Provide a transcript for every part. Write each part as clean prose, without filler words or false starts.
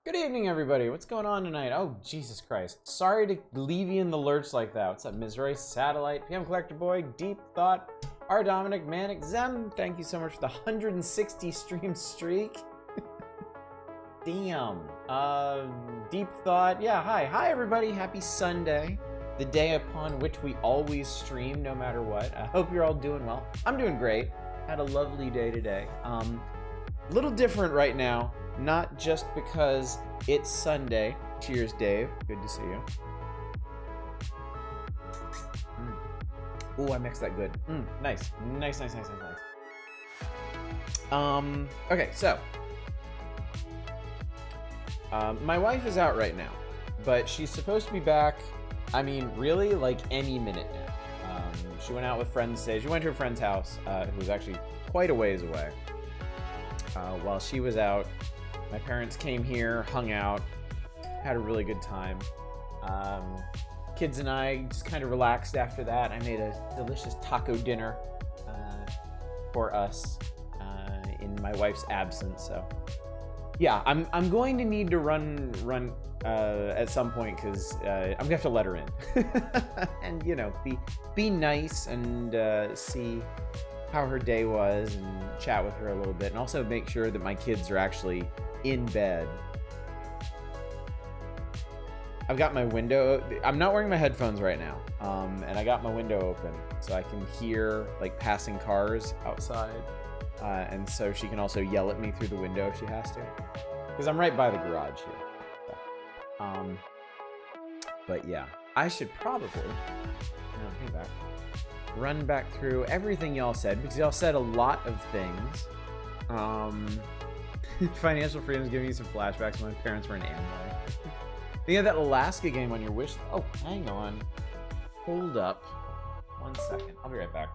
Good evening, everybody. What's going on tonight? Oh, Jesus Christ. Sorry to leave you in the lurch like that. What's up, Ms. Roy, Satellite, PM Collector Boy, Deep Thought, R. Dominic, Manic, Zem. Thank you so much for the 160 stream streak. Damn. Deep Thought. Yeah, hi. Hi, everybody. Happy Sunday. The day upon which we always stream, no matter what. I hope you're all doing well. I'm doing great. Had a lovely day today. A little different right now. Not just because it's Sunday. Cheers, Dave. Good to see you. Ooh, I mixed that good. Nice. Nice. Okay, so. My wife is out right now, but she's supposed to be back, I mean, really, like any minute now. She went out with friends today. She went to a friend's house, who was actually quite a ways away. While she was out, my parents came here, hung out, had a really good time. Kids and I just kind of relaxed after that. I made a delicious taco dinner for us in my wife's absence. So, yeah, I'm going to need to run at some point because I'm gonna have to let her in, and you know, be nice and see how her day was and chat with her a little bit, and also make sure that my kids are actually in bed. I've got my window. I'm not wearing my headphones right now, and I got my window open so I can hear like passing cars outside, and so she can also yell at me through the window if she has to, because I'm right by the garage here. So, but yeah, I should probably run back through everything y'all said, because y'all said a lot of things. Financial freedom is giving you some flashbacks when my parents were in anime. Think of that Alaska game on your wish. Oh, hang on. Hold up. 1 second. I'll be right back.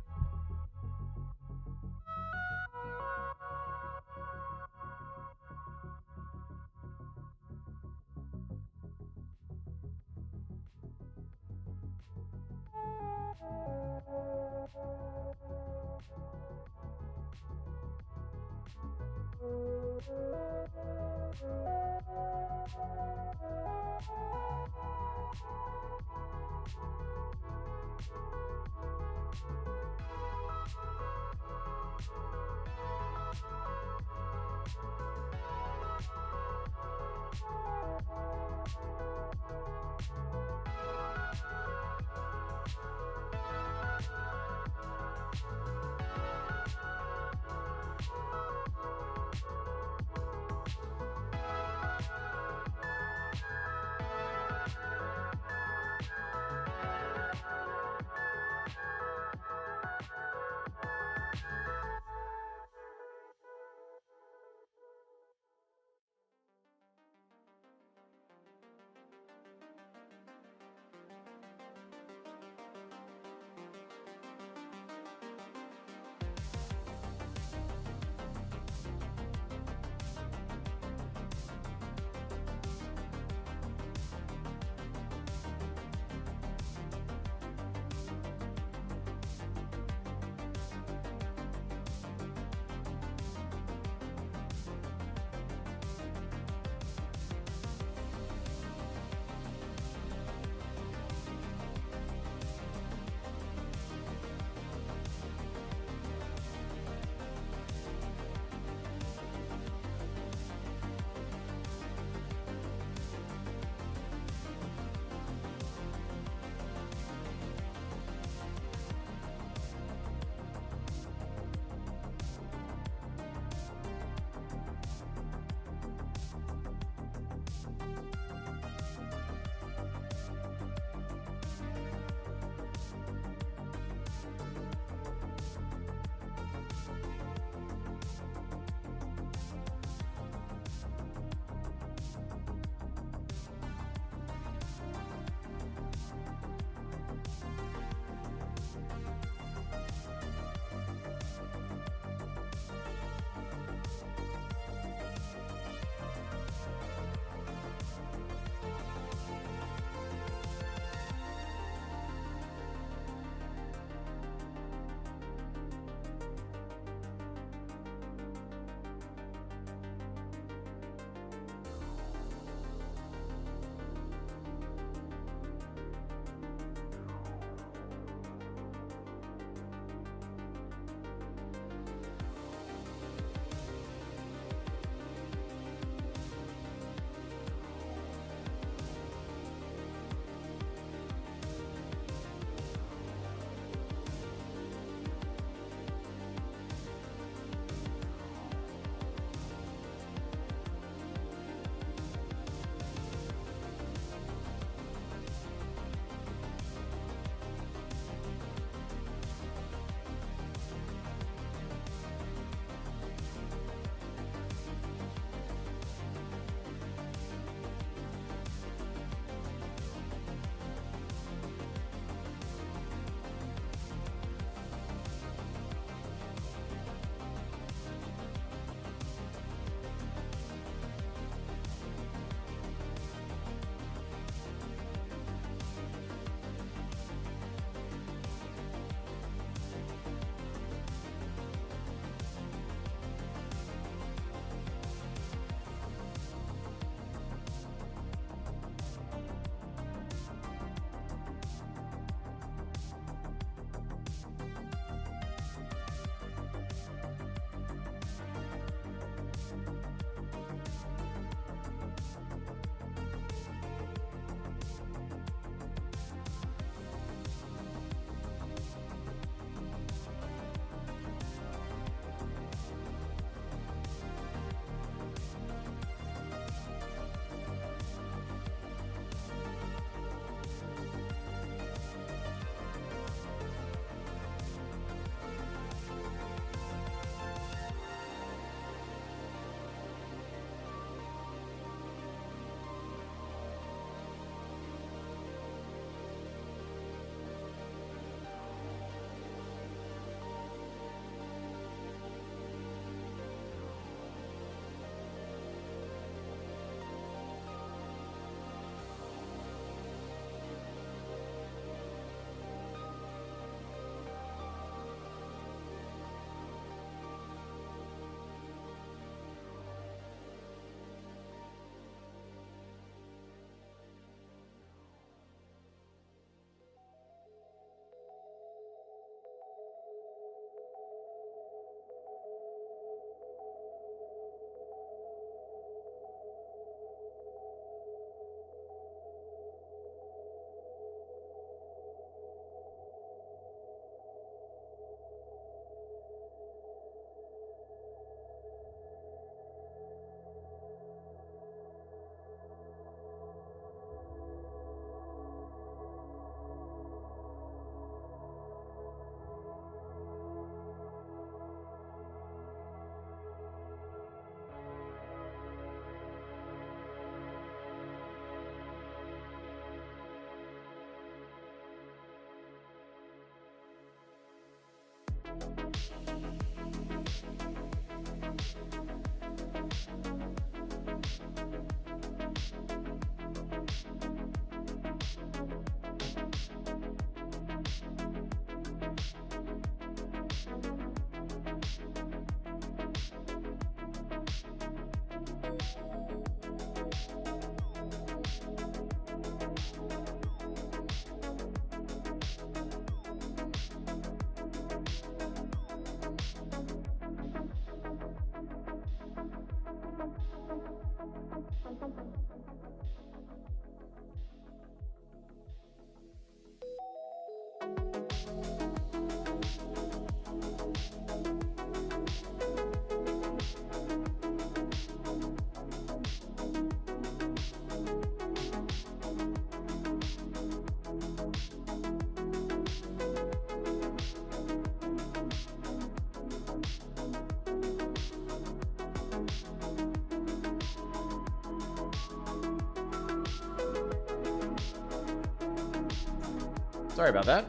Sorry about that.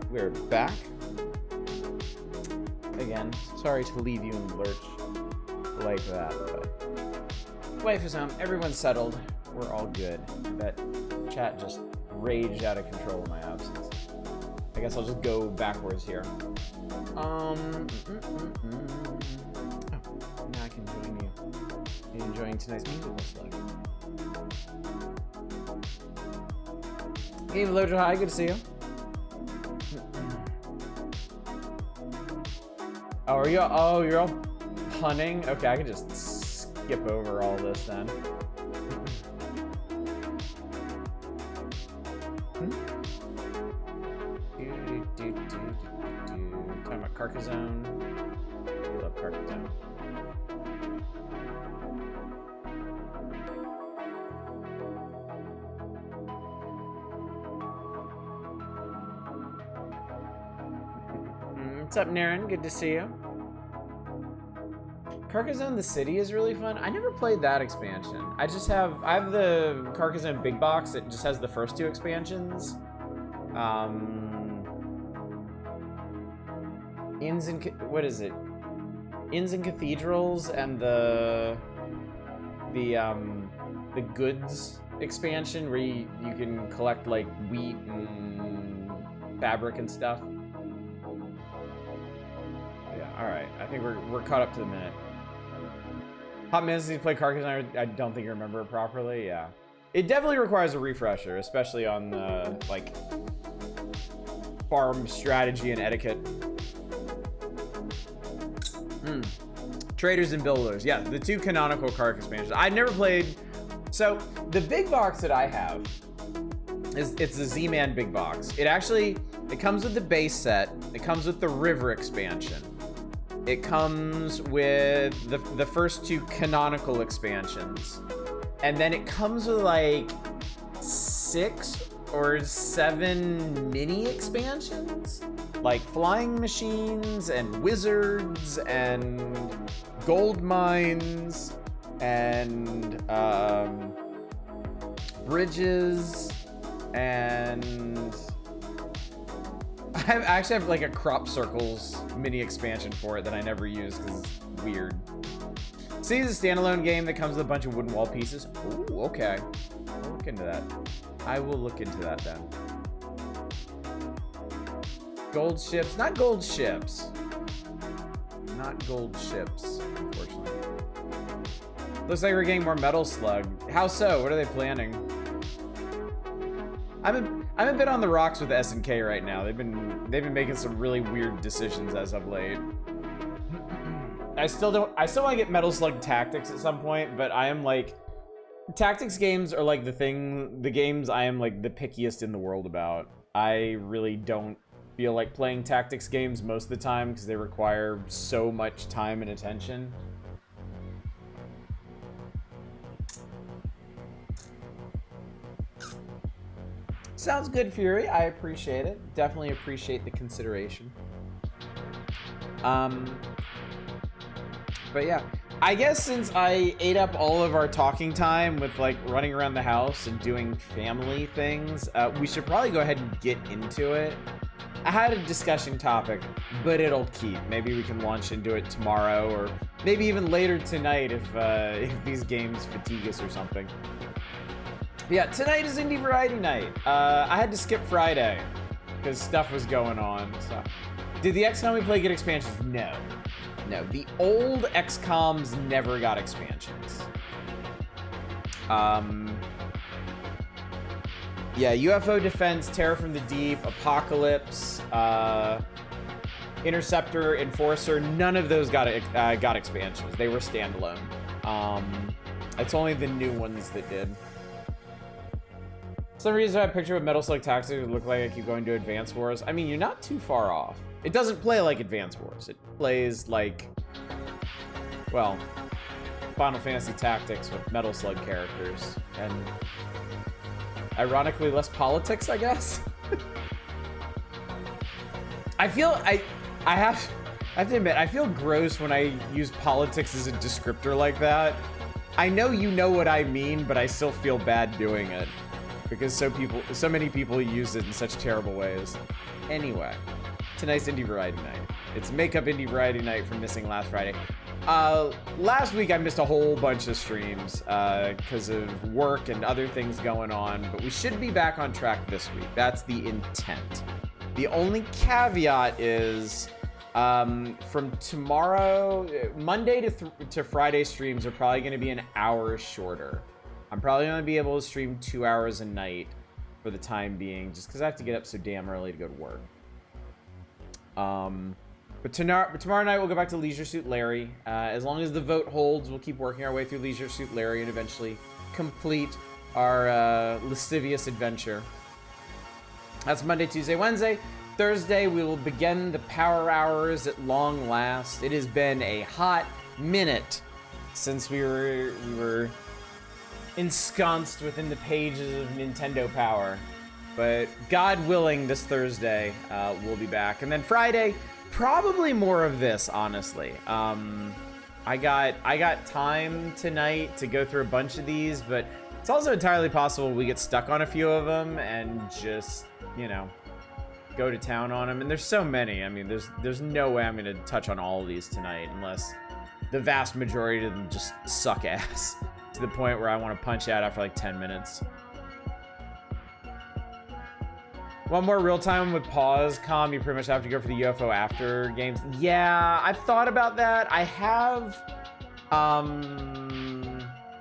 We're back. Again, sorry to leave you in the lurch like that, but wife is home. Everyone's settled. We're all good. That chat just raged out of control in my absence. I guess I'll just go backwards here. Oh, now I can join you. Are you enjoying tonight's musical select? Hey, Lojo, hi, good to see you. Oh, are you? Oh, you're all punning? Okay, I can just skip over all this then. Talking about Carcassonne. I love Carcassonne. What's up, Naren? Good to see you. Carcassonne the City is really fun. I never played that expansion. I have the Carcassonne big box that just has the first two expansions. Inns and what is it? Inns and Cathedrals and the goods expansion where you can collect like wheat and fabric and stuff. All right, I think we're caught up to the minute. Hot minutes to play Carcassonne. I don't think you remember it properly. Yeah, it definitely requires a refresher, especially on like farm strategy and etiquette. Traders and Builders. Yeah, the two canonical Carc expansions. I never played. So the big box that I have it's the Z-Man big box. It comes with the base set. It comes with the River expansion. It comes with the first two canonical expansions. And then it comes with like 6 or 7 mini expansions. Like flying machines and wizards and gold mines and bridges and I actually have like a crop circles mini expansion for it that I never use because it's weird. See, it's a standalone game that comes with a bunch of wooden wall pieces. Ooh, okay. I'll look into that. I will look into that then. Gold ships, not gold ships. Not gold ships, unfortunately. Looks like we're getting more Metal Slug. How so? What are they planning? I'm a bit on the rocks with SNK right now. They've been making some really weird decisions as of late. I still want to get Metal Slug Tactics at some point, but I am like, tactics games are like the games I am like the pickiest in the world about. I really don't feel like playing tactics games most of the time because they require so much time and attention. Sounds good, Fury. I appreciate it. Definitely appreciate the consideration. But yeah, I guess since I ate up all of our talking time with like running around the house and doing family things, we should probably go ahead and get into it. I had a discussion topic, but it'll keep. Maybe we can launch into it tomorrow, or maybe even later tonight if these games fatigue us or something. Yeah, tonight is Indie Variety Night. I had to skip Friday because stuff was going on. So, did the XCOM we play get expansions? No. No, the old XCOMs never got expansions. Yeah, UFO Defense, Terror from the Deep, Apocalypse, Interceptor, Enforcer, none of those got expansions. They were standalone. It's only the new ones that did. For some reason, I picture what Metal Slug Tactics would look like. I keep going to Advance Wars. I mean, you're not too far off. It doesn't play like Advance Wars. It plays like, well, Final Fantasy Tactics with Metal Slug characters. And ironically, less politics, I guess. I have to admit, I feel gross when I use politics as a descriptor like that. I know you know what I mean, but I still feel bad doing it. Because so many people use it in such terrible ways. Anyway, tonight's Indie Variety Night. It's Makeup Indie Variety Night from missing last Friday. Last week I missed a whole bunch of streams because of work and other things going on, but we should be back on track this week. That's the intent. The only caveat is from tomorrow, Monday to Friday streams are probably going to be an hour shorter. I'm probably going to be able to stream 2 hours a night for the time being, just because I have to get up so damn early to go to work. But tomorrow night we'll go back to Leisure Suit Larry. As long as the vote holds, we'll keep working our way through Leisure Suit Larry and eventually complete our lascivious adventure. That's Monday, Tuesday, Wednesday. Thursday we will begin the Power Hours at long last. It has been a hot minute since we were ensconced within the pages of Nintendo Power. But God willing, this Thursday we'll be back. And then Friday, probably more of this, honestly. I got time tonight to go through a bunch of these, but it's also entirely possible we get stuck on a few of them and just, you know, go to town on them. And there's so many. I mean, there's no way I'm going to touch on all of these tonight unless the vast majority of them just suck ass to the point where I want to punch out after like 10 minutes. One more real time with pause com, you pretty much have to go for the UFO after games. Yeah, I've thought about that. I have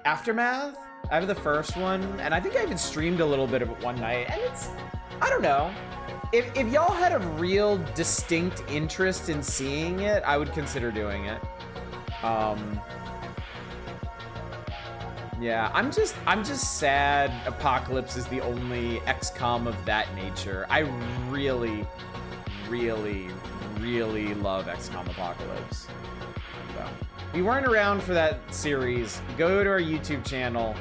Aftermath. I have the first one, and I think I even streamed a little bit of it one night, and it's, I don't know. If y'all had a real distinct interest in seeing it, I would consider doing it. Yeah, I'm just sad Apocalypse is the only XCOM of that nature. I really, really, really love XCOM Apocalypse. So, if you weren't around for that series, go to our YouTube channel,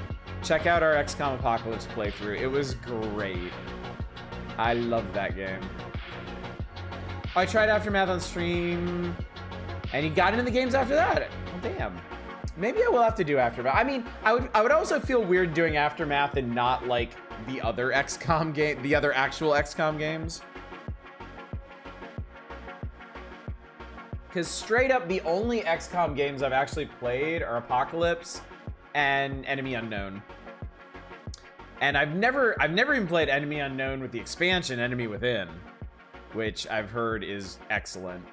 check out our XCOM Apocalypse playthrough. It was great. I love that game. I tried Aftermath on stream, and he got into the games after that. Oh, damn. Maybe I will have to do Aftermath. I mean, I would also feel weird doing Aftermath and not like the other XCOM game, the other actual XCOM games. Because straight up, the only XCOM games I've actually played are Apocalypse and Enemy Unknown. And I've never even played Enemy Unknown with the expansion Enemy Within, which I've heard is excellent.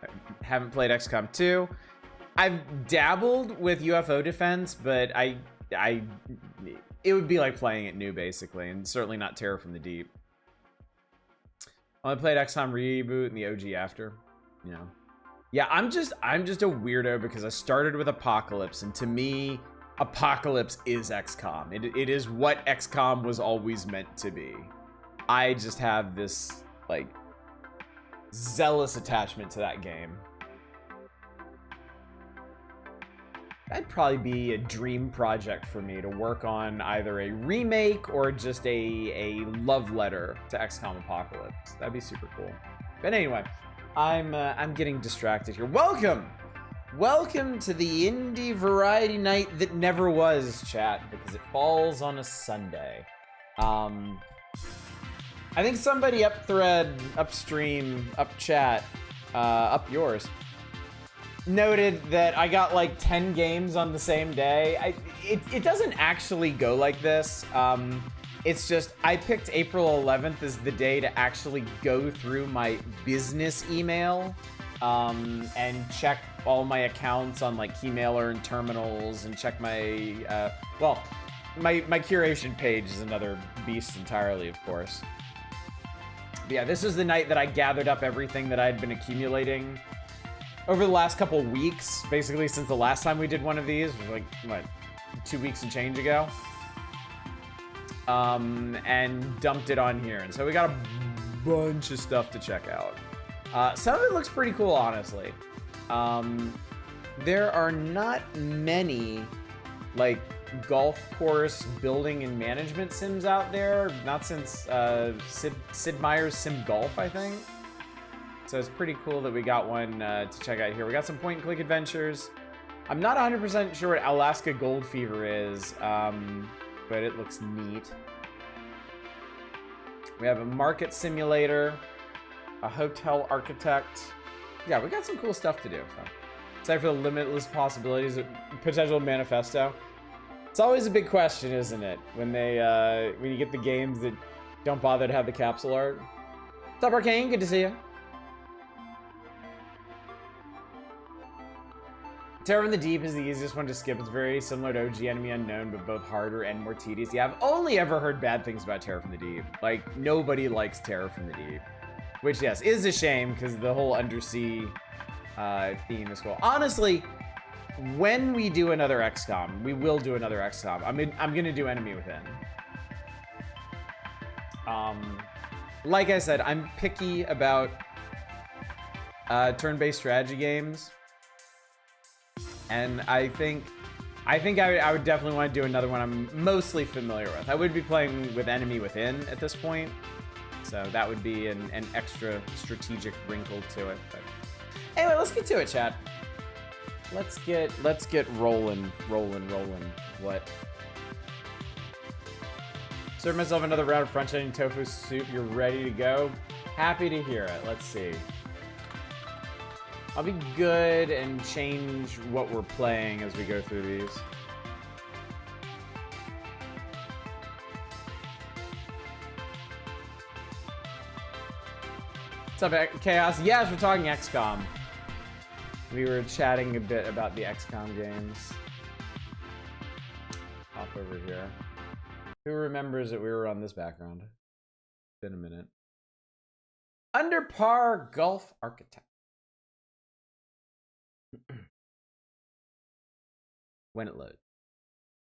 I haven't played XCOM 2. I've dabbled with UFO Defense, but it would be like playing it new basically, and certainly not Terror from the Deep. I played XCOM Reboot and the OG after, you know. Yeah, I'm just a weirdo because I started with Apocalypse, and to me, Apocalypse is XCOM. It is what XCOM was always meant to be. I just have this like zealous attachment to that game. That'd probably be a dream project for me to work on, either a remake or just a love letter to XCOM Apocalypse. That'd be super cool. But anyway, I'm getting distracted here. Welcome Welcome to the indie variety night that never was, chat, because it falls on a Sunday. I think somebody upstream, up chat, up yours, noted that I got like 10 games on the same day. It doesn't actually go like this. It's just I picked April 11th as the day to actually go through my business email and check all my accounts on like Keymailer and terminals and check my my curation page is another beast entirely, of course. But yeah, this was the night that I gathered up everything that I had been accumulating over the last couple weeks, basically since the last time we did one of these, which was like, what, 2 weeks and change ago? And dumped it on here. And so we got a bunch of stuff to check out. Some of it looks pretty cool, honestly. There are not many, like, golf course building and management sims out there. Not since Sid Meier's Sim Golf, I think. So it's pretty cool that we got one to check out here. We got some point-and-click adventures. I'm not 100% sure what Alaska Gold Fever is, but it looks neat. We have a market simulator, a hotel architect. Yeah, we got some cool stuff to do. So. Aside for the limitless possibilities of potential manifesto. It's always a big question, isn't it? When when you get the games that don't bother to have the capsule art. What's up, Arcane? Good to see you. Terror in the Deep is the easiest one to skip. It's very similar to OG Enemy Unknown, but both harder and more tedious. Yeah, I've only ever heard bad things about Terror from the Deep. Like, nobody likes Terror from the Deep. Which, yes, is a shame, because the whole undersea theme is cool. Honestly, when we do another XCOM, we will do another XCOM. I'm gonna do Enemy Within. Like I said, I'm picky about turn-based strategy games. And I think I would definitely want to do another one I'm mostly familiar with. I would be playing with Enemy Within at this point, so that would be an extra strategic wrinkle to it. But anyway, let's get to it, chat. Let's get rolling. What? Serve myself another round of French onion tofu soup. You're ready to go? Happy to hear it. Let's see. I'll be good and change what we're playing as we go through these. What's up, Chaos? Yes, we're talking XCOM. We were chatting a bit about the XCOM games. Hop over here. Who remembers that we were on this background? It's been a minute. Under Par Golf Architect. When it loads.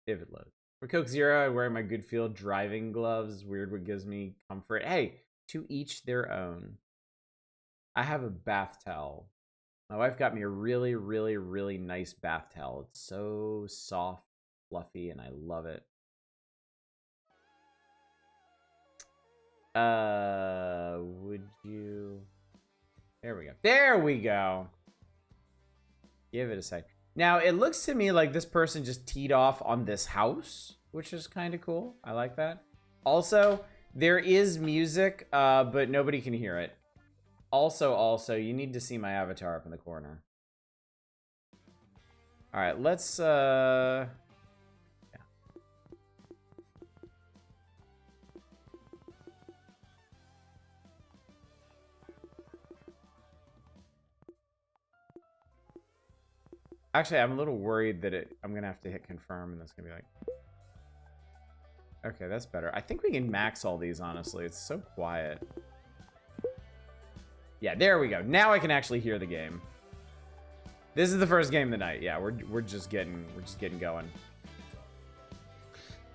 If it loads. For Coke Zero, I'm wearing my Goodfield driving gloves. Weird what gives me comfort. Hey, to each their own. I have a bath towel. My wife got me a really, really, really nice bath towel. It's so soft, fluffy, and I love it. Would you... There we go. There we go. Give it a sec. Now, it looks to me like this person just teed off on this house, which is kind of cool. I like that. Also, there is music, but nobody can hear it. Also, you need to see my avatar up in the corner. All right, let's... Yeah. Actually, I'm a little worried that I'm going to have to hit confirm, and that's going to be like... Okay, that's better. I think we can max all these, honestly. It's so quiet. Yeah, there we go. Now I can actually hear the game. This is the first game of the night. Yeah, we're just getting going.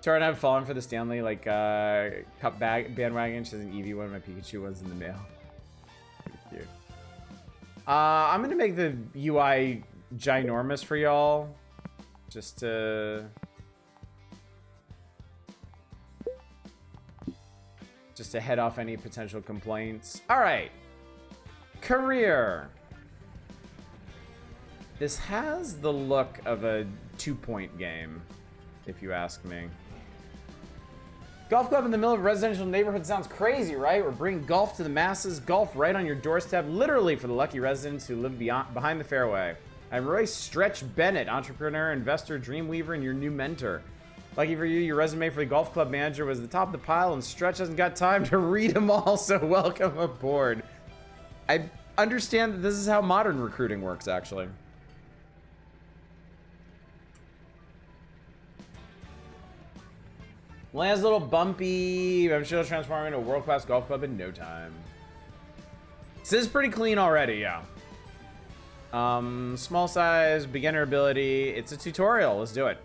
Tara and I have fallen for the Stanley like cup bandwagon. She has an Eevee, one of my Pikachu ones in the mail. Pretty cute. I'm gonna make the UI ginormous for y'all, just to head off any potential complaints. All right. Career. This has the look of a 2-point game, if you ask me. Golf club in the middle of a residential neighborhood sounds crazy, right? We're bringing golf to the masses, golf right on your doorstep, literally for the lucky residents who live behind the fairway. I'm Roy Stretch Bennett, entrepreneur, investor, dreamweaver, and your new mentor. Lucky for you, your resume for the golf club manager was at the top of the pile, and Stretch hasn't got time to read them all, so welcome aboard. I understand that this is how modern recruiting works, actually. Land's a little bumpy. I'm sure it'll transform into a world-class golf club in no time. This is pretty clean already, yeah. Small size, beginner ability. It's a tutorial. Let's do it.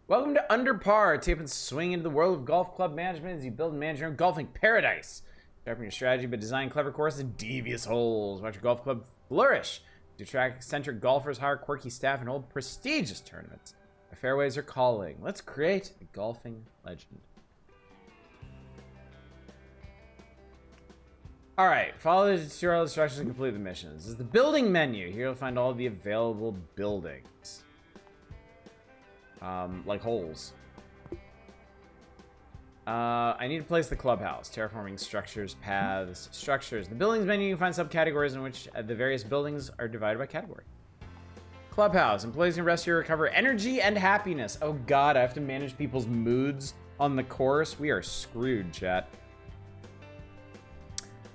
Welcome to Under Par. Tip and swing into the world of golf club management as you build and manage your own golfing paradise. Sharpen your strategy by designing clever courses and devious holes. Watch your golf club flourish. To attract eccentric golfers, hire quirky staff, and hold prestigious tournaments. The fairways are calling. Let's create a golfing legend. Alright, follow the tutorial instructions and complete the missions. This is the building menu. Here you'll find all the available buildings. Like holes. I need to place the clubhouse. Terraforming structures, paths, structures. The buildings menu, you can find subcategories in which the various buildings are divided by category. Clubhouse. Employees can rest here, recover energy and happiness. Oh god, I have to manage people's moods on the course. We are screwed, chat.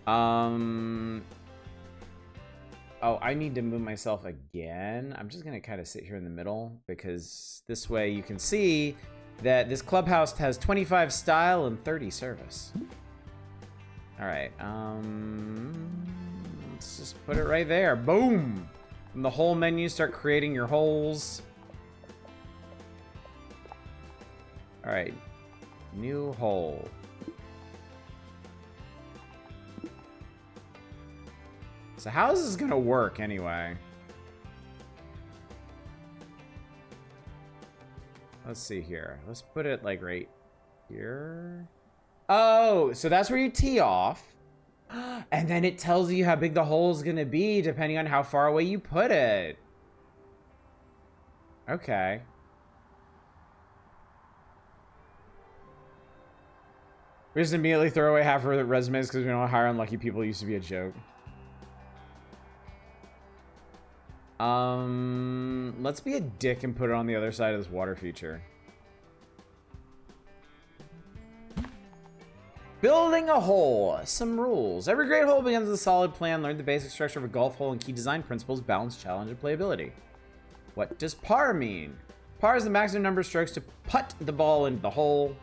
Oh, I need to move myself again. I'm just gonna kind of sit here in the middle because this way you can see that this clubhouse has 25 style and 30 service. All right, let's just put it right there. Boom! From the hole menu, start creating your holes. All right, new hole. So how is this gonna work anyway? Let's see here. Let's put it like right here. Oh, so that's where you tee off. And then it tells you how big the hole is gonna be depending on how far away you put it. Okay. We just immediately throw away half of the resumes because we don't hire unlucky people. It used to be a joke. Let's be a dick and put it on the other side of this water feature. Building a hole. Some rules. Every great hole begins with a solid plan. Learn the basic structure of a golf hole and key design principles, balance, challenge, and playability. What does par mean? Par is the maximum number of strokes to putt the ball into the hole.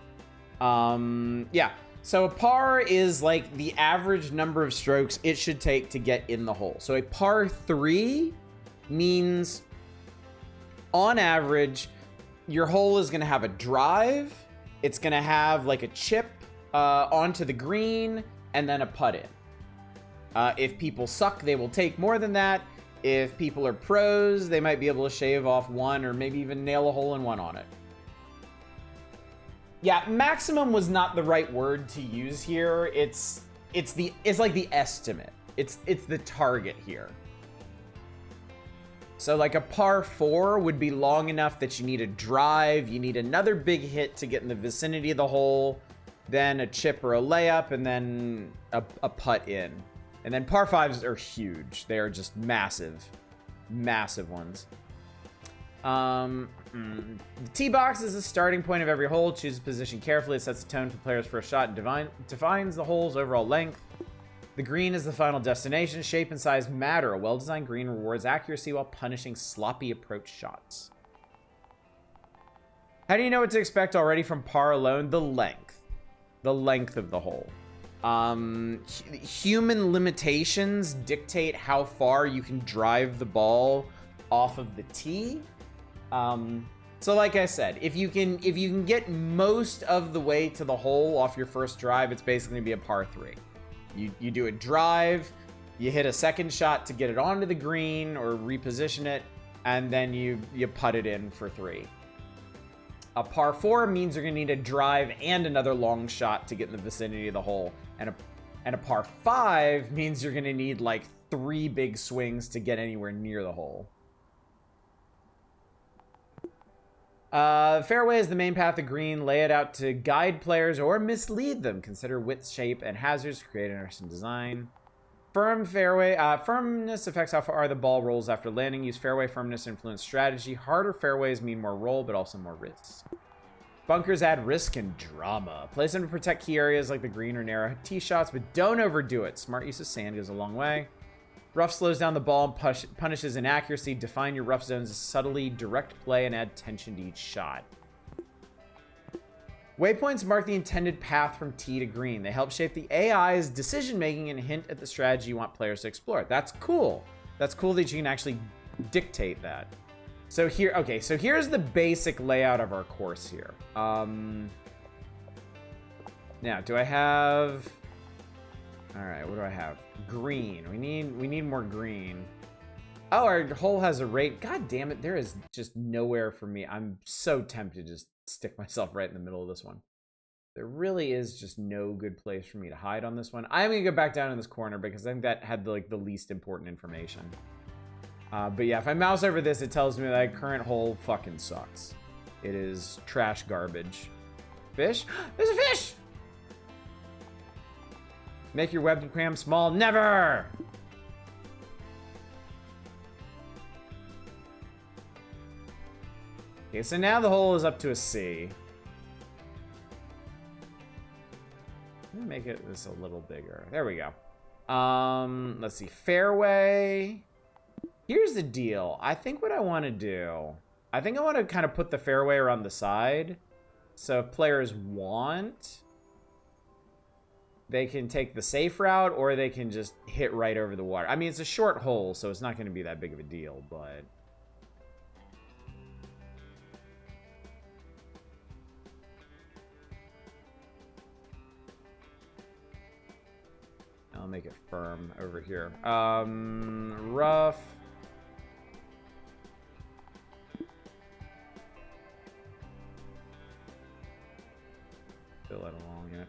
Yeah. So a par is like the average number of strokes it should take to get in the hole. So a par 3 means, on average, your hole is going to have a drive, it's going to have like a chip onto the green, and then a putt in. If people suck, they will take more than that. If people are pros, they might be able to shave off one or maybe even nail a hole in one on it. Yeah, maximum was not the right word to use here. It's like the estimate. It's the target here. So like a par 4 would be long enough that you need a drive, you need another big hit to get in the vicinity of the hole, then a chip or a layup, and then a putt in. And then par 5s are huge. They are just massive, massive ones. The tee box is the starting point of every hole. Choose a position carefully. It sets the tone for players' first shot and defines the hole's overall length. The green is the final destination. Shape and size matter. A well-designed green rewards accuracy while punishing sloppy approach shots. How do you know what to expect already from par alone? The length. The length of the hole. Human limitations dictate how far you can drive the ball off of the tee. So like I said, if you can get most of the way to the hole off your first drive, it's basically gonna be a par 3. You do a drive, you hit a second shot to get it onto the green or reposition it, and then you putt it in for 3. A par 4 means you're gonna need a drive and another long shot to get in the vicinity of the hole, and a And a par 5 means you're going to need like 3 big swings to get anywhere near the hole. Fairway is the main path of green. Lay it out to guide players or mislead them. Consider width, shape, and hazards to create an interesting design. Firm fairway. Firmness affects how far the ball rolls after landing. Use fairway firmness to influence strategy. Harder fairways mean more roll, but also more risk. Bunkers add risk and drama. Place them to protect key areas like the green or narrow tee shots, but don't overdo it. Smart use of sand goes a long way. Rough slows down the ball and punishes inaccuracy. Define your rough zones as subtly direct play and add tension to each shot. Waypoints mark the intended path from tee to green. They help shape the AI's decision-making and hint at the strategy you want players to explore. That's cool. That's cool that you can actually dictate that. So here, okay, so here's the basic layout of our course here. Now, do I have... All right, what do I have? Green. We need more green. Oh, our hole has a rate. God damn it, there is just nowhere for me. I'm so tempted to just stick myself right in the middle of this one. There really is just no good place for me to hide on this one. I'm gonna go back down in this corner because I think that had like the least important information. But yeah, if I mouse over this, it tells me that current hole fucking sucks. It is trash garbage. Fish? There's a fish! Make your webcam small. Never! Okay, so now the hole is up to a C. Let me make it this a little bigger. There we go. Let's see. Fairway. Here's the deal. I think what I want to do, I think I want to kind of put the fairway around the side. So if players want, they can take the safe route or they can just hit right over the water. I mean, it's a short hole, so it's not going to be that big of a deal, but... I'll make it firm over here. Rough. Fill it along it.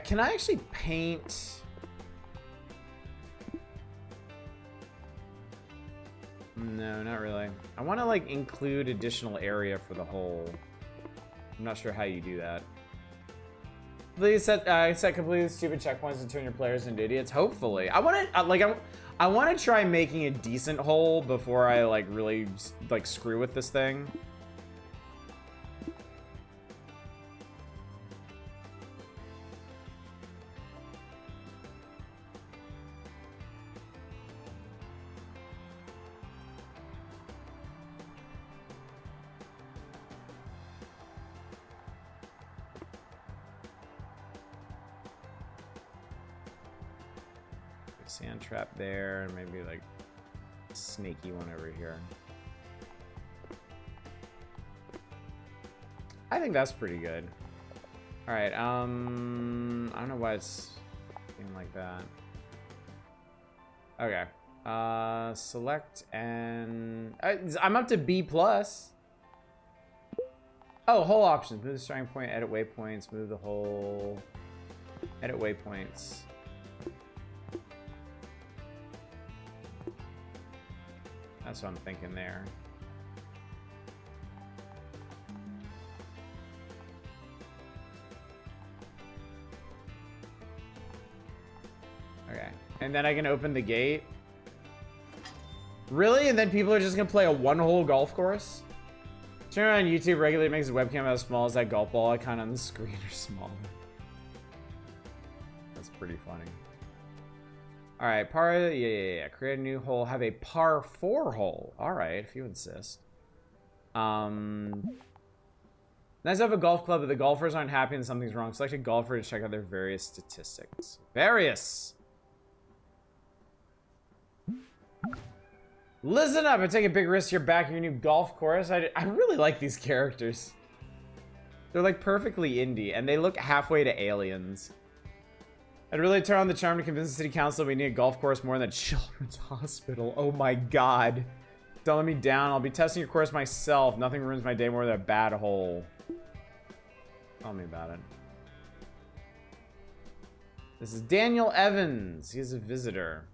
Can I actually paint? No, not really. I want to like include additional area for the hole. I'm not sure how you do that. Please set completely stupid checkpoints and turn your players into idiots. Hopefully, I want to I want to try making a decent hole before I like really like screw with this thing. Sand trap there, and maybe like a snaky one over here. I think that's pretty good. All right, I don't know why it's looking like that. Okay, select and I'm up to B plus. Oh, hole options. Move the starting point, edit waypoints, move the hole, edit waypoints. That's what I'm thinking there. Okay. And then I can open the gate. Really? And then people are just gonna play a one-hole golf course? Turn on YouTube regularly, makes the webcam as small as that golf ball icon on the screen or smaller. That's pretty funny. All right, yeah. Create a new hole. Have a par 4 hole. All right, if you insist. Nice to have a golf club, but the golfers aren't happy and something's wrong. Select a golfer to check out their various statistics. Various. Listen up! I take a big risk here back in your new golf course. I really like these characters. They're like perfectly indie, and they look halfway to aliens. I'd really turn on the charm to convince the city council we need a golf course more than a children's hospital. Oh my god. Don't let me down. I'll be testing your course myself. Nothing ruins my day more than a bad hole. Tell me about it. This is Daniel Evans. He's a visitor.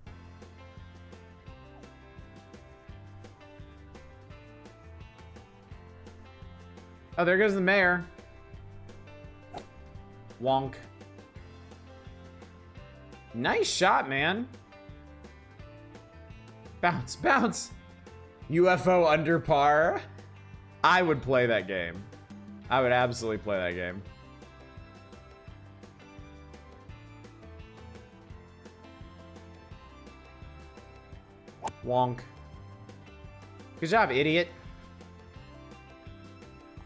Oh, there goes the mayor. Wonk. Nice shot, man. Bounce, bounce. UFO under par. I would play that game. I would absolutely play that game. Wonk. Good job, idiot.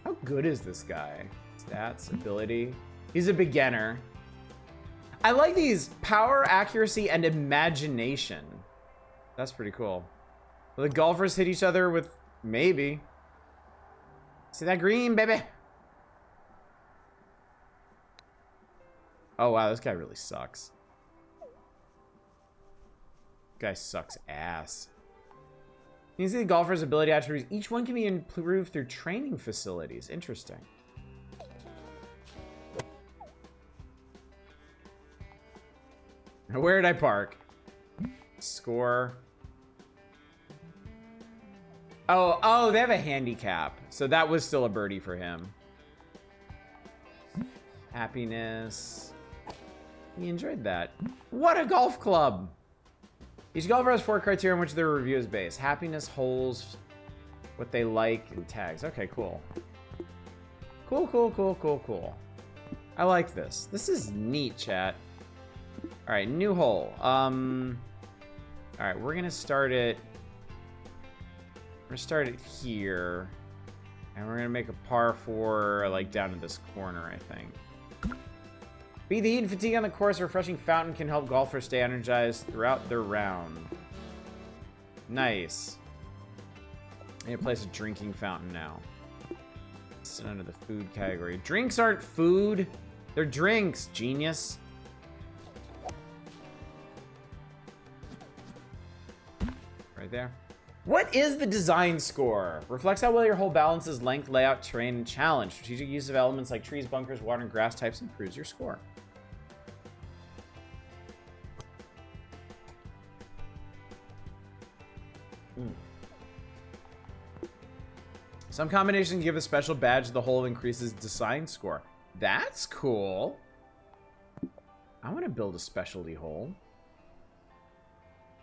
How good is this guy? Stats, ability. He's a beginner. I like these power, accuracy, and imagination. That's pretty cool. Will the golfers hit each other with maybe? See that green, baby? Oh, wow, this guy really sucks. Guy sucks ass. You can see the golfer's ability attributes. Each one can be improved through training facilities. Interesting. Where did I park? Score. Oh, they have a handicap. So that was still a birdie for him. Happiness. He enjoyed that. What a golf club! Each golfer has 4 criteria on which their review is based. Happiness, holes, what they like, and tags. Okay, cool. Cool. I like this. This is neat, chat. Alright, new hole. Alright, we're gonna start it. We're gonna start it here. And we're gonna make a par 4, like, down to this corner, I think. Beat the heat and fatigue on the course. A refreshing fountain can help golfers stay energized throughout their round. Nice. I need to place a drinking fountain now. Sit under the food category. Drinks aren't food. They're drinks, genius. Right there. What is the design score? Reflects how well your hole balances length, layout, terrain, and challenge. Strategic use of elements like trees, bunkers, water, and grass types improves your score. Some combinations give a special badge to the hole that increases design score. That's cool. I want to build a specialty hole.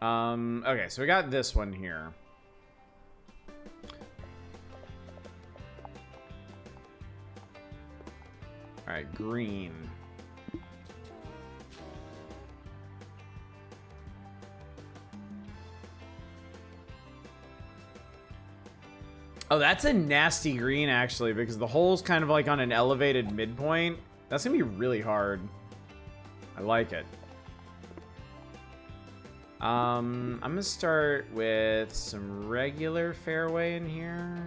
Okay, so we got this one here. All right, green. Oh, that's a nasty green, actually, because the hole's kind of like on an elevated midpoint. That's gonna be really hard. I like it. I'm gonna start with some regular fairway in here.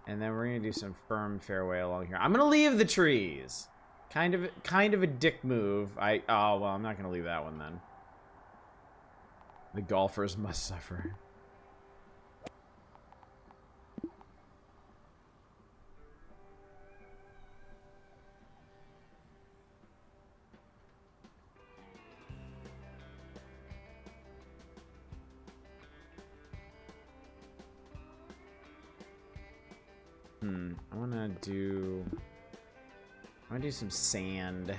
And then we're gonna do some firm fairway along here. I'm gonna leave the trees. Kind of a dick move. Oh, well, I'm not gonna leave that one then. The golfers must suffer. I wanna do some sand.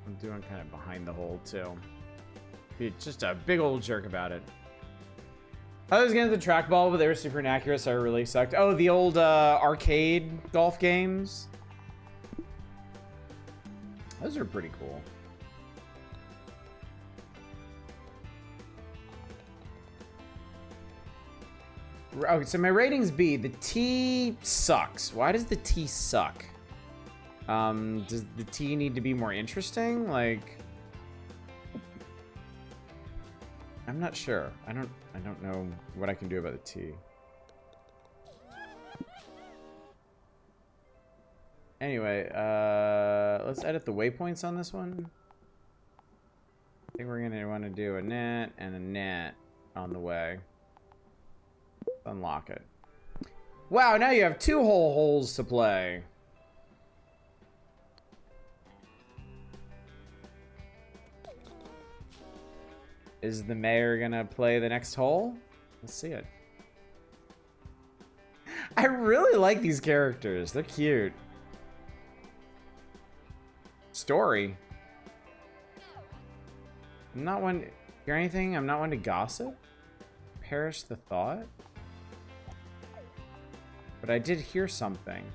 I'm doing kind of behind the hole too. Be just a big old jerk about it. I was getting the trackball, but they were super inaccurate, so I really sucked. Oh, the old arcade golf games. Those are pretty cool. Okay, so my rating's B. The tee sucks. Why does the tee suck? Does the tee need to be more interesting? Like, I'm not sure. I don't know what I can do about the T. Anyway, let's edit the waypoints on this one. I think we're gonna want to do a net and a net on the way. Unlock it. Wow, now you have 2 whole holes to play. Is the mayor gonna play the next hole? Let's see it. I really like these characters. They're cute. Story. I'm not one to hear anything. I'm not one to gossip. Perish the thought. But I did hear something.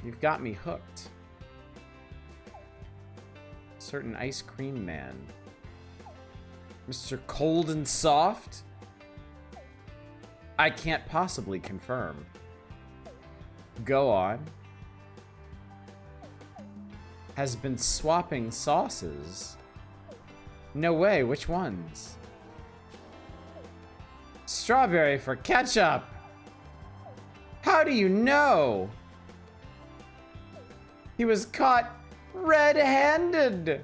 You've got me hooked. Certain ice cream man. Mr. Cold and Soft? I can't possibly confirm. Go on. Has been swapping sauces. No way, which ones? Strawberry for ketchup. How do you know? He was caught red-handed.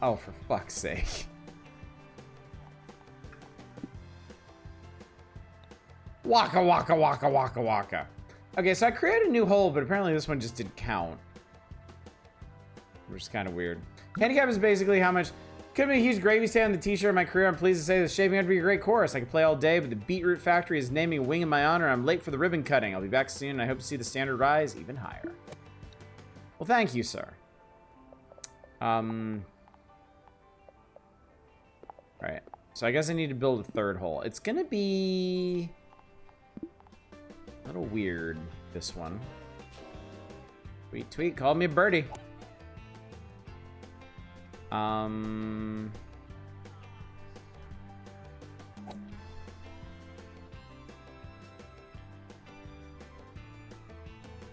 Oh, for fuck's sake. Waka, waka, waka, waka, waka. Okay, so I created a new hole, but apparently this one just didn't count. Which is kind of weird. Handicap is basically how much... Could be a huge gravy stain on the t-shirt of my career. I'm pleased to say this shaping up to be a great course. I could play all day, but the Beetroot Factory is naming a wing in my honor. I'm late for the ribbon cutting. I'll be back soon, and I hope to see the standard rise even higher. Well, thank you, sir. Alright. So I guess I need to build a 3rd hole. It's gonna be... a little weird, this one. Tweet, tweet, call me a birdie.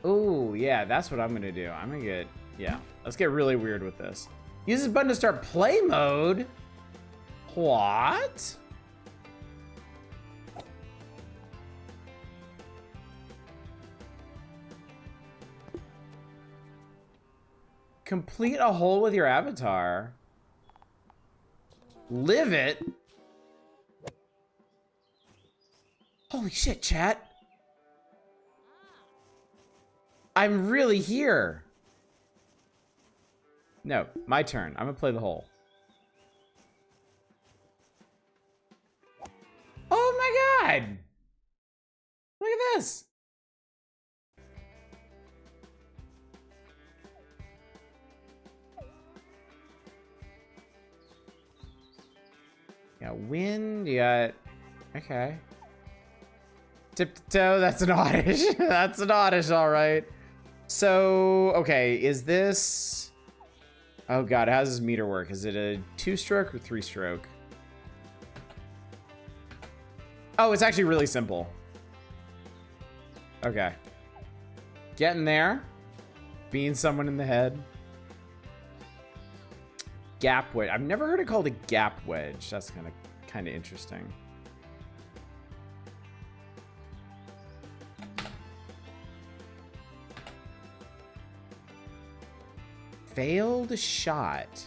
Oh, yeah, that's what I'm gonna do. I'm gonna get... Yeah, let's get really weird with this. Use this button to start play mode? What? Complete a hole with your avatar. Live it? Holy shit, chat. I'm really here. No, my turn. I'm gonna play the hole. Oh my god! Look at this! You got wind, you got... Okay. Tip to toe, that's an oddish. That's an oddish, alright. So, okay, is this... Oh god, how does this meter work? Is it a 2-stroke or 3-stroke? Oh, it's actually really simple. Okay. Getting there. Being someone in the head. Gap wedge. I've never heard it called a gap wedge. That's kind of interesting. Failed shot.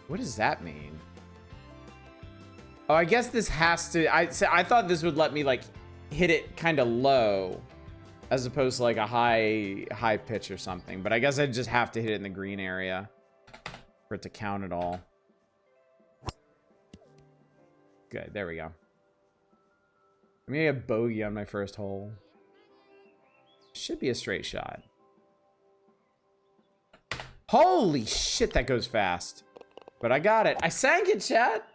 What does that mean? Oh, I guess this has to... I thought this would let me, like, hit it kind of low, as opposed to, like, a high pitch or something. But I guess I just have to hit it in the green area for it to count at all. Good, there we go. I'm gonna get a bogey on my first hole. Should be a straight shot. Holy shit, that goes fast. But I got it. I sank it, chat.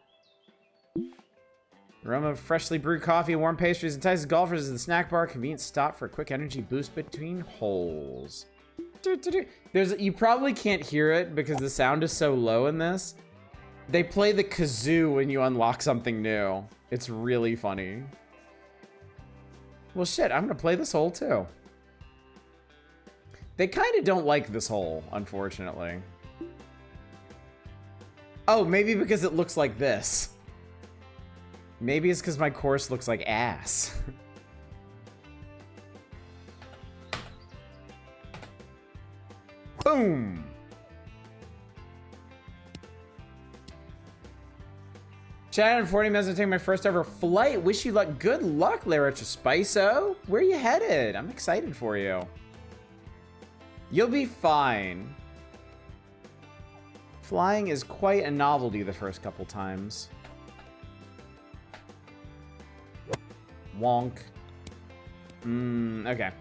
Aroma of freshly brewed coffee and warm pastries entices golfers to the snack bar. Convenient stop for a quick energy boost between holes. You probably can't hear it because the sound is so low in this. They play the kazoo when you unlock something new. It's really funny. Well, shit, I'm gonna play this hole too. They kind of don't like this hole, unfortunately. Oh, maybe because it looks like this. Maybe it's because my course looks like ass. Boom! Chad, 40 minutes to take my first ever flight. Wish you luck. Good luck, Lara Spiso. Where are you headed? I'm excited for you. You'll be fine. Flying is quite a novelty the first couple times. Wonk. Okay.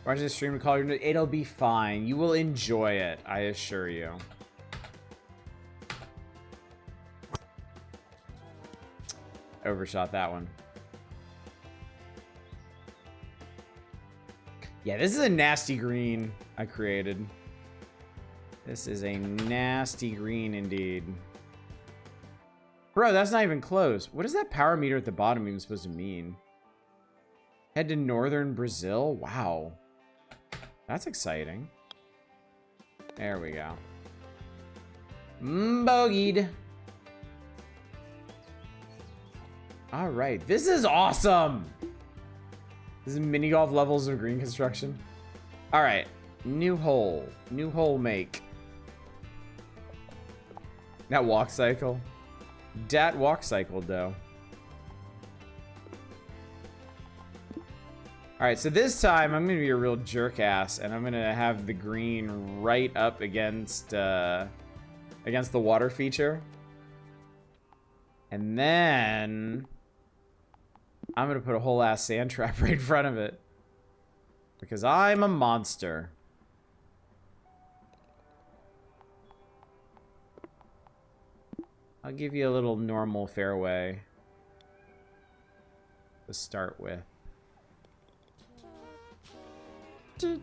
Watch this stream and call you. It'll be fine. You will enjoy it, I assure you. Overshot that one. Yeah, this is a nasty green I created. This is a nasty green indeed. Bro, that's not even close. What is that power meter at the bottom even supposed to mean? Head to northern Brazil? Wow. That's exciting. There we go. Bogeyed. All right, this is awesome. This is mini golf levels of green construction. All right, new hole make. That walk cycle. Dat walk cycle though. All right, so this time I'm gonna be a real jerk ass, and I'm gonna have the green right up against the water feature, and then I'm gonna put a whole ass sand trap right in front of it because I'm a monster. I'll give you a little normal fairway to start with. So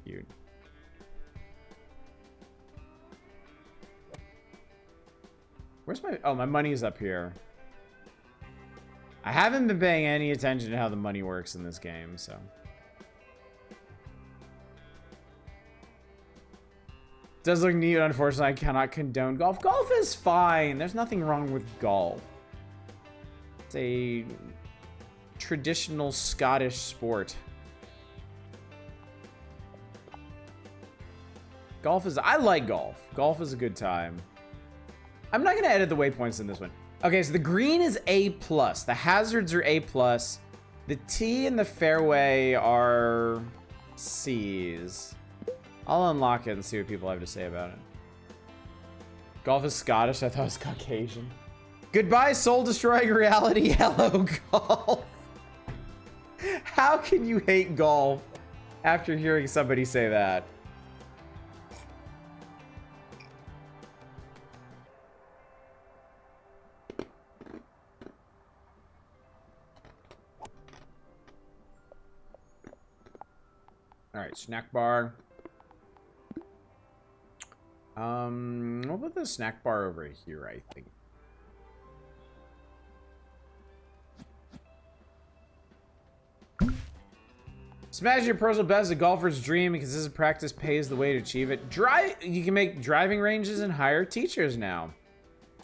cute. Where's my... Oh, my money's up here. I haven't been paying any attention to how the money works in this game, so... Does look neat, unfortunately I cannot condone golf. Golf is fine. There's nothing wrong with golf. It's a traditional Scottish sport. Golf is... I like golf. Golf is a good time. I'm not going to edit the waypoints in this one. Okay, so the green is A+. The hazards are A+. The tee and the fairway are C's. I'll unlock it and see what people have to say about it. Golf is Scottish. I thought it was Caucasian. Goodbye, soul-destroying reality. Hello, golf. How can you hate golf after hearing somebody say that? All right, snack bar. We'll put the snack bar over here, I think. Smash your personal best, a golfer's dream, because this practice pays the way to achieve it. You can make driving ranges and hire teachers now.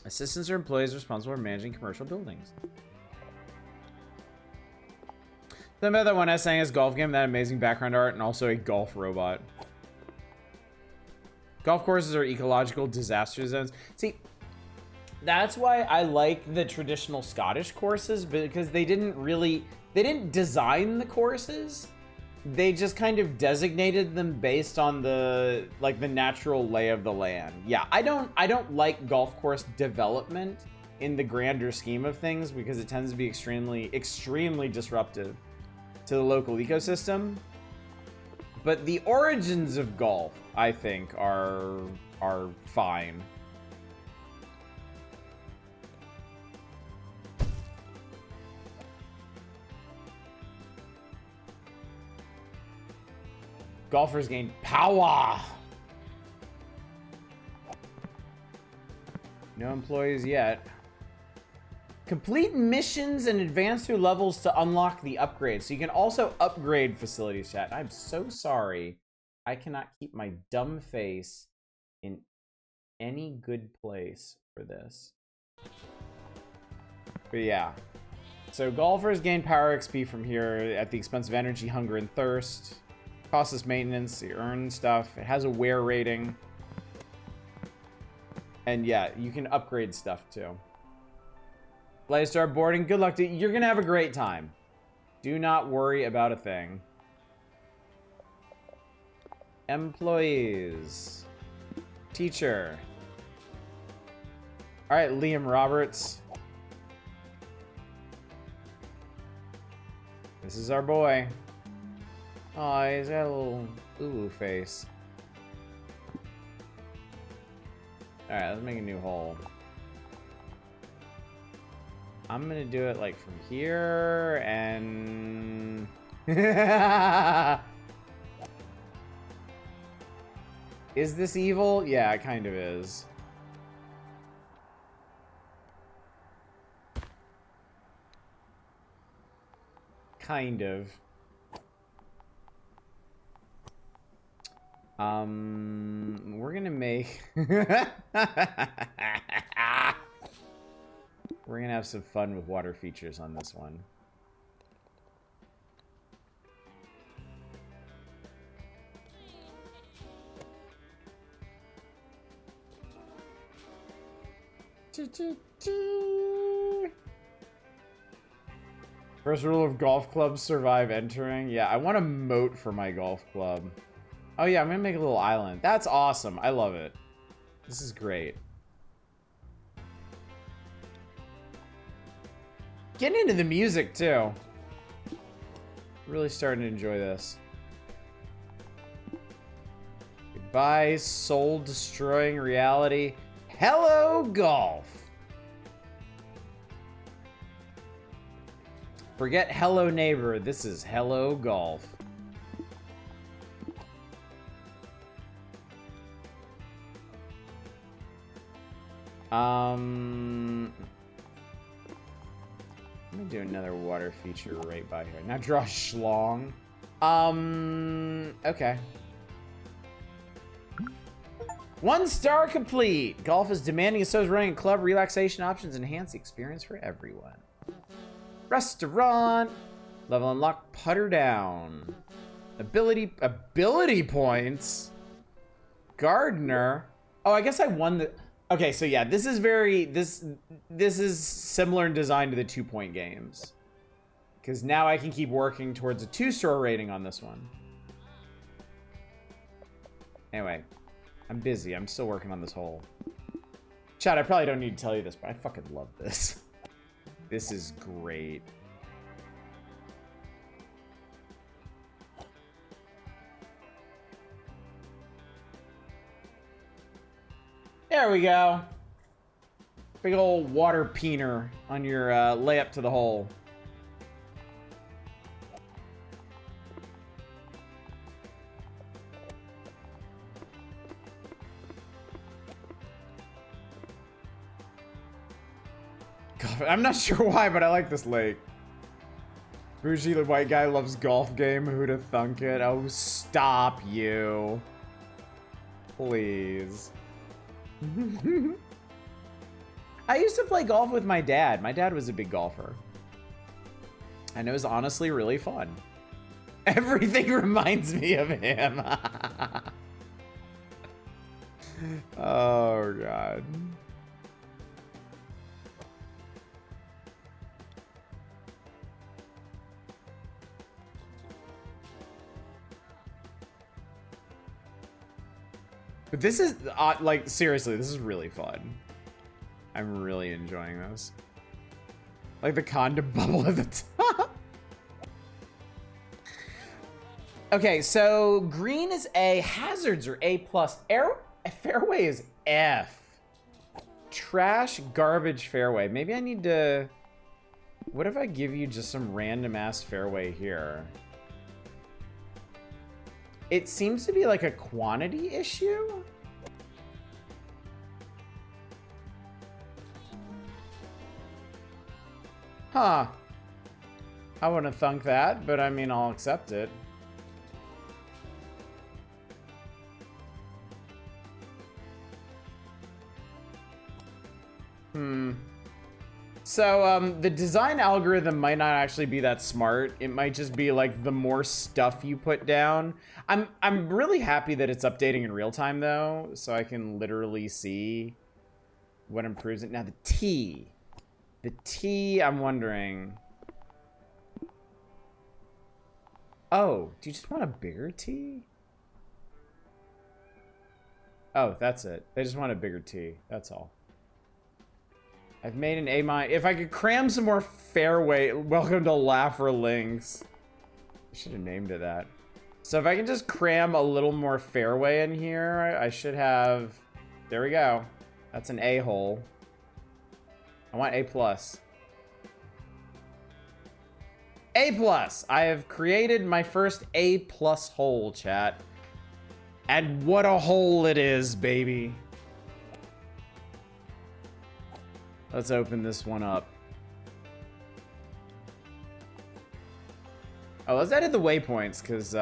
Assistants are employees responsible for managing commercial buildings. Then about that one SNES golf game, that amazing background art, and also a golf robot. Golf courses are ecological disaster zones. See, that's why I like the traditional Scottish courses, because they didn't design the courses. They just kind of designated them based on the natural lay of the land. Yeah, I don't like golf course development in the grander scheme of things because it tends to be extremely disruptive to the local ecosystem. But the origins of golf, I think, are fine. Golfers gain power. No employees yet. Complete missions and advance through levels to unlock the upgrades. So you can also upgrade facilities, chat. I'm so sorry. I cannot keep my dumb face in any good place for this. But yeah. So golfers gain power XP from here at the expense of energy, hunger, and thirst. Costless maintenance, you earn stuff. It has a wear rating. And yeah, you can upgrade stuff too. Let's start boarding. Good luck to you. You're gonna have a great time. Do not worry about a thing. Employees. Teacher. Alright, Liam Roberts. This is our boy. Oh, he's got a little ooh face. Alright, let's make a new hole. I'm gonna do it like from here and... Is this evil? Yeah, it kind of is. Kind of. We're gonna make... We're gonna have some fun with water features on this one. First rule of golf clubs, survive entering. Yeah, I want a moat for my golf club. Oh yeah, I'm gonna make a little island. That's awesome. I love it. This is great. Getting into the music too. Really starting to enjoy this. Goodbye, soul-destroying reality. Hello, golf. Forget hello, neighbor. This is hello, golf. Let me do another water feature right by here. Now draw schlong. Okay. 1 star complete. Golf is demanding, so is running a club. Relaxation options enhance the experience for everyone. Restaurant. Level unlock. Putter down. Ability points. Gardener. Oh, I guess I won the... Okay, so yeah, this is very... This is similar in design to the 2-point games. Because now I can keep working towards a 2-star rating on this one. Anyway. I'm busy. I'm still working on this hole. Chat, I probably don't need to tell you this, but I fucking love this. This is great. There we go. Big old water peener on your layup to the hole. God, I'm not sure why, but I like this lake. Bougie the white guy loves golf game. Who'da thunk it? Oh, stop you. Please. I used to play golf with my dad. My dad was a big golfer. And it was honestly really fun. Everything reminds me of him. Oh, God. But this is, like, seriously, this is really fun. I'm really enjoying this. Like the condom bubble at the top. Okay, so green is A, hazards are A+, fairway is F. Trash, garbage, fairway. Maybe I need to... What if I give you just some random ass fairway here? It seems to be like a quantity issue. Huh. I wouldn't thunk that, but I mean, I'll accept it. So, the design algorithm might not actually be that smart. It might just be like the more stuff you put down. I'm really happy that it's updating in real time though, so I can literally see what improves it. Now the T. The T, I'm wondering. Oh, do you just want a bigger T? Oh, that's it. They just want a bigger T. That's all. I've made an A-. If I could cram some more fairway, welcome to Laugher Links. I should have named it that. So if I can just cram a little more fairway in here, I should have, there we go. That's an A-hole. I want A+. A+. I have created my first A+ hole, chat. And what a hole it is, baby. Let's open this one up. Oh, let's edit the waypoints, because,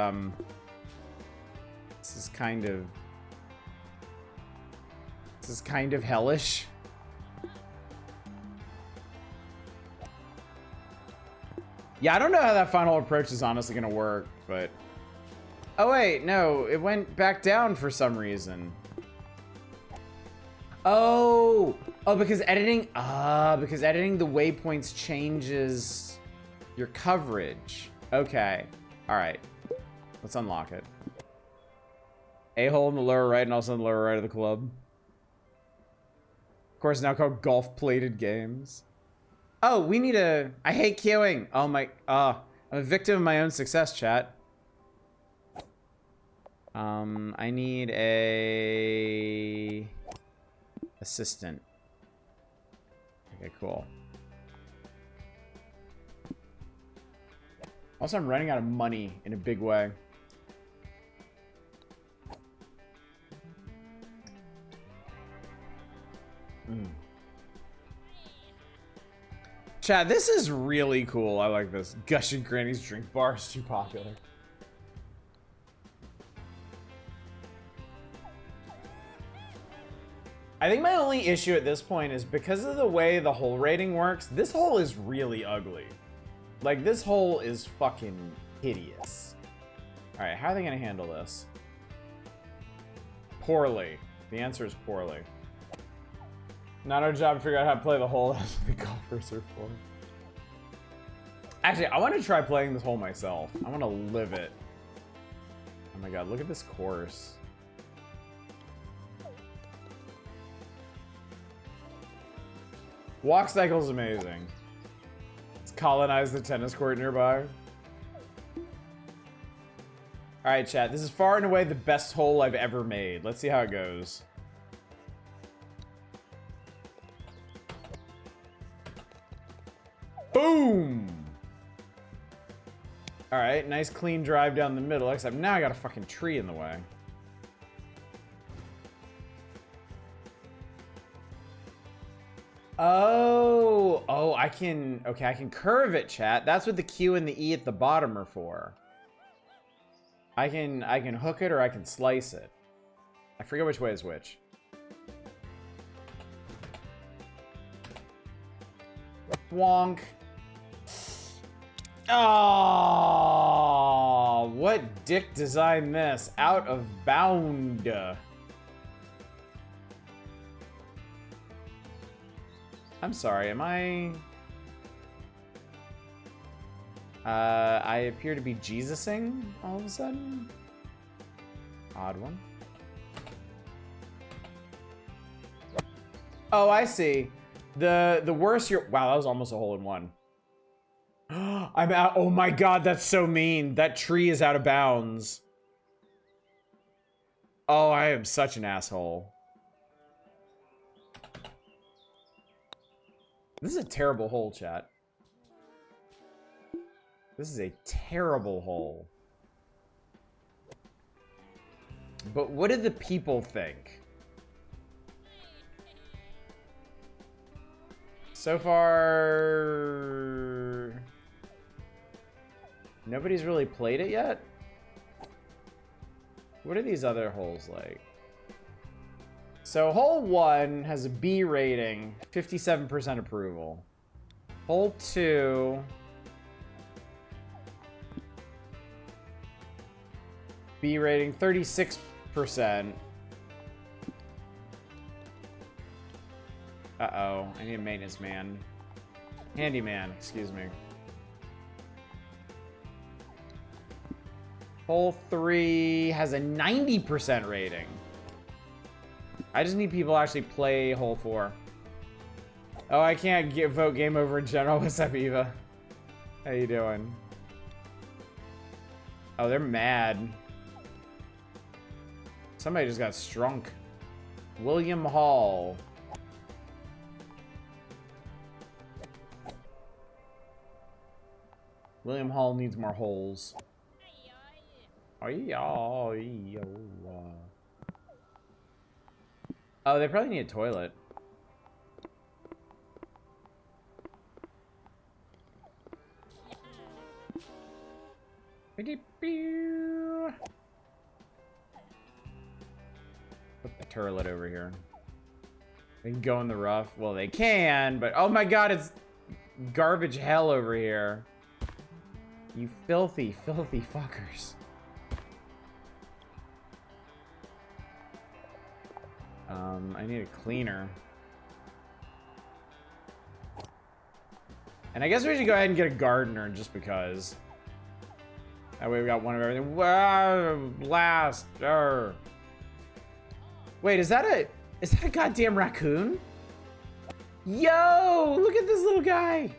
this is kind of hellish. Yeah, I don't know how that final approach is honestly gonna work, but... Oh, wait, no, it went back down for some reason. Oh, because editing the waypoints changes your coverage. Okay, all right, let's unlock it. A-hole in the lower right and also in the lower right of the club. Of course, now called golf-plated games. Oh, we need a, I hate queuing. Oh my, I'm a victim of my own success, chat. I need a assistant. Okay, cool. Also, I'm running out of money in a big way. Chat, this is really cool. I like this. Gushing Granny's drink bar is too popular. I think my only issue at this point is because of the way the hole rating works, this hole is really ugly. Like, this hole is fucking hideous. Alright, how are they gonna handle this? Poorly. The answer is poorly. Not our job to figure out how to play the hole. That's what the golfers are for. Actually, I want to try playing this hole myself. I want to live it. Oh my god, look at this course. Walk cycle is amazing. Let's colonize the tennis court nearby. Alright, chat. This is far and away the best hole I've ever made. Let's see how it goes. Boom! Alright, nice clean drive down the middle, except now I got a fucking tree in the way. Oh, I can, okay, I can curve it, chat. That's what the Q and the E at the bottom are for. I can hook it or I can slice it. I forget which way is which. Wonk. Oh, what dick designed this? Out of bound. I'm sorry, am I appear to be Jesusing all of a sudden? Odd one. Oh, I see. The worse you're, wow, that was almost a hole in one. I'm out. Oh my god, that's so mean. That tree is out of bounds. Oh, I am such an asshole. This is a terrible hole, chat. This is a terrible hole. But what do the people think? So far... Nobody's really played it yet? What are these other holes like? So hole 1 has a B rating, 57% approval. Hole 2... B rating, 36%. Uh-oh, I need a maintenance man. Handyman, excuse me. Hole 3 has a 90% rating. I just need people to actually play hole 4. Oh, I can't vote game over in general. What's up, Eva? How you doing? Oh, they're mad. Somebody just got strunk. William Hall. William Hall needs more holes. Oh, they probably need a toilet. Put the turlet over here. They can go in the rough. Well, they can, but oh my god, it's garbage hell over here. You filthy, filthy fuckers. I need a cleaner. And I guess we should go ahead and get a gardener just because. That way we got one of everything. Wow, blast. Arr. Wait, is that a goddamn raccoon? Yo, look at this little guy.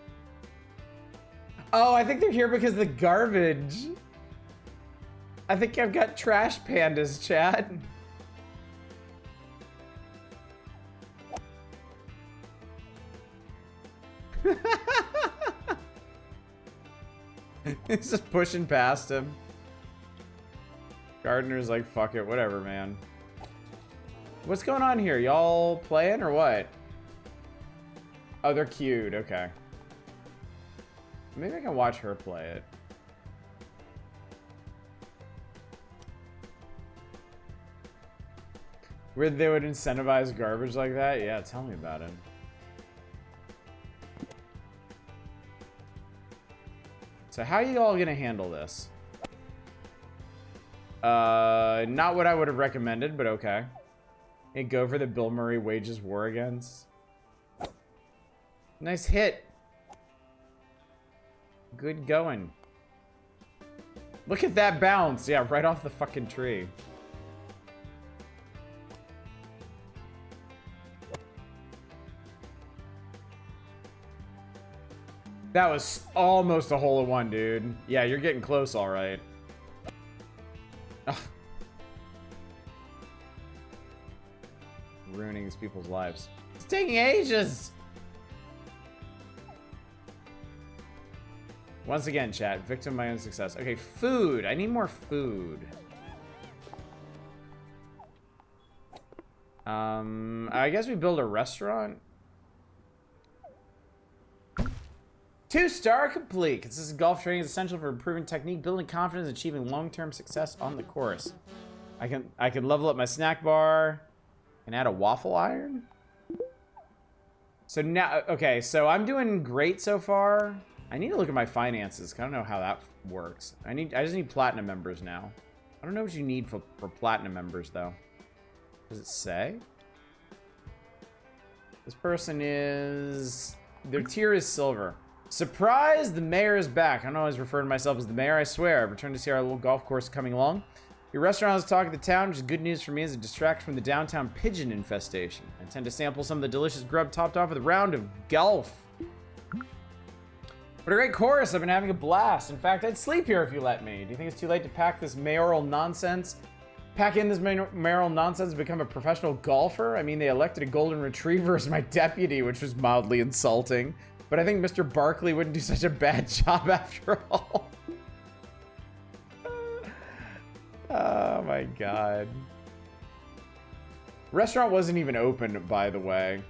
Oh, I think they're here because of the garbage. I think I've got trash pandas, chat. He's just pushing past him. Gardener's like, fuck it, whatever, man. What's going on here? Y'all playing or what? Oh, they're cute. Okay. Maybe I can watch her play it. Weird they would incentivize garbage like that? Yeah, tell me about it. So how are you all gonna handle this? Not what I would have recommended, but okay. Hey, go for the Bill Murray wages war against. Nice hit. Good going. Look at that bounce. Yeah, right off the fucking tree. That was almost a hole in one, dude. Yeah, you're getting close, all right. Ugh. Ruining these people's lives. It's taking ages. Once again, chat, victim of my own success. Okay, food. I need more food. I guess we build a restaurant. 2-star complete. Consistent golf training is essential for improving technique, building confidence, and achieving long-term success on the course. I can level up my snack bar and add a waffle iron. So now, okay, so I'm doing great so far. I need to look at my finances. I don't know how that works. I just need platinum members now. I don't know what you need for platinum members though. Does it say? This person is, their tier is silver. Surprise! The mayor is back. I don't always refer to myself as the mayor, I swear. I've returned to see our little golf course coming along. Your restaurant has talk of the town, which is good news for me as it distracts from the downtown pigeon infestation. I intend to sample some of the delicious grub topped off with a round of golf. What a great course. I've been having a blast. In fact, I'd sleep here if you let me. Do you think it's too late to pack this mayoral nonsense? Pack in this mayoral nonsense and become a professional golfer? I mean, they elected a golden retriever as my deputy, which was mildly insulting. But I think Mr. Barkley wouldn't do such a bad job after all. Oh my god. Restaurant wasn't even open, by the way.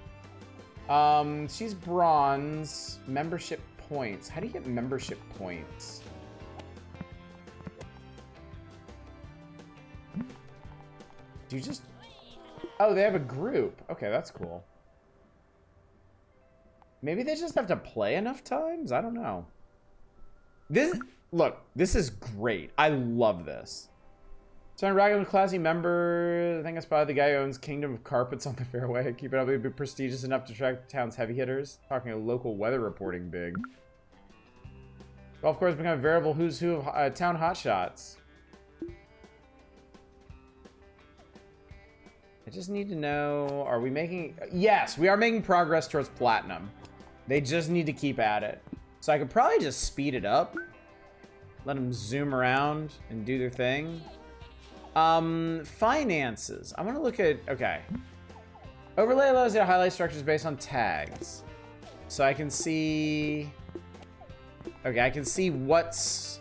She's bronze. Membership points. How do you get membership points? Do you just... Oh, they have a group. Okay, that's cool. Maybe they just have to play enough times? I don't know. Look, this is great. I love this. So I'm rocking with classy member. I think it's probably the guy who owns Kingdom of Carpets on the fairway. Keep it up, it'd be prestigious enough to attract the town's heavy hitters. Talking a local weather reporting big. Golf course become a variable who's who of town hotshots. I just need to know, are we making... Yes, we are making progress towards platinum. They just need to keep at it. So I could probably just speed it up. Let them zoom around and do their thing. Finances. I want to look at... Okay. Overlay allows you to highlight structures based on tags. So I can see... Okay, I can see what's...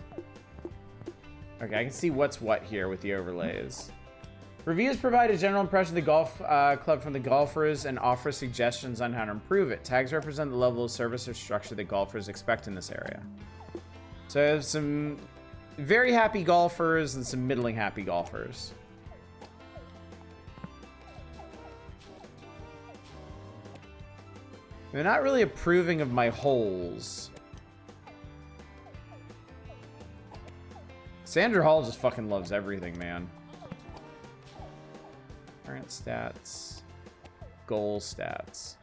Okay, I can see what's what here with the overlays. Reviews provide a general impression of the golf club from the golfers and offer suggestions on how to improve it. Tags represent the level of service or structure that golfers expect in this area. So I have some very happy golfers and some middling happy golfers. They're not really approving of my holes. Sandra Hall just fucking loves everything, man. Current stats. Goal stats.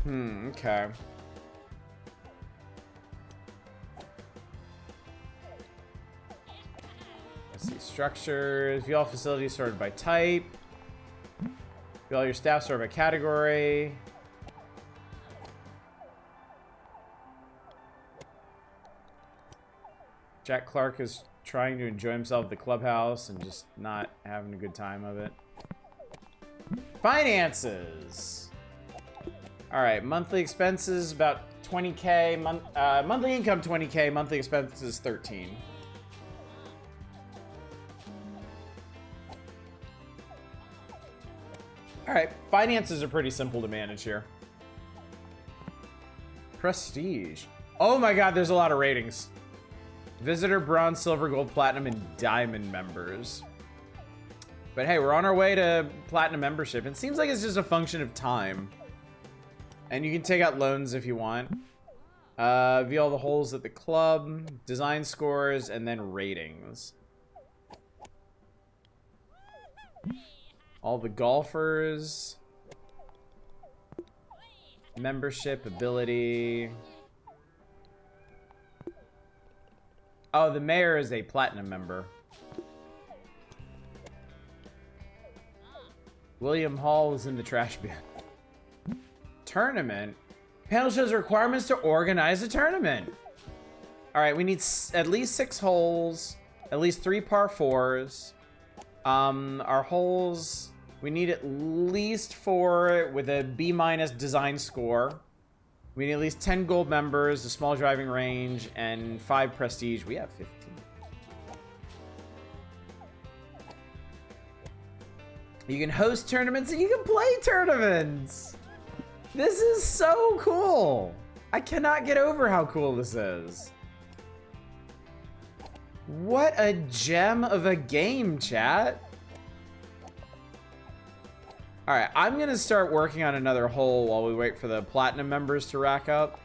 Okay. Let's see. Structures. View all facilities sorted by type. View all your staff sorted by category. Jack Clark is trying to enjoy himself at the clubhouse and just not having a good time of it. Finances. All right, monthly expenses about 20K. Monthly income 20K. Monthly expenses 13. All right, finances are pretty simple to manage here. Prestige. Oh my God, there's a lot of ratings. Visitor, bronze, silver, gold, platinum, and diamond members. But hey, we're on our way to platinum membership. It seems like it's just a function of time. And you can take out loans if you want. View all the holes at the club, design scores, and then ratings. All the golfers. Membership, ability. Oh, the mayor is a platinum member. William Hall is in the trash bin. Tournament? Panel shows requirements to organize a tournament. All right, we need at least 6 holes, at least 3 par 4s. Our holes, we need at least 4 with a B- design score. We need at least 10 gold members, a small driving range, and 5 prestige. We have 15. You can host tournaments and you can play tournaments. This is so cool. I cannot get over how cool this is. What a gem of a game, chat. All right, I'm gonna start working on another hole while we wait for the platinum members to rack up.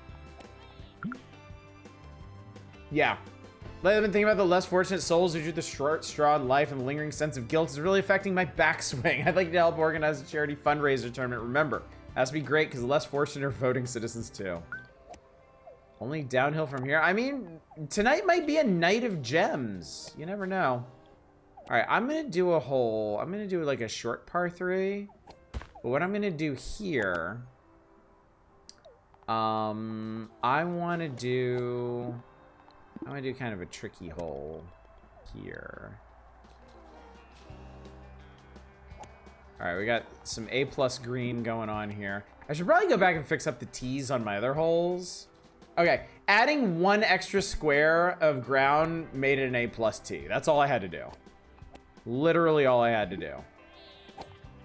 Yeah. Lately, I've been thinking about the less fortunate souls who drew the short straw in life, and the lingering sense of guilt is really affecting my backswing. I'd like to help organize a charity fundraiser tournament. Remember, it has to be great because the less fortunate are voting citizens too. Only downhill from here. I mean, tonight might be a night of gems. You never know. All right, I'm gonna do a hole. I'm gonna do like a short par 3. But what I'm gonna do here, I want to do kind of a tricky hole here. All right, we got some A+ green going on here. I should probably go back and fix up the tees on my other holes. Okay, adding 1 extra square of ground made it an A+ tee. That's all I had to do. Literally all I had to do.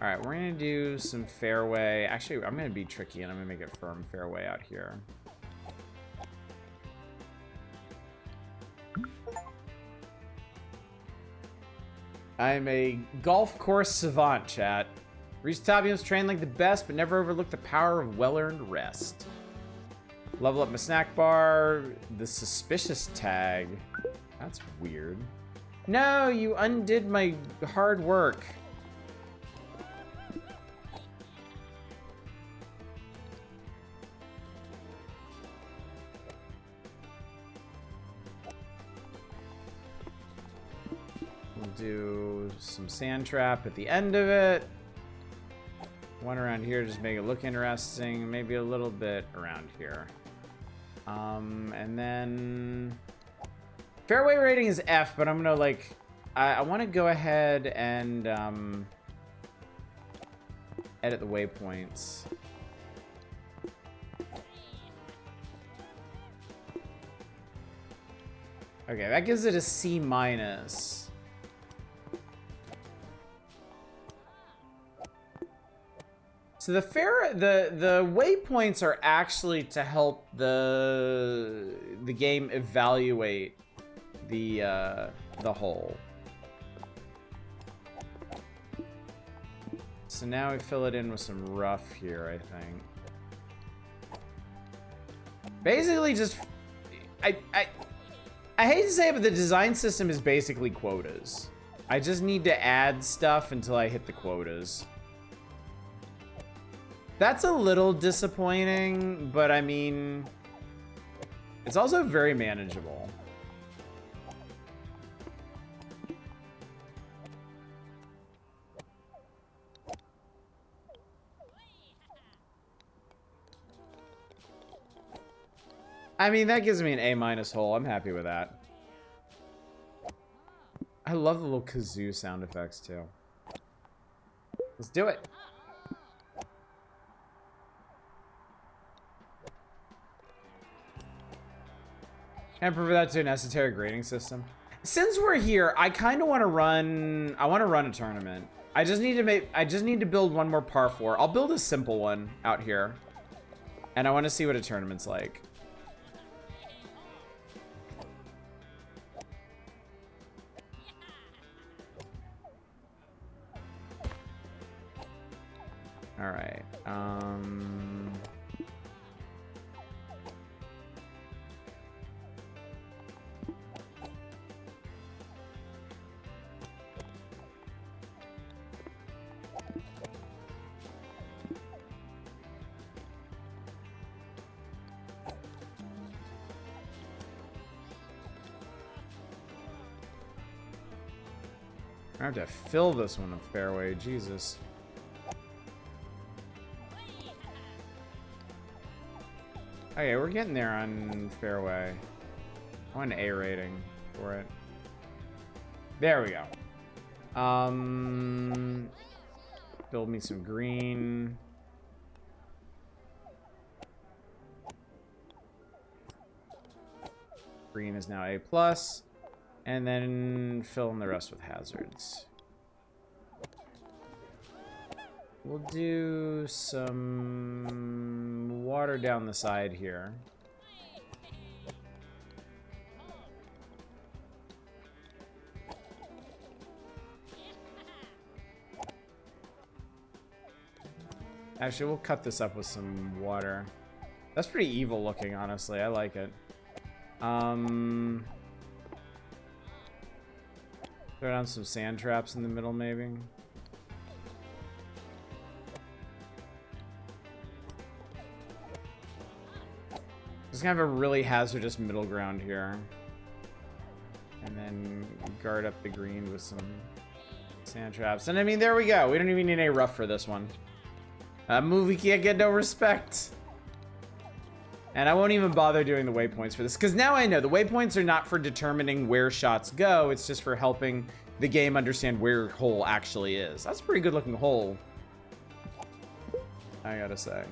All right, we're gonna do some fairway. Actually, I'm gonna be tricky and I'm gonna make it firm fairway out here. I'm a golf course savant, chat. Reach top, you must train like the best, but never overlook the power of well-earned rest. Level up my snack bar. The suspicious tag. That's weird. No, you undid my hard work. We'll do some sand trap at the end of it. One around here, just make it look interesting. Maybe a little bit around here. And then fairway rating is F, but I'm gonna like, I want to go ahead and edit the waypoints. Okay, that gives it a C minus. So the waypoints are actually to help the game evaluate the hole. So now we fill it in with some rough here, I think. Basically just I hate to say it, but the design system is basically quotas. I just need to add stuff until I hit the quotas. That's a little disappointing, but I mean, it's also very manageable. I mean, that gives me an A minus hole. I'm happy with that. I love the little kazoo sound effects too. Let's do it. And prefer that to an esoteric grading system. Since we're here, I kind of want to run. I want to run a tournament. I just need to build one more par 4. I'll build a simple one out here, and I want to see what a tournament's like. All right. I have to fill this one with fairway, Jesus. Okay, we're getting there on fairway. I want an A rating for it. There we go. Build me some green. Green is now A+. And then fill in the rest with hazards. We'll do some water down the side here. Actually, we'll cut this up with some water. That's pretty evil looking, honestly. I like it. Throw down some sand traps in the middle, maybe. Just gonna have a really hazardous middle ground here. And then guard up the green with some sand traps. And I mean, there we go. We don't even need any rough for this one. Movie can't get no respect. And I won't even bother doing the waypoints for this, because now I know the waypoints are not for determining where shots go. It's just for helping the game understand where your hole actually is. That's a pretty good looking hole, I gotta say.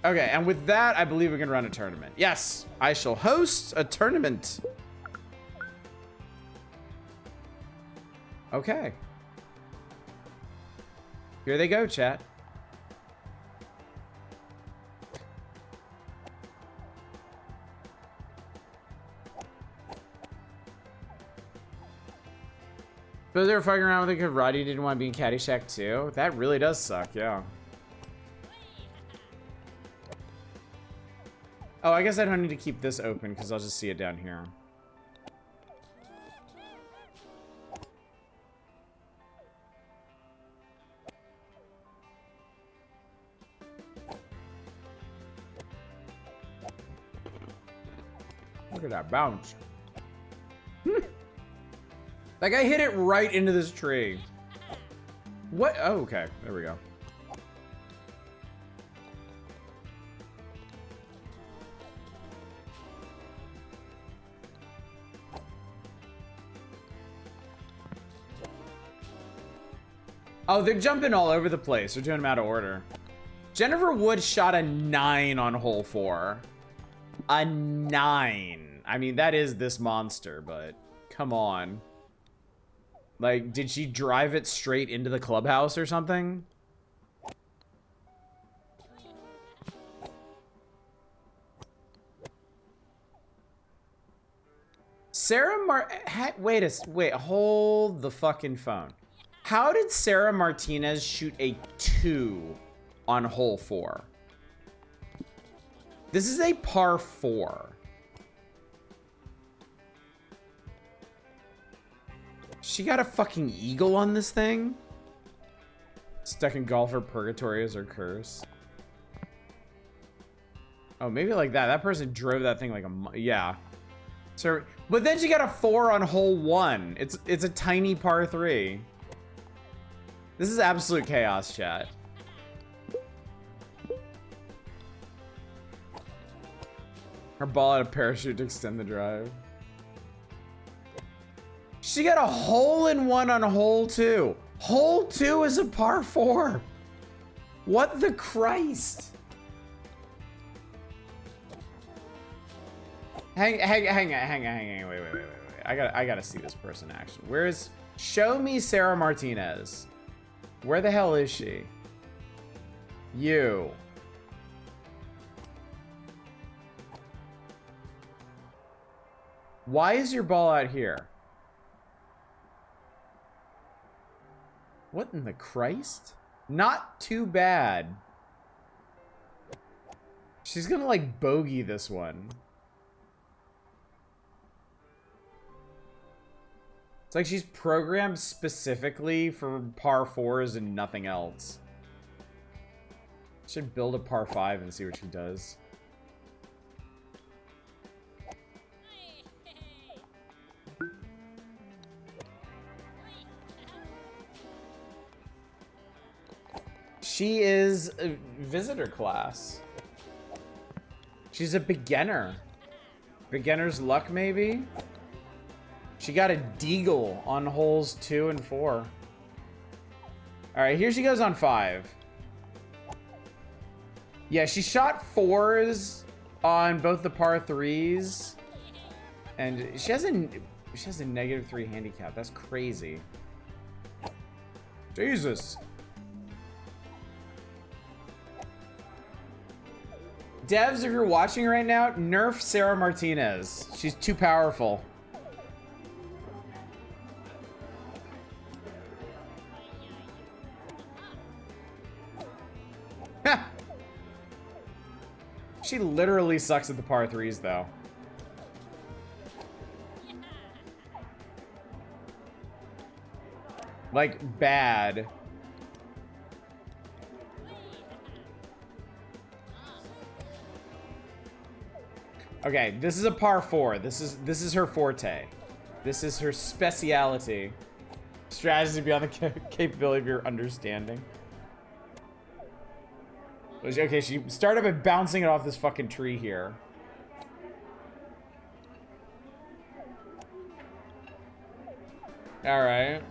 Okay, and with that, I believe we can run a tournament. Yes, I shall host a tournament. Okay. Here they go, chat. But they were fucking around with it because Roddy didn't want to be in Caddyshack too. That really does suck, yeah. Oh, I guess I don't need to keep this open because I'll just see it down here. Look at that bounce. That guy hit it right into this tree. What? Oh, okay. There we go. Oh, they're jumping all over the place. They're doing them out of order. Jennifer Wood shot a 9 on hole 4. A 9. I mean, that is this monster, but come on. Like, did she drive it straight into the clubhouse or something? Wait, hold the fucking phone. How did Sarah Martinez shoot a 2 on hole 4? This is a par 4. She got a fucking eagle on this thing? Stuck in golfer purgatory as her curse. Oh, maybe like that. That person drove that thing like a... Yeah. So, but then she got a 4 on hole 1. It's a tiny par 3. This is absolute chaos, chat. Her ball had a parachute to extend the drive. She got a hole-in-one on hole 2. Hole 2 is a par 4. What the Christ? Hang on. Wait. I gotta see this person in action. Show me Sarah Martinez. Where the hell is she? You. Why is your ball out here? What in the Christ? Not too bad. She's gonna like bogey this one. It's like she's programmed specifically for par 4s and nothing else. Should build a par 5 and see what she does. She is a visitor class. She's a beginner. Beginner's luck, maybe? She got a deagle on holes 2 and 4. All right, here she goes on 5. Yeah, she shot 4s on both the par 3s. And she has a -3 handicap. That's crazy. Jesus. Devs, if you're watching right now, nerf Sarah Martinez. She's too powerful. She literally sucks at the par 3s, though. Like, bad. Okay, this is a par 4. This is her forte. This is her speciality. Strategy beyond the capability of your understanding. Okay, she started by bouncing it off this fucking tree here. Alright.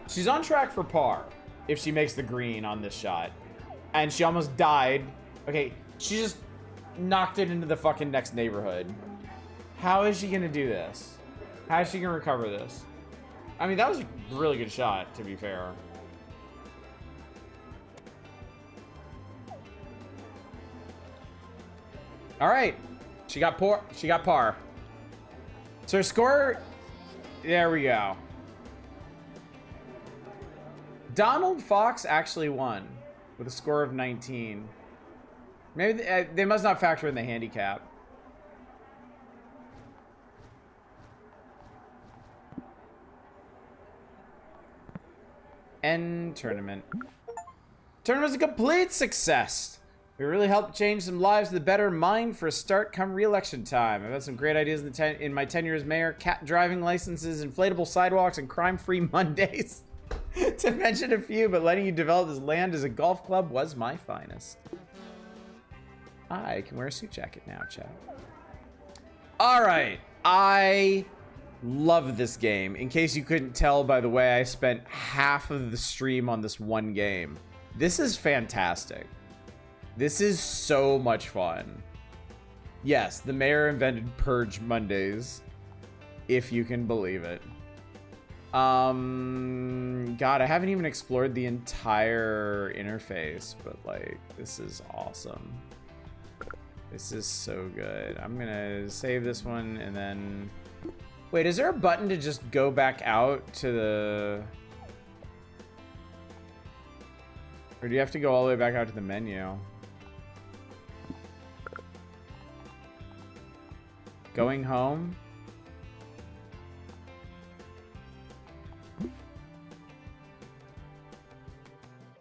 She's on track for par if she makes the green on this shot. And she almost died. Okay, she just knocked it into the fucking next neighborhood. How is she gonna do this? How is she gonna recover this? I mean, that was a really good shot, to be fair. All right, she got par. So her score, there we go. Donald Fox actually won with a score of 19. Maybe they must not factor in the handicap. End tournament. Tournament was a complete success. We really helped change some lives to the better. Mine for a start come re-election time. I've had some great ideas in my tenure as mayor. Cat driving licenses, inflatable sidewalks, and crime-free Mondays. To mention a few, but letting you develop this land as a golf club was my finest. I can wear a suit jacket now, Chad. All right. I love this game. In case you couldn't tell by the way I spent half of the stream on this one game. This is fantastic. This is so much fun. Yes, the mayor invented Purge Mondays, if you can believe it. God, I haven't even explored the entire interface, but like, this is awesome. This is so good. I'm gonna save this one and then... Wait, is there a button to just go back out to the... Or do you have to go all the way back out to the menu? Going home?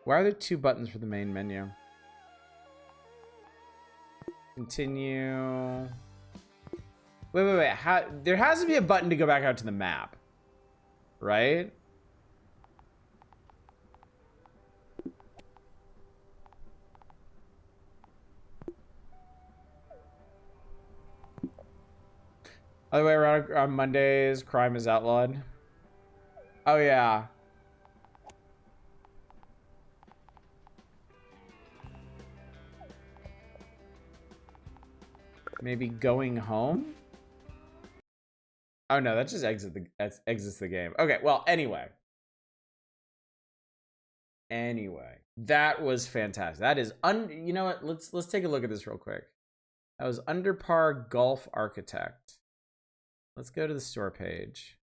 Why are there two buttons for the main menu? Continue. Wait. How, there has to be a button to go back out to the map, right? Other way around, on Mondays, crime is outlawed. Oh, yeah. Maybe going home? Oh, no, that just exits the game. Okay, well, anyway. That was fantastic. That is, you know what? Let's take a look at this real quick. That was Under Par Golf Architect. Let's go to the store page.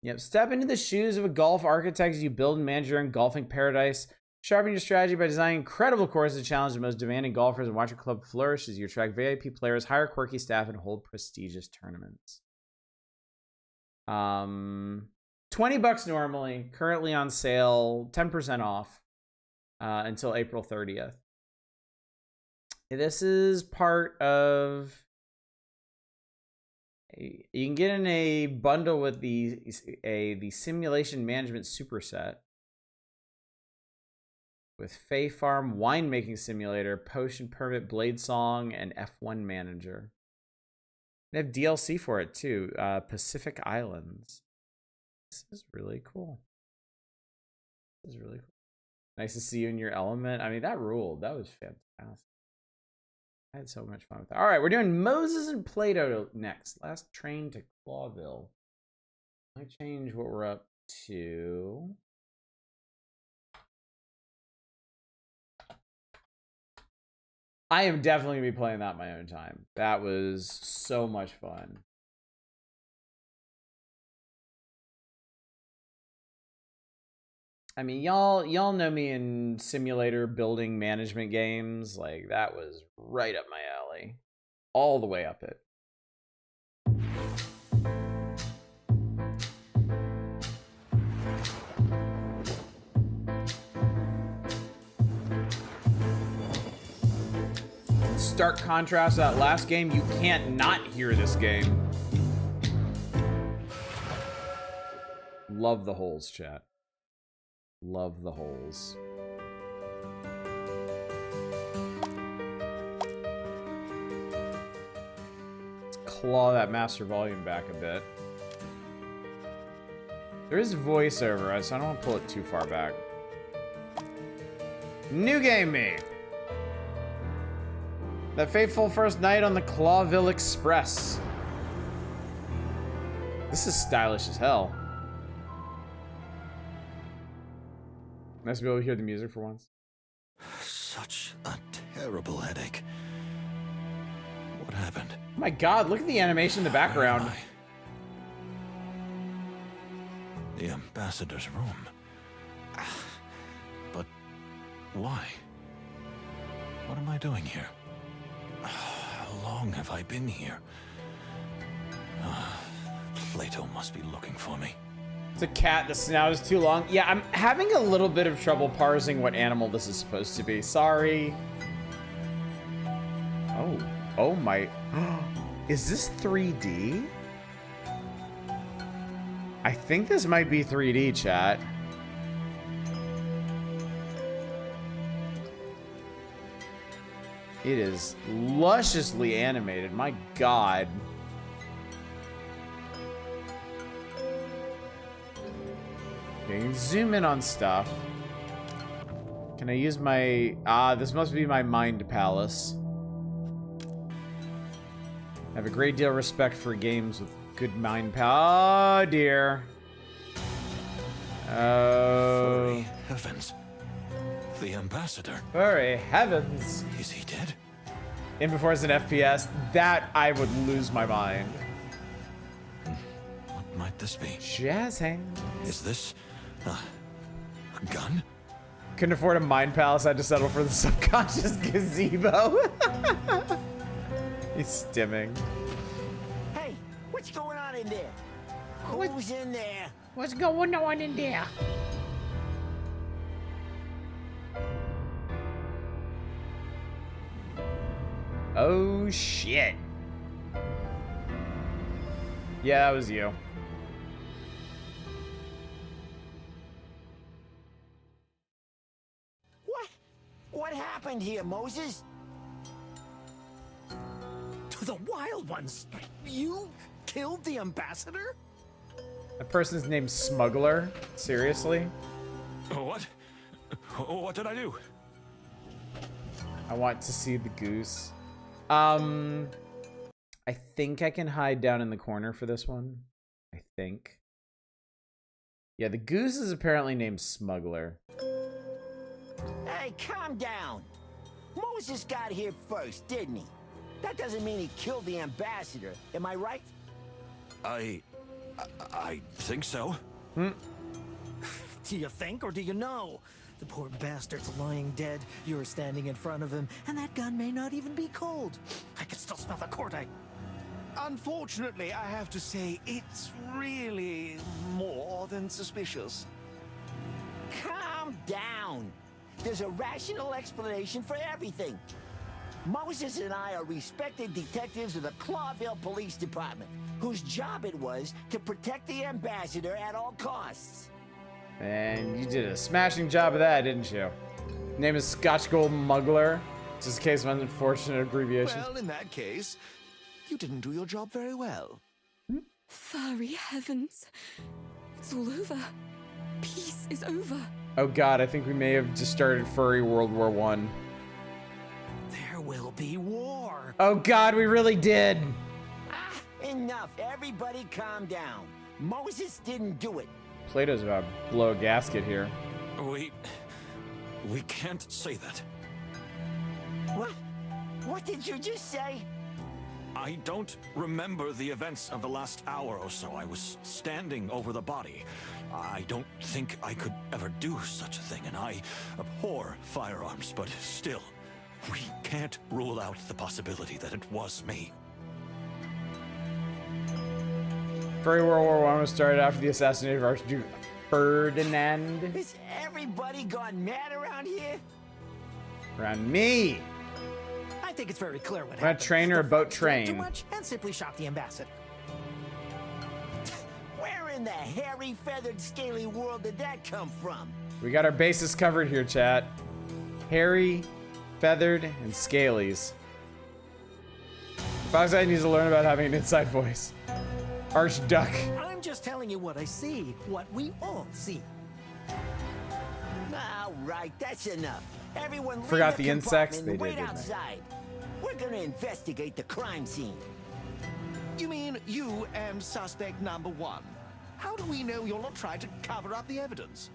Yep, step into the shoes of a golf architect as you build and manage your own golfing paradise. Sharpen your strategy by designing incredible courses to challenge the most demanding golfers and watch your club flourish as you attract VIP players, hire quirky staff, and hold prestigious tournaments. $20 normally, currently on sale, 10% off until April 30th. This is part of... You can get in a bundle with the simulation management superset with Fae Farm winemaking simulator, potion permit, blade song, and F1 manager. They have DLC for it too. Pacific Islands. This is really cool. This is really cool. Nice to see you in your element. I mean, that ruled. That was fantastic. I had so much fun with that. All right, we're doing Moses and Plato next. Last train to Clawville. I change what we're up to. I am definitely gonna be playing that my own time. That was so much fun. I mean, y'all know me in simulator building management games. Like, that was right up my alley. All the way up it. Stark contrast to that last game, you can't not hear this game. Love the holes, chat. Love the holes. Let's claw that master volume back a bit. There is voiceover, so I don't want to pull it too far back. New game me. The fateful first night on the Clawville Express. This is stylish as hell. Nice to be able to hear the music for once. Such a terrible headache. What happened? Oh my god, look at the animation in the background. The ambassador's room. But why? What am I doing here? How long have I been here? Plato must be looking for me. It's a cat. The snout is too long. Yeah, I'm having a little bit of trouble parsing what animal this is supposed to be. Sorry. Oh my. Is this 3D? I think this might be 3D, chat. It is lusciously animated. My God. Okay, you can zoom in on stuff. Can I use my... this must be my mind palace. I have a great deal of respect for games with good mind palace. Oh, dear. Oh. Furry heavens. The ambassador. Furry heavens. Is he dead? In before it's an FPS, that I would lose my mind. What might this be? Jazz hands. Is this a gun? Couldn't afford a mind palace, I had to settle for the subconscious gazebo. He's stimming. Hey, what's going on in there? Who's in there? What's going on in there? Oh shit. Yeah, that was you. What happened here, Moses? To the Wild Ones! You killed the ambassador? That person's named Smuggler? Seriously? What? What did I do? I want to see the goose. I think I can hide down in the corner for this one. I think. Yeah, the goose is apparently named Smuggler. Hey, calm down. Moses got here first, didn't he? That doesn't mean he killed the ambassador. Am I right? I think so. Do you think or do you know? The poor bastard's lying dead. You're standing in front of him, and that gun may not even be cold. I can still smell the cordite. Unfortunately, I have to say, it's really more than suspicious. Calm down. There's a rational explanation for everything. Moses and I are respected detectives of the Clawville Police Department, whose job it was to protect the ambassador at all costs. And you did a smashing job of that, didn't you? Name is Scotch Gold Muggler. Just a case of unfortunate abbreviation. Well, in that case, you didn't do your job very well. Furry heavens. It's all over. Peace is over. Oh god, I think we may have just started Furry World War One. There will be war. Oh god, we really did. Enough. Everybody calm down. Moses didn't do it. Plato's about to blow a gasket here. We can't say that. What? What did you just say? I don't remember the events of the last hour or so. I was standing over the body. I don't think I could ever do such a thing, and I abhor firearms, but still, we can't rule out the possibility that it was me. Furry World War One was started after the assassination of Archduke Ferdinand. Is everybody gone mad around here? Around me. I think it's very clear what I'm a happened. trainer, a The boat folks drank train. Too much and simply shot the ambassador. Where in the hairy, feathered, scaly world did that come from? We got our bases covered here, chat. Hairy, feathered, and scalies. Foxeye needs to learn about having an inside voice. Archduck. I'm just telling you what I see, what we all see. All right, that's enough. Everyone leave Forgot the insects? compartment and They did, wait didn't they? outside. We're gonna investigate the crime scene. You mean you and suspect number one? How do we know you're not trying to cover up the evidence?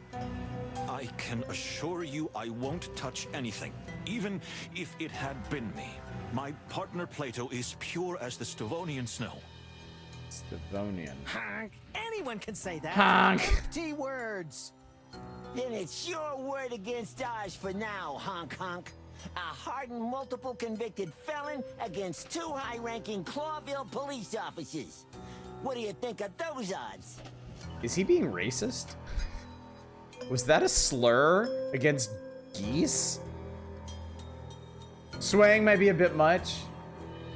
I can assure you I won't touch anything, even if it had been me. My partner Plato is pure as the Stavonian snow. Stavonian. Honk. Anyone can say that. Honk. Empty words. Then it's your word against ours for now, honk honk. A hardened multiple convicted felon against 2 high-ranking Clawville police officers. What do you think of those odds? Is he being racist? Was that a slur against geese? Swaying might be a bit much.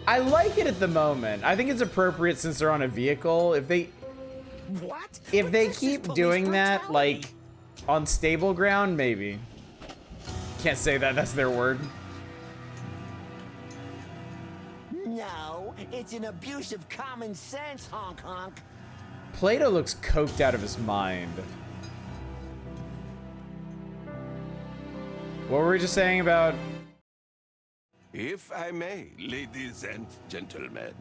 I like it at the moment. I think it's appropriate since they're on a vehicle. If they What? if But they this is keep police doing that brutality. like on stable ground, maybe. Can't say that, that's their word. No, it's an abuse of common sense, honk honk. Plato looks coked out of his mind. What were we just saying about? If I may, ladies and gentlemen,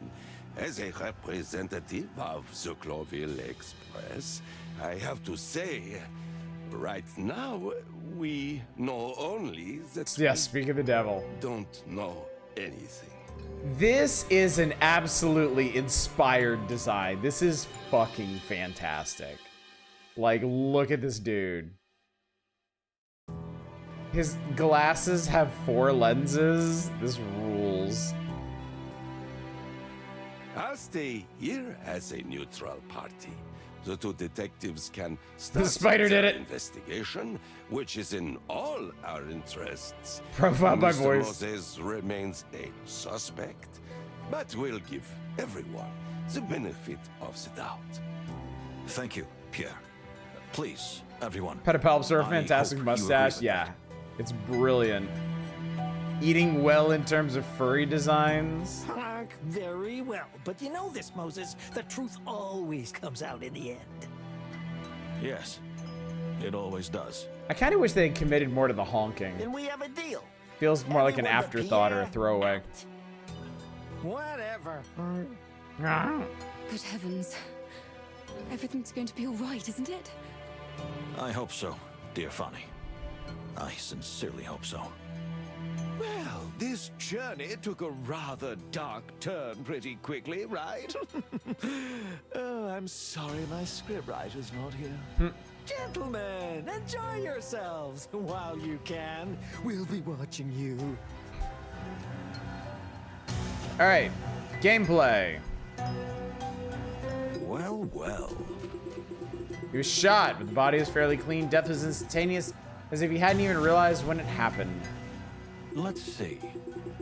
as a representative of the Clawville Express, I have to say, right now, we know only that Yeah, speak of the devil. we don't know anything. This is an absolutely inspired design. This is fucking fantastic. Like, look at this dude. His glasses have 4 lenses. This rules. I'll stay here as a neutral party. The 2 detectives can start spider did their it. investigation, which is in all our interests. Profile by Mr. voice. Moses remains a suspect, but we'll give everyone the benefit of the doubt. Thank you, Pierre. Please, everyone. Pedipalps, I fantastic hope you agree mustache. with Yeah, me. it's brilliant. Eating well in terms of furry designs. Honk. Very well. But you know this, Moses. The truth always comes out in the end. Yes, it always does. I kind of wish they had committed more to the honking. Then we have a deal. Feels more like an Everyone but afterthought or a Pierre throwaway. out. Whatever. Good heavens. Everything's going to be all right, isn't it? I hope so, dear Fanny. I sincerely hope so. Well, this journey took a rather dark turn pretty quickly, right? Oh, I'm sorry my scriptwriter's not here. Gentlemen, enjoy yourselves while you can. We'll be watching you. All right, gameplay. Well, well. He was shot, but the body was fairly clean. Death was instantaneous, as if he hadn't even realized when it happened. Let's see.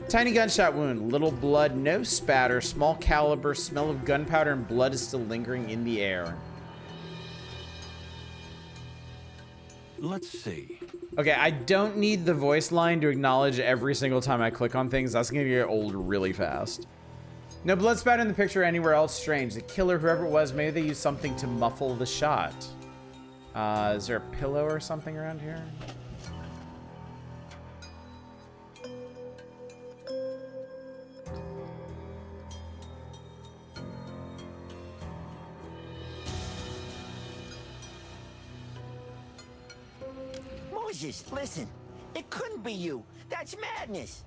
Tiny gunshot wound, little blood, no spatter, small caliber, smell of gunpowder and blood is still lingering in the air. Let's see. Okay, I don't need the voice line to acknowledge every single time I click on things. That's gonna get old really fast. No blood spatter in the picture or anywhere else. Strange. The killer, whoever it was, maybe they used something to muffle the shot. Is there a pillow or something around here? Moses, listen. It couldn't be you. That's madness.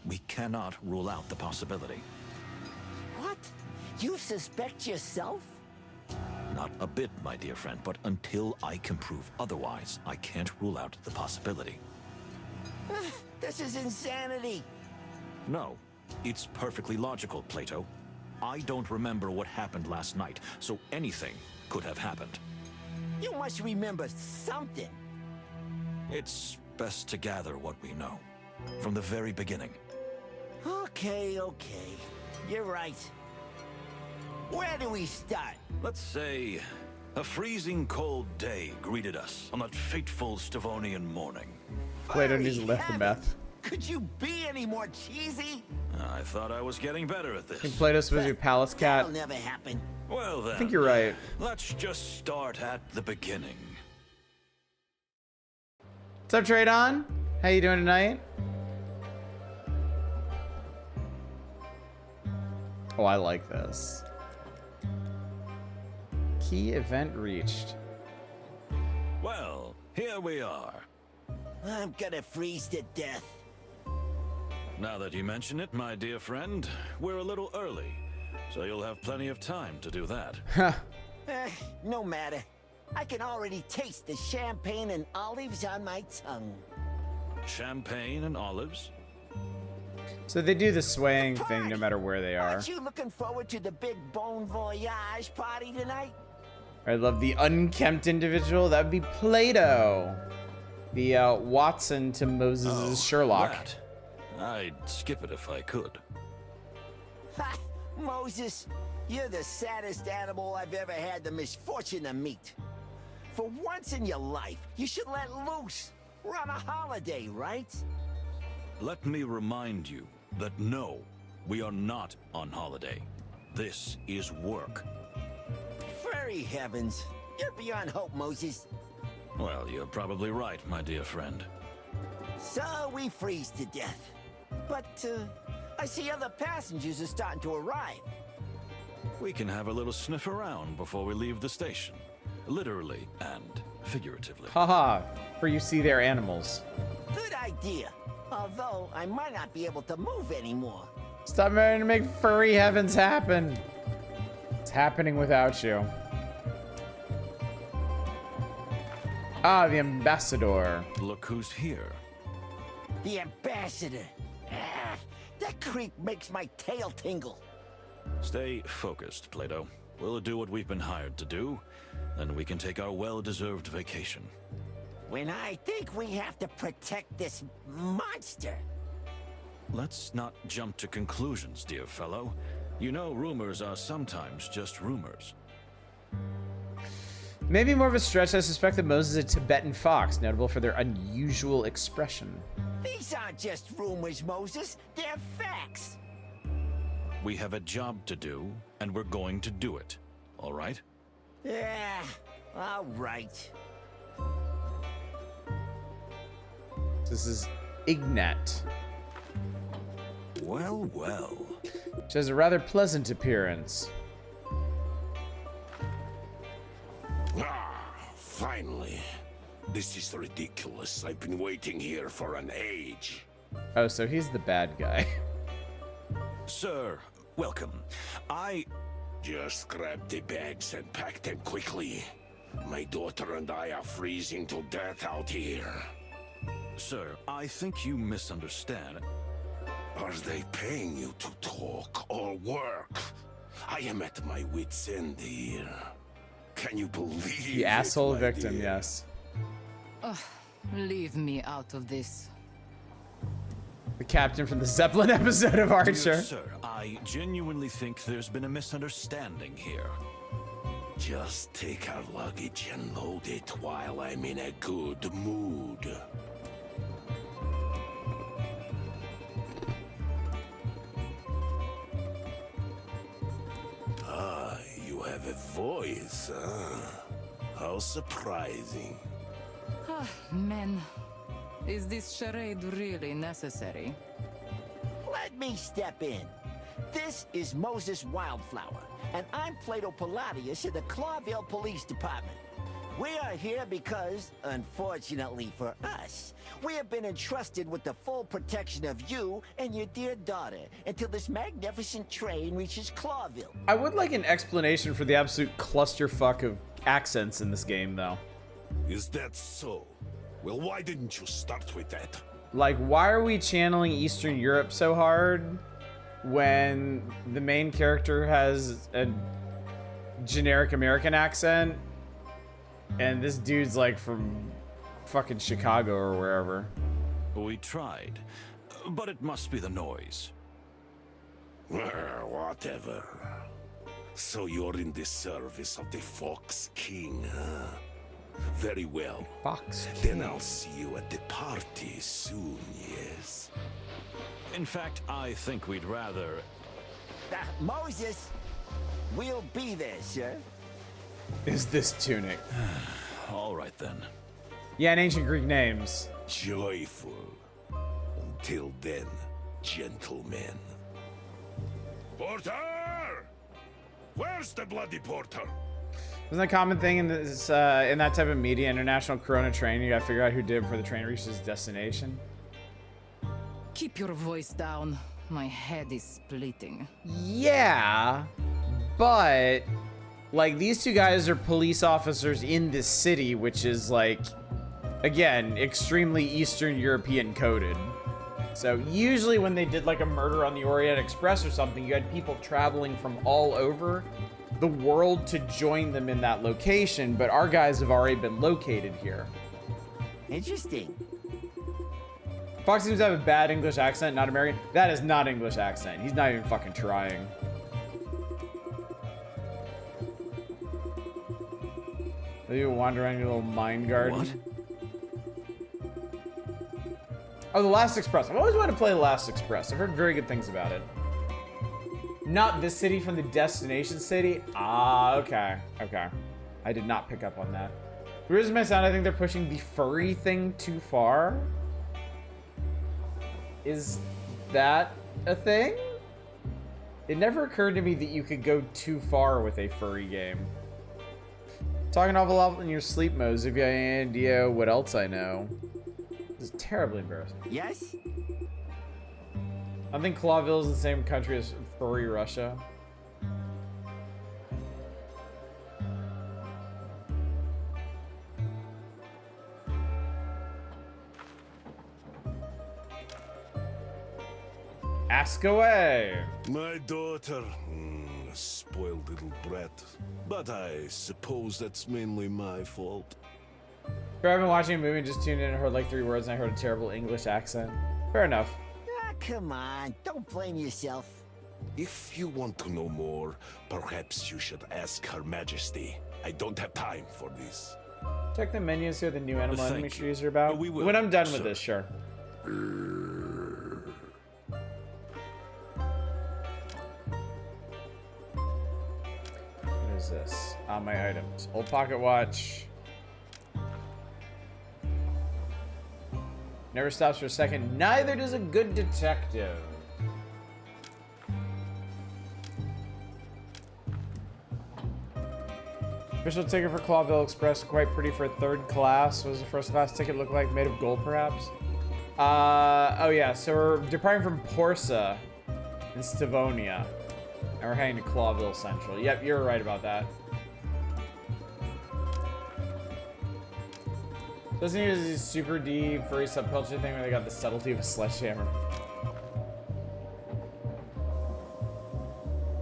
We cannot rule out the possibility. What? You suspect yourself? Not a bit, my dear friend, but until I can prove otherwise, I can't rule out the possibility. This is insanity. No, it's perfectly logical, Plato. I don't remember what happened last night, so anything could have happened. You must remember something. It's best to gather what we know from the very beginning. Okay. You're right. Where do we start? Let's say a freezing cold day greeted us on that fateful Stavonian morning. Plato needs Furry left the heavens. meth. Could you be any more cheesy? I thought I was getting better at I think this. Plato's supposed to be a palace cat. That'll never happen. Well then, I think you're right. let's just start at the beginning. What's up, Tradon? How you doing tonight? Oh, I like this. Key event reached. Well, here we are. I'm gonna freeze to death. Now that you mention it, my dear friend, we're a little early. So you'll have plenty of time to do that. No matter. I can already taste the champagne and olives on my tongue. Champagne and olives? So they do the swaying thing no matter where they are. Aren't you looking forward to the big bon voyage party tonight? I love the unkempt individual. That would be Plato. The Watson to Moses' Sherlock. That. I'd skip it if I could. Ha! Moses, you're the saddest animal I've ever had the misfortune to meet. For once in your life, you should let loose. We're on a holiday, right? Let me remind you that no, we are not on holiday. This is work. Furry heavens. You're beyond hope, Moses. Well, you're probably right, my dear friend. So we freeze to death. But, I see other passengers are starting to arrive. We can have a little sniff around before we leave the station. Literally and figuratively. Haha, for you see their animals. Good idea. Although, I might not be able to move anymore. Stop trying to make furry heavens happen. It's happening without you. Ah, the ambassador. Look who's here. The ambassador. Ah, that creep makes my tail tingle. Stay focused, Plato. We'll do what we've been hired to do, then we can take our well-deserved vacation. When I think we have to protect this monster. Let's not jump to conclusions, dear fellow. You know rumors are sometimes just rumors. Maybe more of a stretch, I suspect that Moses is a Tibetan fox, notable for their unusual expression. These aren't just rumors, Moses. They're facts. We have a job to do, and we're going to do it. All right? Yeah, all right. This is Ignat, Well, well. which has a rather pleasant appearance. Ah, finally. This is ridiculous. I've been waiting here for an age. Oh, so he's the bad guy. Sir, welcome. Just grab the bags and pack them quickly. My daughter and I are freezing to death out here. Sir, I think you misunderstand. Are they paying you to talk or work? I am at my wit's end here. Can you believe The it, asshole my victim, dear? yes. Leave me out of this. The captain from the Zeppelin episode of Dear Archer. sir, I genuinely think there's been a misunderstanding here. Just take our luggage and load it while I'm in a good mood. Ah, you have a voice, huh? How surprising. Men, is this charade really necessary? Let me step in. This is Moses Wildflower, and I'm Plato Palladius of the Clawville Police Department. We are here because, unfortunately for us, we have been entrusted with the full protection of you and your dear daughter until this magnificent train reaches Clawville. I would like an explanation for the absolute clusterfuck of accents in this game, though. Is that so? Well, why didn't you start with that? Like, why are we channeling Eastern Europe so hard when the main character has a generic American accent and this dude's like from fucking Chicago or wherever? We tried, but it must be the noise. Whatever. So you're in the service of the Fox King, huh? Very well. Fox. Then I'll see you at the party soon, yes? In fact, I think we'd rather... Moses, we'll be there, sir. Is this tunic? All right, then. Yeah, in ancient Greek names. Joyful. Until then, gentlemen. Porter! Where's the bloody porter? Isn't that a common thing in this in that type of media, international Corona train? You gotta figure out who did it before the train reaches its destination. Keep your voice down. My head is splitting. Yeah, but like these two guys are police officers in this city, which is like, again, extremely Eastern European coded. So usually when they did like a murder on the Orient Express or something, you had people traveling from all over the world to join them in that location, but our guys have already been located here. Interesting. Fox seems to have a bad English accent, not American. That is not English accent. He's not even fucking trying. Are you wandering your little mine garden? What? Oh, The Last Express. I've always wanted to play The Last Express. I've heard very good things about it. Not this city from the destination city? Ah, okay. Okay. I did not pick up on that. Where's my sound? I think they're pushing the furry thing too far. Is that a thing? It never occurred to me that you could go too far with a furry game. Talking an awful lot in your sleep modes. If you have any idea what else I know. This is terribly embarrassing. Yes? I think Clawville is the same country as furry Russia. Ask away. My daughter, a spoiled little brat. But I suppose that's mainly my fault. I've been watching a movie and just tuned in and heard like 3 words and I heard a terrible English accent. Fair enough. Ah, come on. Don't blame yourself. If you want to know more, perhaps you should ask Her Majesty. I don't have time for this. Check the menu and see what the new animal Thank enemy you. trees are about. We will, When I'm done with sir. this, sure. What is this? On my items. Old pocket watch. Never stops for a second. Neither does a good detective. Official ticket for Clawville Express, quite pretty for a 3rd class. What does the 1st class ticket look like? Made of gold, perhaps? Oh yeah, so we're departing from Porsa in Stavonia. And we're heading to Clawville Central. Yep, you're right about that. Doesn't he use this super D furry subculture thing where they got the subtlety of a sledgehammer?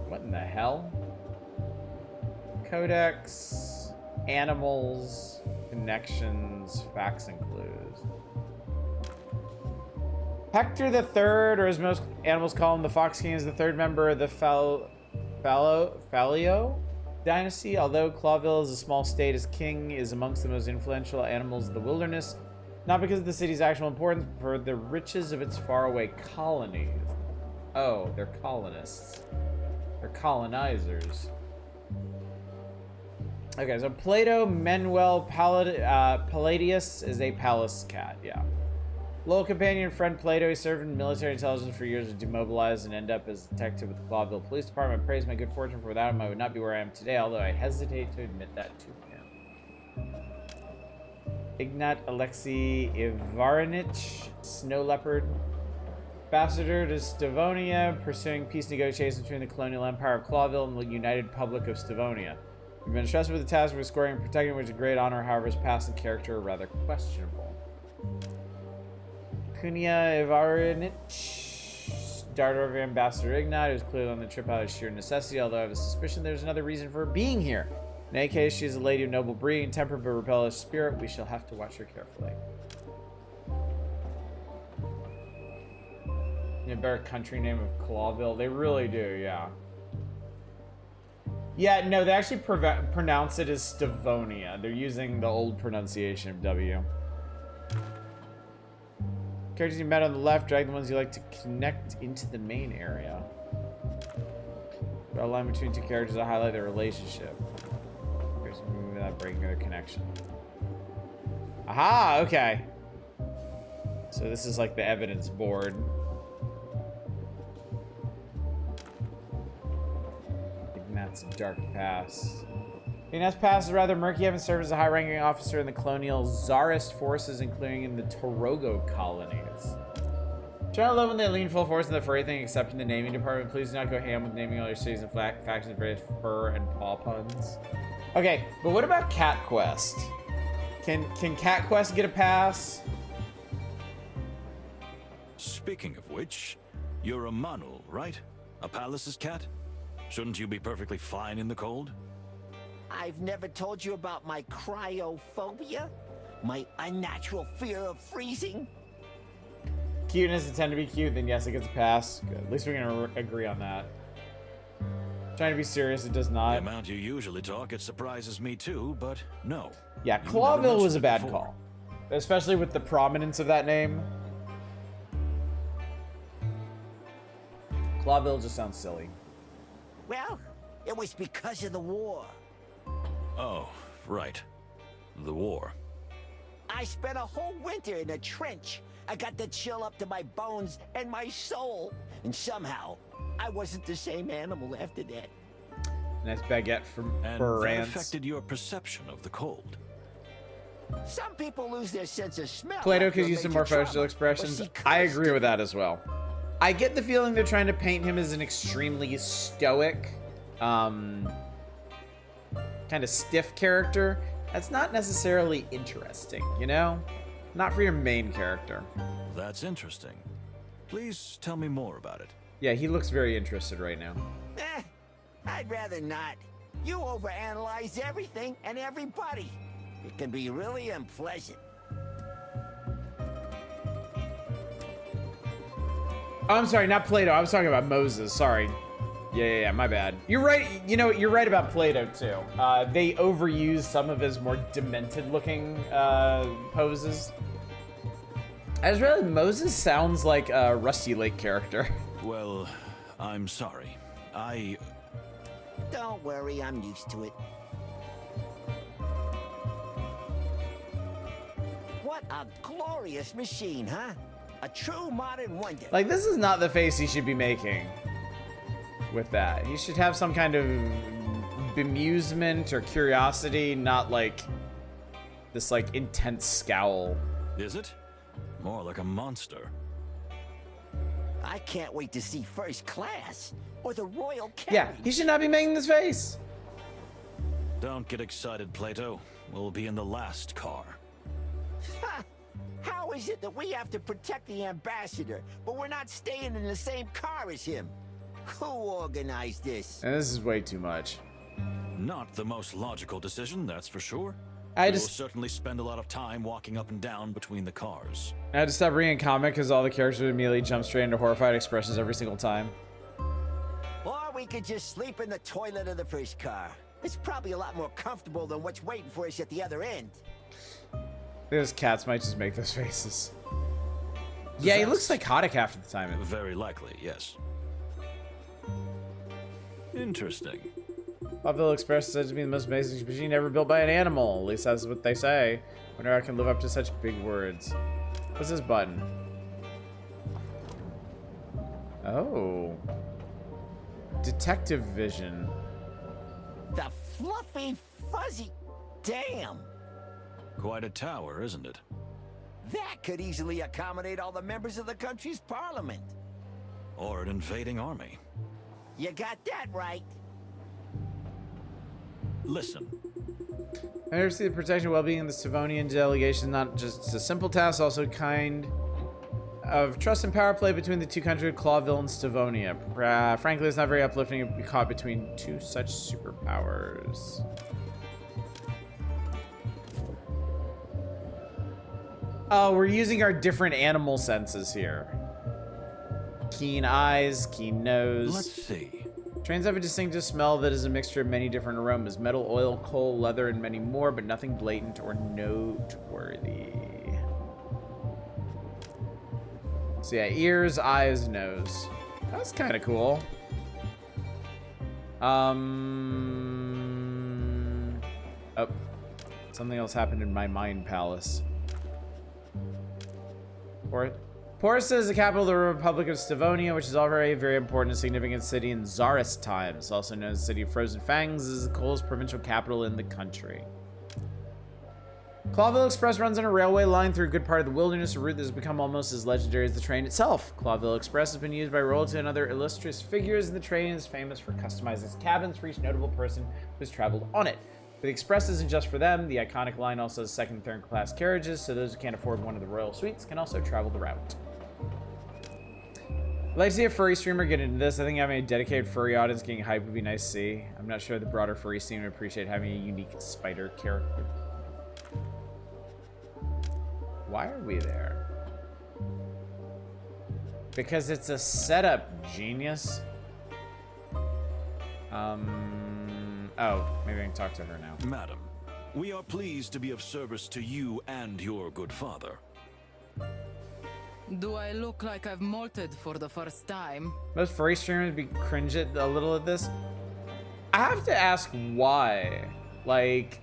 What in the hell? Codex, animals, connections, facts and clues. Hector the Third, or as most animals call him, the Fox King, is the 3rd member of the Fallio dynasty. Although Clawville is a small state, his king is amongst the most influential animals of the wilderness, not because of the city's actual importance, but for the riches of its faraway colonies. Oh, they're colonists. They're colonizers. Okay, so Plato Manuel Palladius is a palace cat, yeah. Loyal companion and friend Plato, he served in military intelligence for years, was demobilized and ended up as a detective with the Clawville Police Department. Praise my good fortune, for without him I would not be where I am today, although I hesitate to admit that to him. Ignat Alexei Ivarinich, Snow Leopard. Ambassador to Stavonia, pursuing peace negotiations between the colonial empire of Clawville and the United Republic of Stavonia. We've been entrusted with the task of restoring and protecting, which is a great honor, however his past and character are rather questionable. Kunia Ivarinich, daughter of Ambassador Ignat, who's clearly on the trip out of sheer necessity, although I have a suspicion there's another reason for her being here. In any case, she is a lady of noble breeding, tempered but rebellious spirit. We shall have to watch her carefully. A better country name of Clawville. They really do, yeah. Yeah, no, they actually pronounce it as Stavonia. They're using the old pronunciation of W. Characters you met on the left, drag the ones you like to connect into the main area. Draw a line between 2 characters to highlight their relationship. Characters moving without breaking their connection. Aha, okay. So this is like the evidence board. Ignat's Dark Pass. Ignat's Pass is rather murky, having served as a high-ranking officer in the colonial Tsarist forces, including in the Torogo colonies. Try to love when they lean full force into the furry thing, except in the naming department. Please do not go ham with naming all your cities and factions and various fur and paw puns. Okay, but what about Cat Quest? Can Cat Quest get a pass? Speaking of which, you're a Manu, right? A palace's cat? Shouldn't you be perfectly fine in the cold? I've never told you about my cryophobia? My unnatural fear of freezing? Cuteness to tend to be cute, then yes, it gets a pass. Good. At least we're gonna agree on that. Trying to be serious, it does The not. amount you usually talk, it surprises me too, but no. Yeah, You never Clawville was a mentioned it bad before. call. Especially with the prominence of that name. Clawville just sounds silly. Well, it was because of the war. Oh, right. The war. I spent a whole winter in a trench. I got the chill up to my bones and my soul. And somehow, I wasn't the same animal after that. Nice baguette from And for that Rance. affected your perception of the cold. Some people lose their sense of smell. Plato after could a use some major more facial trauma. expressions. But see, I Curtis agree with that as well. I get the feeling they're trying to paint him as an extremely stoic, kind of stiff character. That's not necessarily interesting, you know? Not for your main character. That's interesting. Please tell me more about it. Yeah, he looks very interested right now. I'd rather not. You overanalyze everything and everybody. It can be really unpleasant. Oh, I'm sorry, not Plato. I was talking about Moses. Sorry. Yeah, my bad. You're right. You know, you're right about Plato too. They overuse some of his more demented-looking poses. I just realized Moses sounds like a Rusty Lake character. Well, I'm sorry. Don't worry, I'm used to it. What a glorious machine, huh? A true modern wonder. Like, this is not the face he should be making with that. He should have some kind of bemusement or curiosity, not like this like intense scowl. Is it? More like a monster. I can't wait to see first class or the royal carriage. Yeah, he should not be making this face. Don't get excited, Plato. We'll be in the last car. Ha! How is it that we have to protect the ambassador, but we're not staying in the same car as him? Who organized this? And this is way too much. Not the most logical decision, that's for sure. I We'll just certainly spend a lot of time walking up and down between the cars. I had to stop reading comic because all the characters would immediately jump straight into horrified expressions every single time. Or we could just sleep in the toilet of the first car. It's probably a lot more comfortable than what's waiting for us at the other end. Those cats might just make those faces. Yeah, he looks psychotic half of the time. Very likely, yes. Interesting. Clawville Express is said to be the most amazing machine ever built by an animal. At least that's what they say. Wonder I can live up to such big words. What's this button? Oh. Detective vision. The fluffy, fuzzy... Damn! Quite a tower, isn't it? That could easily accommodate all the members of the country's parliament. Or an invading army. You got that right. Listen, I never see the protection and well-being of the Savonian delegation, not just a simple task, also kind of trust and power play between the two countries, Clawville and Stavonia. Frankly, it's not very uplifting to be caught between two such superpowers. Oh, we're using our different animal senses here. Keen eyes, keen nose. let's see. Trains have a distinctive smell that is a mixture of many different aromas. Metal, oil, coal, leather, and many more, but nothing blatant or noteworthy. So yeah, ears, eyes, nose. That's kind of cool. Oh. Something else happened in my mind palace. Porus is the capital of the Republic of Stavonia, which is already a very important and significant city in Tsarist times. Also known as the City of Frozen Fangs, is the coldest provincial capital in the country. Clawville Express runs on a railway line through a good part of the wilderness, a route that has become almost as legendary as the train itself. Clawville Express has been used by royalty and other illustrious figures, and the train is famous for customizing its cabins for each notable person who has traveled on it. But the express isn't just for them. The iconic line also has second and third class carriages, so those who can't afford one of the royal suites can also travel the route. I'd like to see a furry streamer get into this. I think having a dedicated furry audience getting hype would be nice to see. I'm not sure the broader furry scene would appreciate having a unique spider character. Why are we there? Because it's a setup, genius. Oh, maybe I can talk to her now. Madam, we are pleased to be of service to you and your good father. Do I look like I've molted for the first time? Most furry streamers be cringe at a little at this. I have to ask why. Like,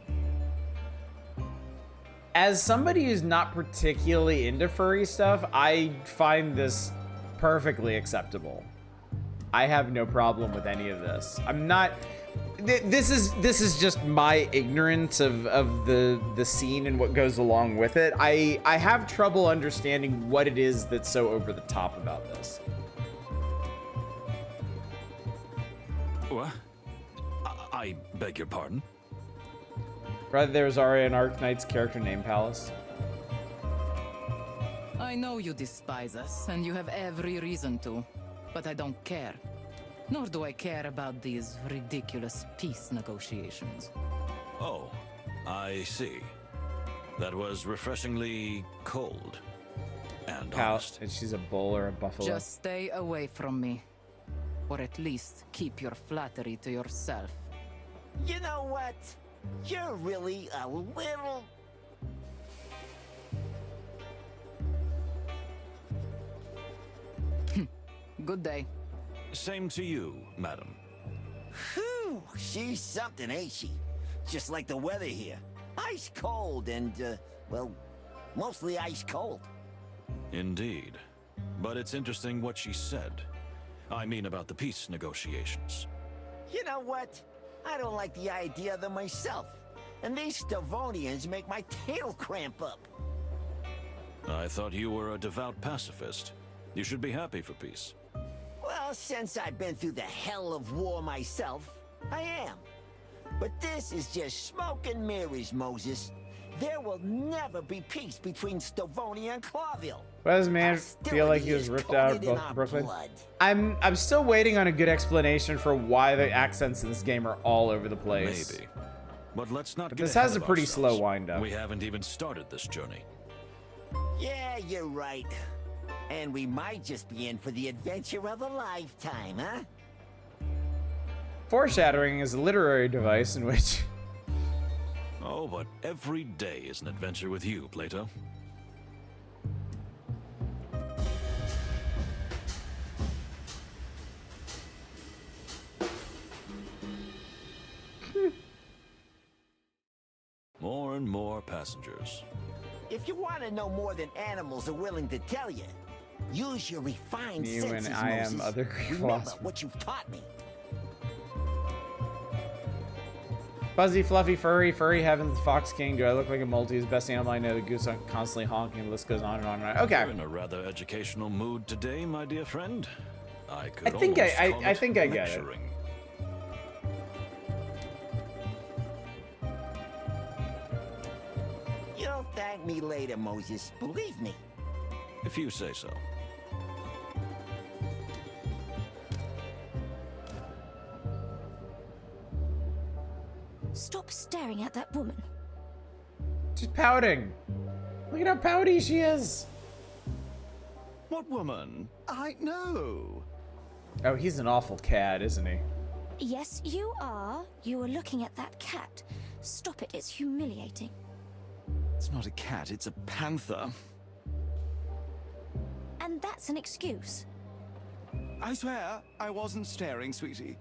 as somebody who's not particularly into furry stuff, I find this perfectly acceptable. I have no problem with any of this. I'm not. This is just my ignorance of the scene and what goes along with it. I have trouble understanding what it is that's so over the top about this. What? I beg your pardon? Right there's Arya and Arknight's character name palace. I know you despise us, and you have every reason to, but I don't care. Nor do I care about these ridiculous peace negotiations. Oh, I see. That was refreshingly cold. And honest. And she's a bull or a buffalo. Just stay away from me. Or at least keep your flattery to yourself. You know what? You're really a little... Good day. Same to you, madam. Whew, she's something, ain't she? Just like the weather here. Ice cold and, well, mostly ice cold. Indeed. But it's interesting what she said. I mean about the peace negotiations. You know what? I don't like the idea of them myself. And these Stavonians make my tail cramp up. I thought you were a devout pacifist. You should be happy for peace. Well, since I've been through the hell of war myself, I am. But this is just smoke and mirrors, Moses. There will never be peace between Stavonia and Clawville. Why does man feel like he was ripped out of Brooklyn? I'm still waiting on a good explanation for why the accents in this game are all over the place. Maybe. But let's not get this ahead has a of pretty ourselves. slow wind up. We haven't even started this journey. Yeah, you're right. And we might just be in for the adventure of a lifetime, huh? Foreshadowing is a literary device in which... Oh, but every day is an adventure with you, Plato. More and more passengers. If you want to know more than animals are willing to tell you, use your refined You senses, and I Moses. am other Greek Remember philosophers. what you've taught me. Fuzzy, fluffy, furry heavens, Fox King. Do I look like a Maltese? Best animal I know. The goose constantly honking. The list goes on and on and on. Okay. You're in a rather educational mood today, my dear friend. I could I think almost I call think I get it. lecturing. You'll thank me later, Moses. Believe me. If you say so. Stop staring at that woman. She's pouting. Look at how pouty she is. What woman? I know. Oh, he's an awful cad, isn't he? Yes, you are. You were looking at that cat. Stop it, it's humiliating. It's not a cat, it's a panther. And that's an excuse. I swear, I wasn't staring, sweetie.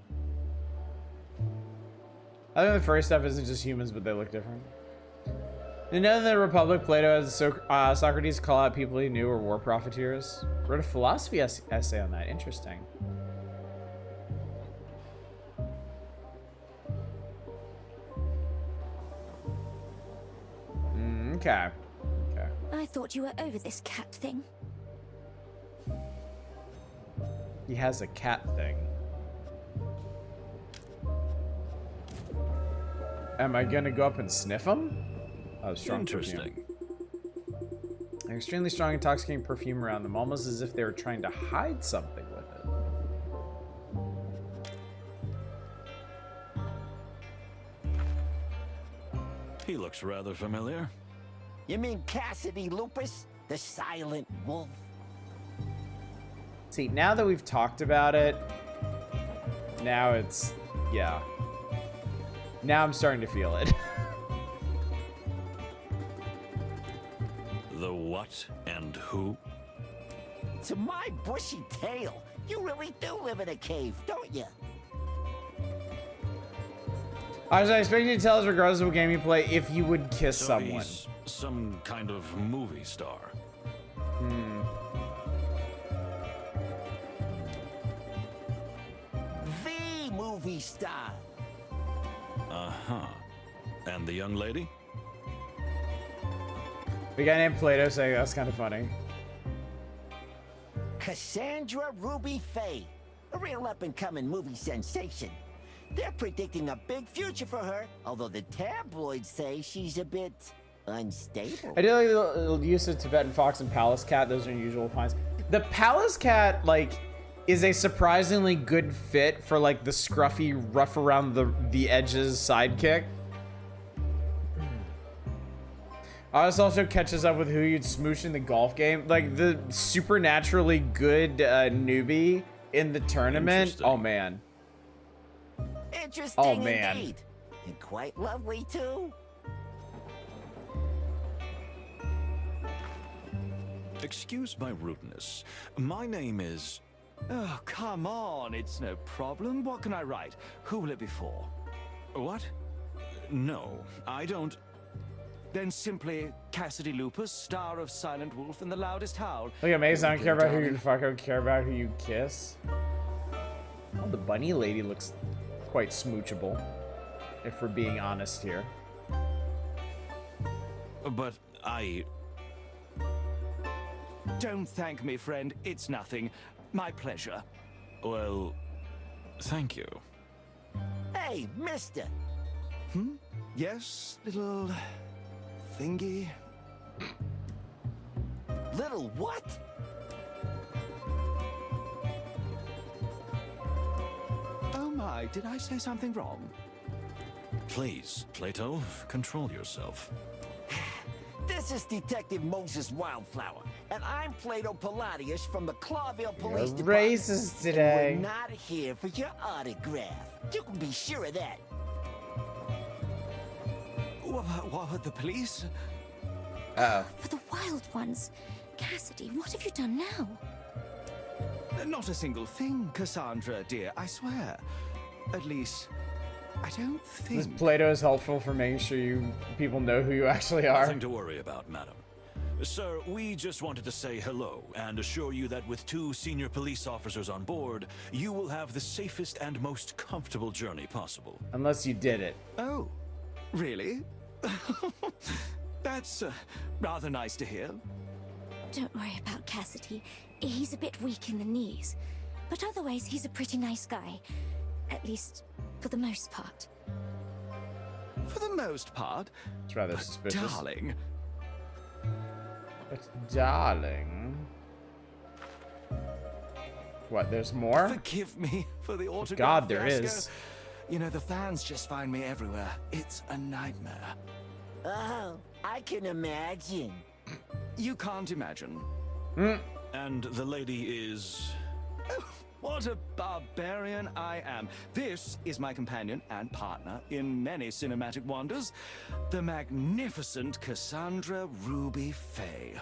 I think the furry stuff isn't just humans, but they look different. In the Republic, Plato has Socrates call out people he knew were war profiteers. Wrote a philosophy essay on that. Interesting. Okay, Okay. Okay. I thought you were over this cat thing. He has a cat thing. Am I gonna go up and sniff him? Oh, strong Interesting. perfume. An extremely strong, intoxicating perfume around them, almost as if they were trying to hide something with it. He looks rather familiar. You mean Cassidy Lupus, the silent wolf? See, now that we've talked about it, now it's, yeah. Now I'm starting to feel it. The what and who? To my bushy tail, you really do live in a cave, don't you? I was expecting you to tell us, regardless of what game you play, if you would kiss So someone. he's some kind of movie star. Hmm. The movie star. Uh-huh. And the young lady? The guy named Plato saying that's kind of funny. Cassandra Ruby Faye, a real up-and-coming movie sensation. They're predicting a big future for her, although the tabloids say she's a bit unstable. I do like the use of Tibetan fox and palace cat. Those are unusual finds. The palace cat, like, is a surprisingly good fit for, like, the scruffy, rough around the edges sidekick. This also catches up with who you'd smooch in the golf game. Like, the supernaturally good newbie in the tournament. Oh, man. Interesting Oh, man. indeed. And quite lovely, too. Excuse my rudeness. My name is... Oh, come on. It's no problem. What can I write? Who will it be for? What? No, I don't... Then simply Cassidy Lupus, star of Silent Wolf and the Loudest Howl. Look at Maze, I don't care about who you darling. fuck, I care about who you kiss. Oh, the bunny lady looks quite smoochable, if we're being honest here. But I... Don't thank me, friend. It's nothing. My pleasure. Well, thank you. Hey, mister. Yes, little... thingy? Little what? Oh my, did I say something wrong? Please, Plato, control yourself. This is Detective Moses Wildflower, and I'm Plato Palladius from the Clawville Police You're Department. racist today. And we're not here for your autograph. You can be sure of that. What, the police? Uh-oh. For the wild ones. Cassidy, what have you done now? Not a single thing, Cassandra, dear, I swear. At least, I don't This think... Plato is helpful for making sure people know who you actually are. Nothing to worry about, madam. Sir, we just wanted to say hello and assure you that with 2 senior police officers on board, you will have the safest and most comfortable journey possible. Unless you did it. Oh, really? That's rather nice to hear. Don't worry about Cassidy. He's a bit weak in the knees. But otherwise, he's a pretty nice guy. At least, for the most part. For the most part. It's rather But suspicious. darling. But darling... What, there's more? Forgive me for the autograph God, there fiasco. is. You know, the fans just find me everywhere. It's a nightmare. Oh, I can imagine. You can't imagine. And the lady is... What a barbarian I am. This is my companion and partner in many cinematic wonders, the magnificent Cassandra Ruby Faye.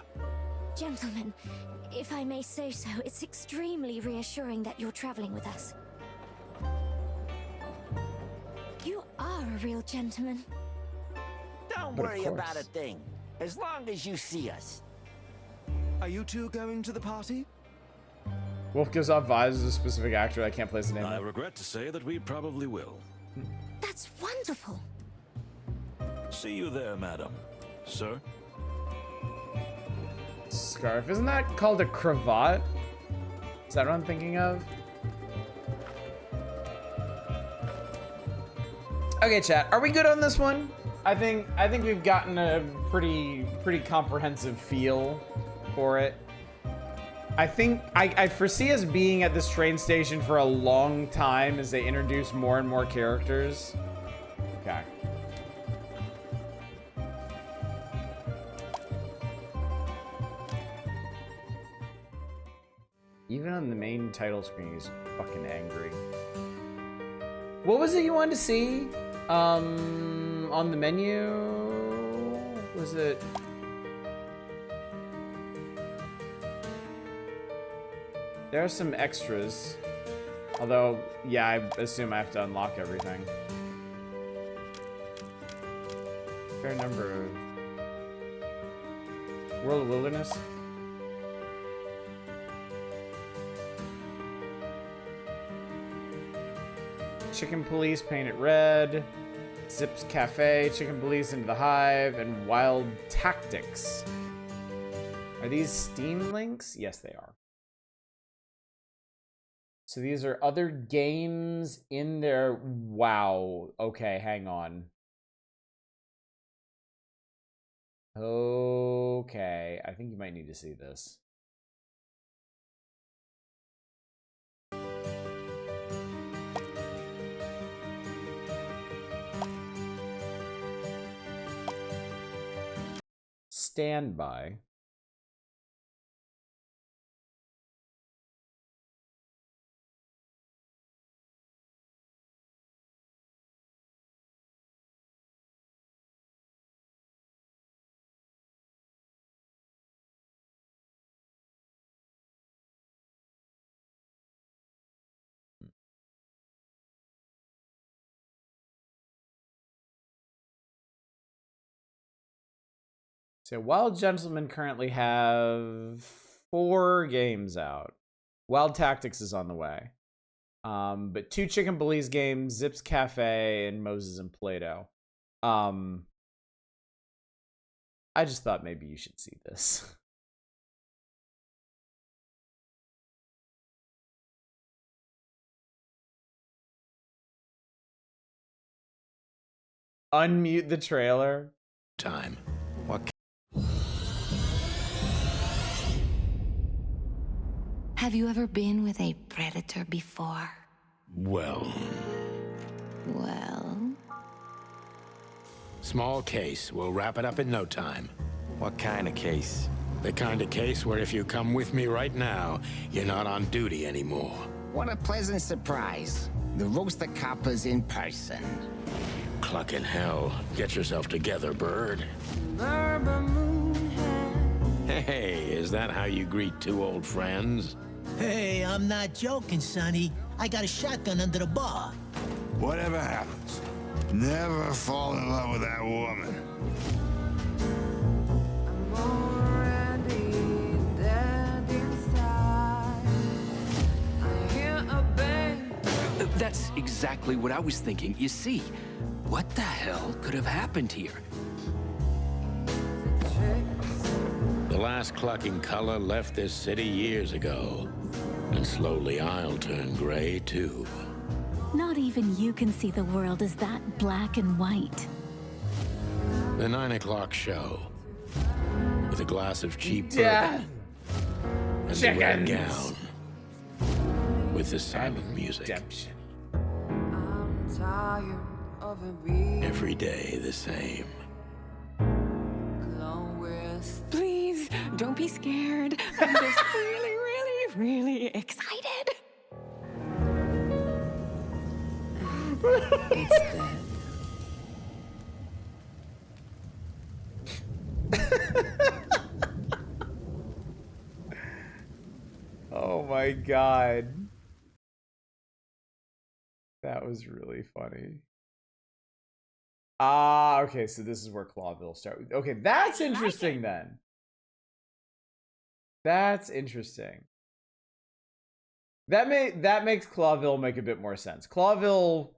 Gentlemen, if I may say so, it's extremely reassuring that you're traveling with us. You are a real gentleman. Don't But of worry about course. a thing. As long as you see us. Are you two going to the party? Wolf gives off vibes as a specific actor I can't place the name I of. regret to say that we probably will. That's wonderful. See you there, madam. Sir? scarf. Isn't that called a cravat? Is that what I'm thinking of? Okay, chat. Are we good on this one? I think we've gotten a pretty comprehensive feel for it. I think I foresee us being at this train station for a long time as they introduce more and more characters. Okay. Even on the main title screen, he's fucking angry. What was it you wanted to see? On the menu? Was it? There are some extras. Although, yeah, I assume I have to unlock everything. Fair number of... World of Wilderness? Chicken Police painted red. Zips Cafe, Chicken Police into the Hive, and Wild Tactics. Are these Steam links? Yes, they are. So these are other games in there. Wow. Okay, hang on. Okay, I think you might need to see this. Standby. So Wild Gentlemen currently have 4 games out. Wild Tactics is on the way. But 2 Chicken Police games, Zips Cafe, and Moses and Plato. I just thought maybe you should see this. Unmute the trailer. Time. What? Have you ever been with a predator before? Well, Well, small case. We'll wrap it up in no time. What kind of case? The kind of case where if you come with me right now, you're not on duty anymore. What a pleasant surprise. The roaster copper's in person. Clucking hell. Get yourself together, bird. Hey, is that how you greet 2 old friends? Hey, I'm not joking, Sonny. I got a shotgun under the bar. Whatever happens, never fall in love with that woman. That's exactly what I was thinking. You see, what the hell could have happened here? The last clucking color left this city years ago. And slowly I'll turn gray, too. Not even you can see the world as that black and white. The 9 o'clock show. With a glass of cheap Yeah. bourbon. And the red Chickens. gown. With the silent music. Redemption. Every day the same. please, don't be scared. I'm just really excited. It's dead. Oh my god. That was really funny. Ah, okay, so this is where Clawville started. Okay, that's interesting then. That's interesting. That makes Clawville make a bit more sense. Clawville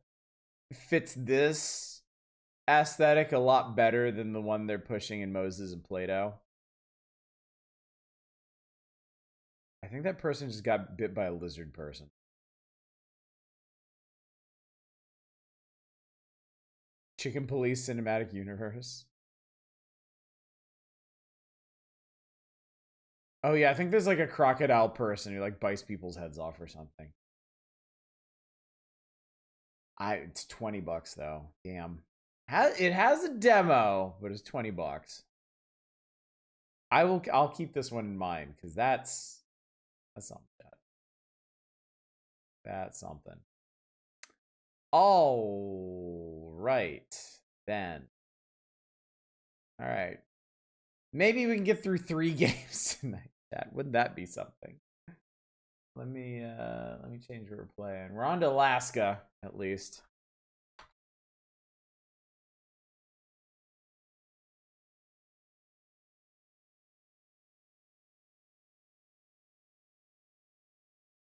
fits this aesthetic a lot better than the one they're pushing in Moses and Plato. think that person just got bit by a lizard person. Chicken Police Cinematic Universe. Oh yeah, I think there's like a crocodile person who like bites people's heads off or something. It's $20 though. Damn. It has a demo, but it's $20. I'll keep this one in mind because that's something. That's something. All right, then. All right. Maybe we can get through 3 games tonight. Wouldn't that be something? Let me change what we're playing. We're on to Alaska, at least.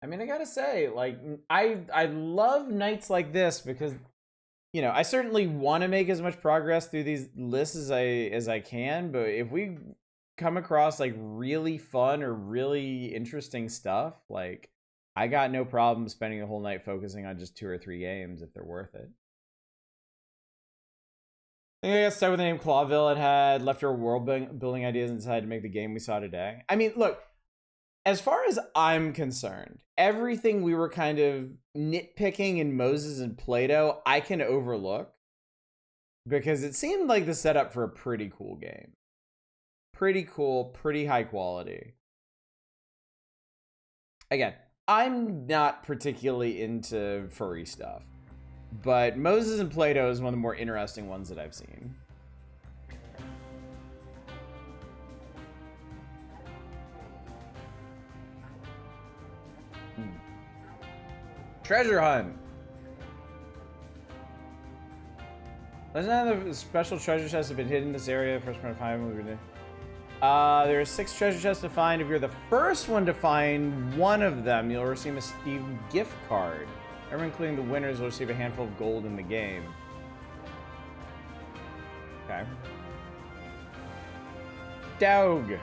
I mean, I gotta say, like, I love nights like this because, you know, I certainly want to make as much progress through these lists as I can, but if we come across like really fun or really interesting stuff, like, I got no problem spending a whole night focusing on just 2 or 3 games if they're worth it. I think I got stuck with the name Clawville and had leftover world building ideas and decided to make the game we saw today. I mean, look, as far as I'm concerned, everything we were kind of nitpicking in Moses and Plato, I can overlook because it seemed like the setup for a pretty cool game. Pretty cool, pretty high quality. Again, I'm not particularly into furry stuff, but Moses and Plato is one of the more interesting ones that I've seen. Treasure hunt. Doesn't have the special treasure chests have been hidden in this area. First one to find what we did. There are 6 treasure chests to find. If you're the first one to find one of them, you'll receive a Steam gift card. Everyone, including the winners, will receive a handful of gold in the game. Okay. Doggo.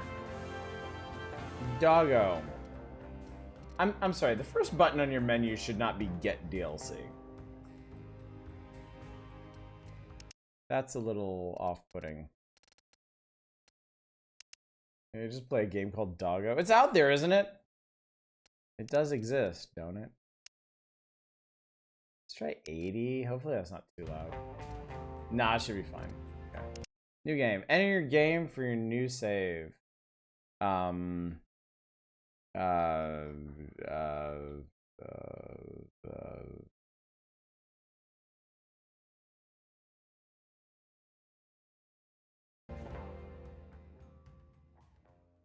I'm sorry, the first button on your menu should not be Get DLC. That's a little off-putting. You just play a game called Doggo. It's out there, isn't it? It does exist, don't it? Let's try 80. Hopefully that's not too loud. Nah, it should be fine. Okay. New game. Enter your game for your new save.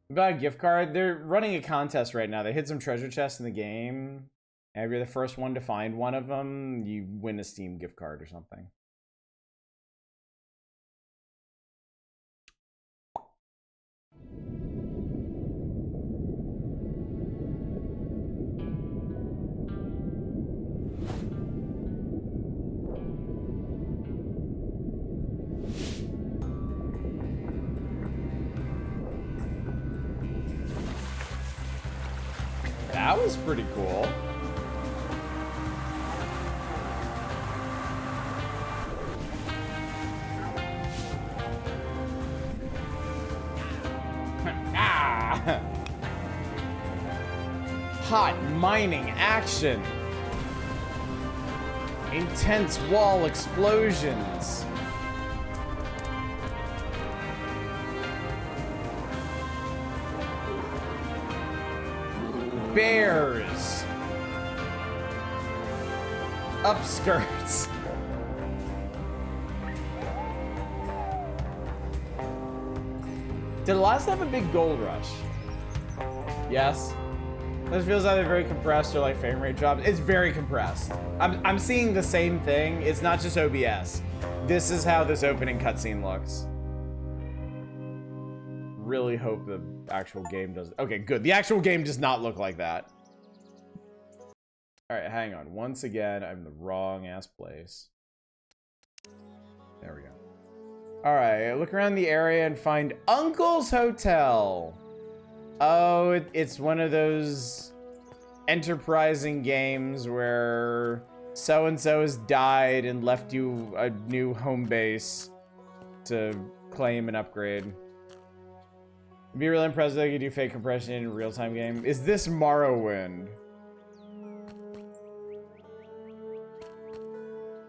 About a gift card, they're running a contest right now. They hid some treasure chests in the game. And if you're the first one to find one of them, you win a Steam gift card or something. That was pretty cool. Ah! Hot mining action. Intense wall explosions. Bears. Upskirts. Did the last have a big gold rush? Yes. This feels either very compressed or like frame rate drops. It's very compressed. I'm seeing the same thing. It's not just OBS. This is how this opening cutscene looks. Really hope the actual game does. Okay, good. The actual game does not look like that. All right, hang on. Once again, I'm in the wrong ass place. There we go. All right, look around the area and find Uncle's Hotel. Oh, it's one of those enterprising games where so-and-so has died and left you a new home base to claim and upgrade. Be really impressed that you can do fake compression in a real-time game. Is this Morrowind?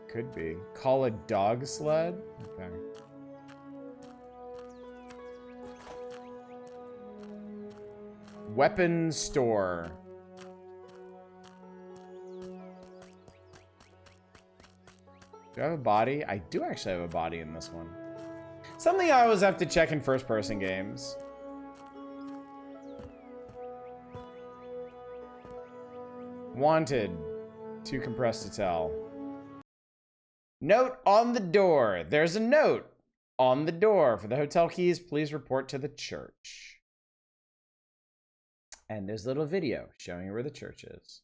Could be. Call a dog sled? Okay. Weapon store. Do I have a body? I do actually have a body in this one. Something I always have to check in first-person games. Wanted. Too compressed to tell. Note on the door. There's a note on the door. For the hotel keys, please report to the church. And there's a little video showing you where the church is.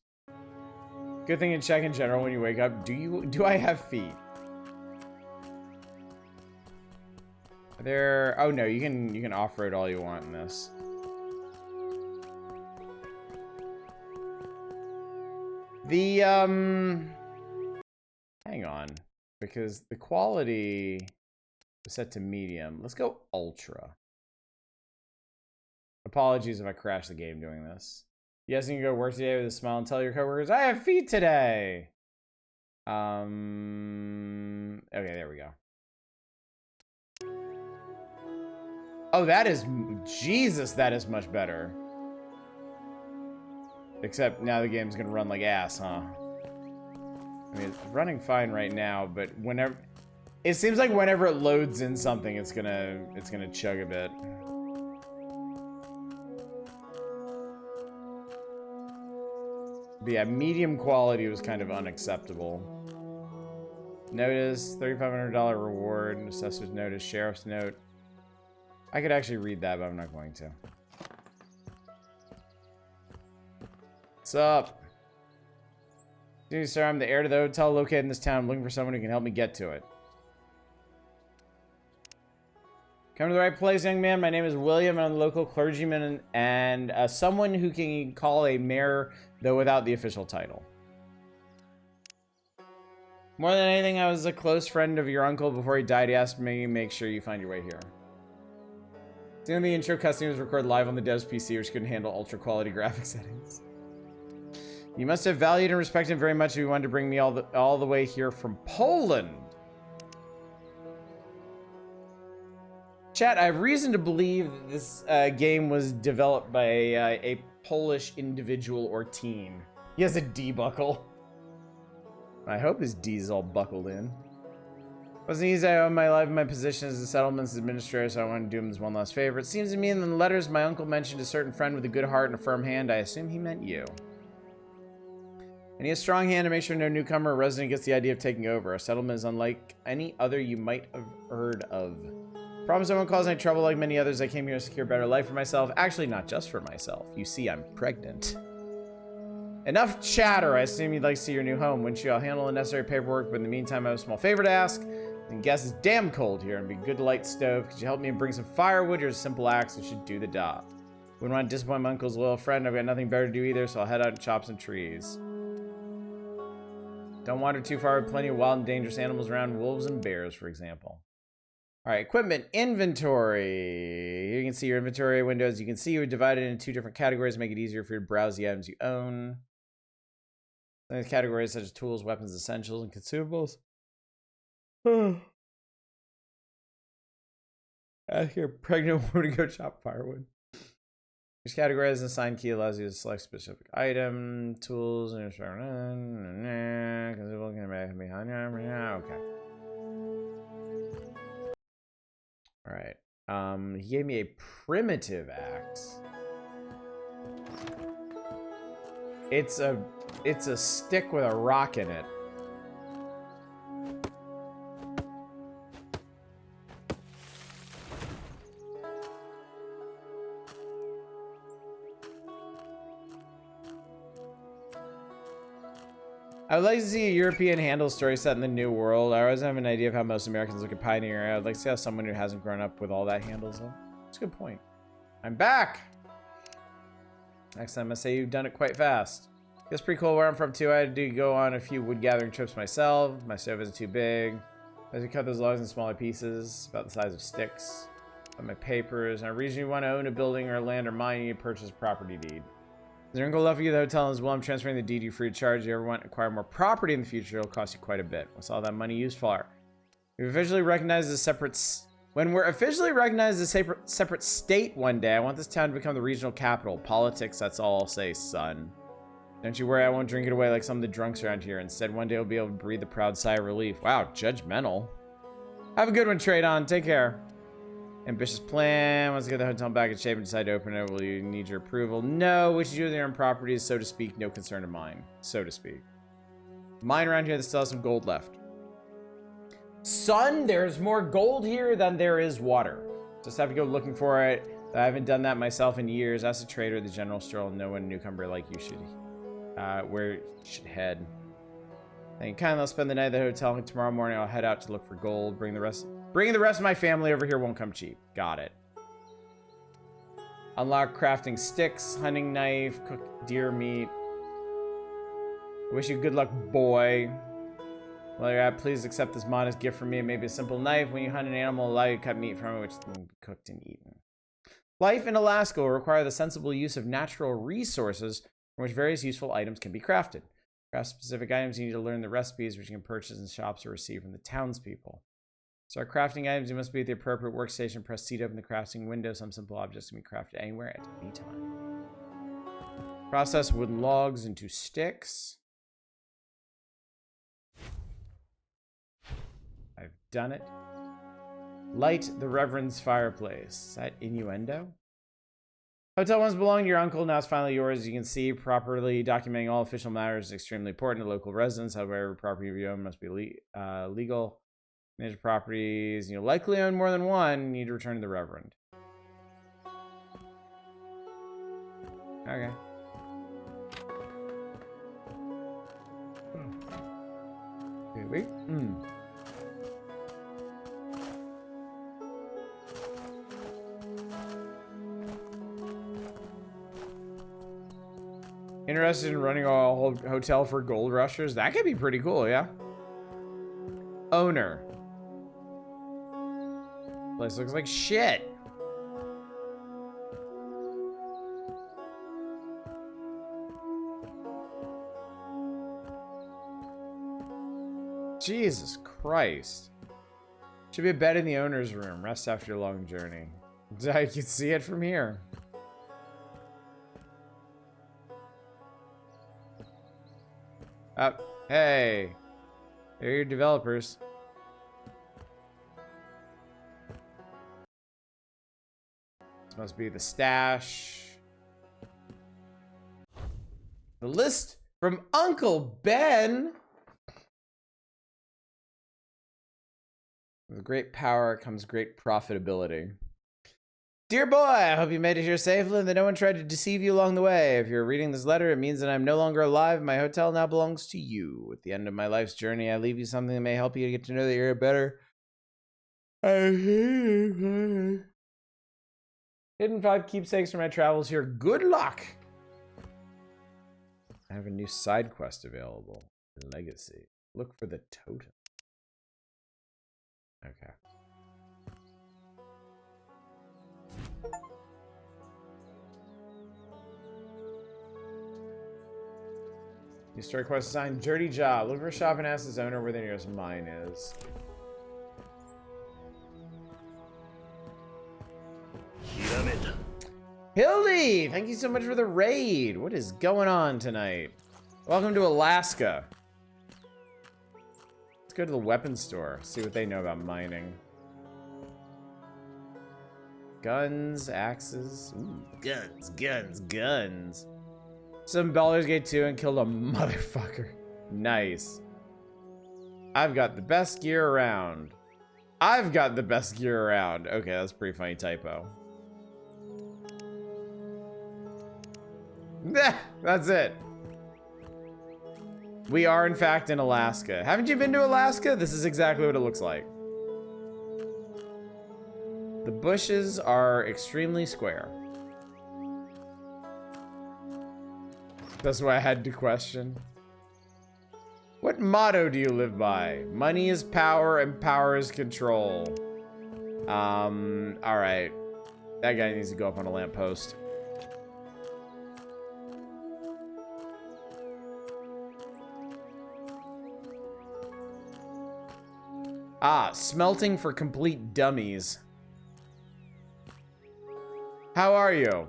Good thing to check in general when you wake up. Do I have feet? Are there... Oh no, you can off-road all you want in this. The hang on, because the quality is set to medium. Let's go ultra. Apologies if I crash the game doing this. Yes, you can go to work today with a smile and tell your coworkers, I have feet today. Okay, there we go. Oh, that is... Jesus, that is much better. Except now the game's gonna run like ass, huh? I mean, it's running fine right now, but whenever... It seems like whenever it loads in something, it's gonna chug a bit. But yeah, medium quality was kind of unacceptable. Notice, $3,500 reward, assessor's notice, sheriff's note. I could actually read that, but I'm not going to. What's up? Excuse me, sir, I'm the heir to the hotel located in this town. I'm looking for someone who can help me get to it. Come to the right place, young man. My name is William. I'm a local clergyman and someone who can call a mayor, though without the official title. More than anything, I was a close friend of your uncle. Before he died, he asked me to make sure you find your way here. Soon the intro cutscene was recorded live on the dev's PC, which couldn't handle ultra quality graphic settings. You must have valued and respected him very much if you wanted to bring me all the way here from Poland. Chat, I have reason to believe that this game was developed by a Polish individual or team. He has a D buckle. I hope his D is all buckled in. Wasn't easy. I owe my life and my position as a settlements administrator, so I wanted to do him this one last favor. It seems to me in the letters my uncle mentioned a certain friend with a good heart and a firm hand. I assume he meant you. And he has a strong hand to make sure no newcomer or resident gets the idea of taking over. Our settlement is unlike any other you might have heard of. Promise I won't cause any trouble like many others. I came here to secure a better life for myself. Actually, not just for myself. You see, I'm pregnant. Enough chatter. I assume you'd like to see your new home. Wouldn't you? I'll handle the necessary paperwork, but in the meantime, I have a small favor to ask. And guess it's damn cold here and be good to light the stove. Could you help me bring some firewood? Here's a simple axe that should do the job. Wouldn't want to disappoint my uncle's loyal friend. I've got nothing better to do either, so I'll head out and chop some trees. Don't wander too far with plenty of wild and dangerous animals around. Wolves and bears, for example. All right, equipment inventory. Here you can see your inventory windows. You can see you're divided into two different categories to make it easier for you to browse the items you own. Some of the categories such as tools, weapons, essentials, and consumables. Ask your pregnant woman to go chop firewood. Each category has an assigned key, allows you to select specific item, tools, and okay. All right. He gave me a primitive axe. It's a stick with a rock in it. I would like to see a European handle story set in the New World. I always have an idea of how most Americans look at pioneering. I would like to see how someone who hasn't grown up with all that handles them. That's a good point. I'm back! Next time I say you've done it quite fast. It's pretty cool where I'm from too. I had to go on a few wood gathering trips myself. My stove isn't too big. I had to cut those logs in smaller pieces, about the size of sticks. Got my papers. In our region, you want to own a building or land or mine, you need to purchase a property deed. Is there uncle left you the hotel as well? I'm transferring the deed to you free of charge. If you ever want to acquire more property in the future, it'll cost you quite a bit. What's all that money used for? We've officially recognized as separate. When we're officially recognized as a separate state one day, I want this town to become the regional capital. Politics, that's all I'll say, son. Don't you worry, I won't drink it away like some of the drunks around here. Instead, one day I'll be able to breathe a proud sigh of relief. Wow, judgmental. Have a good one, Tradon. Take care. Ambitious plan. Once I get the hotel back in shape and decide to open it, will you need your approval? No. What you do with your own property is, so to speak, no concern of mine. So to speak. Mine around here that still has some gold left. Son, there's more gold here than there is water. Just have to go looking for it. I haven't done that myself in years. As a trader, the general store will know when a newcomer like you should, where you should head. Thank you kindly. I'll spend the night at the hotel. And tomorrow morning, I'll head out to look for gold. Bringing the rest of my family over here won't come cheap. Got it. Unlock crafting sticks, hunting knife, cook deer meat. Wish you good luck, boy. While you're at, please accept this modest gift from me. It may be a simple knife. When you hunt an animal, allow you to cut meat from it, which can be cooked and eaten. Life in Alaska will require the sensible use of natural resources from which various useful items can be crafted. Craft specific items, you need to learn the recipes, which you can purchase in shops or receive from the townspeople. Start crafting items. You must be at the appropriate workstation. Press C to open the crafting window. Some simple objects can be crafted anywhere at any time. Process wooden logs into sticks. I've done it. Light the Reverend's fireplace. Is that innuendo? Hotel once belonged to your uncle, now it's finally yours. As you can see, properly documenting all official matters is extremely important to local residents. However, every property you own must be legal. Manage properties. You likely own more than one. You need to return to the Reverend. Okay. Wait. Interested in running a whole hotel for gold rushers? That could be pretty cool, yeah. Owner. Place looks like shit. Jesus Christ. Should be a bed in the owner's room. Rest after your long journey. I can see it from here. Hey. There are your developers. This must be the stash. The list from Uncle Ben. With great power comes great profitability. Dear boy, I hope you made it here safely and that no one tried to deceive you along the way. If you're reading this letter, it means that I'm no longer alive. My hotel now belongs to you. At the end of my life's journey, I leave you something that may help you to get to know that you're better. Hidden 5 keepsakes from my travels here. Good luck! I have a new side quest available. Legacy. Look for the totem. Okay. New story quest assigned. Dirty job. Look for a shop and ask its owner where the nearest mine is. Hildy! Thank you so much for the raid. What is going on tonight? Welcome to Alaska. Let's go to the weapons store. See what they know about mining. Guns, axes. Ooh, guns, guns, guns. Some Baldur's Gate 2 and killed a motherfucker. Nice. I've got the best gear around. I've got the best gear around. Okay, that's a pretty funny typo. That's it. We are, in fact, in Alaska. Haven't you been to Alaska? This is exactly what it looks like. The bushes are extremely square. That's why I had to question. What motto do you live by? Money is power and power is control. Alright. That guy needs to go up on a lamppost. Ah, smelting for complete dummies. How are you?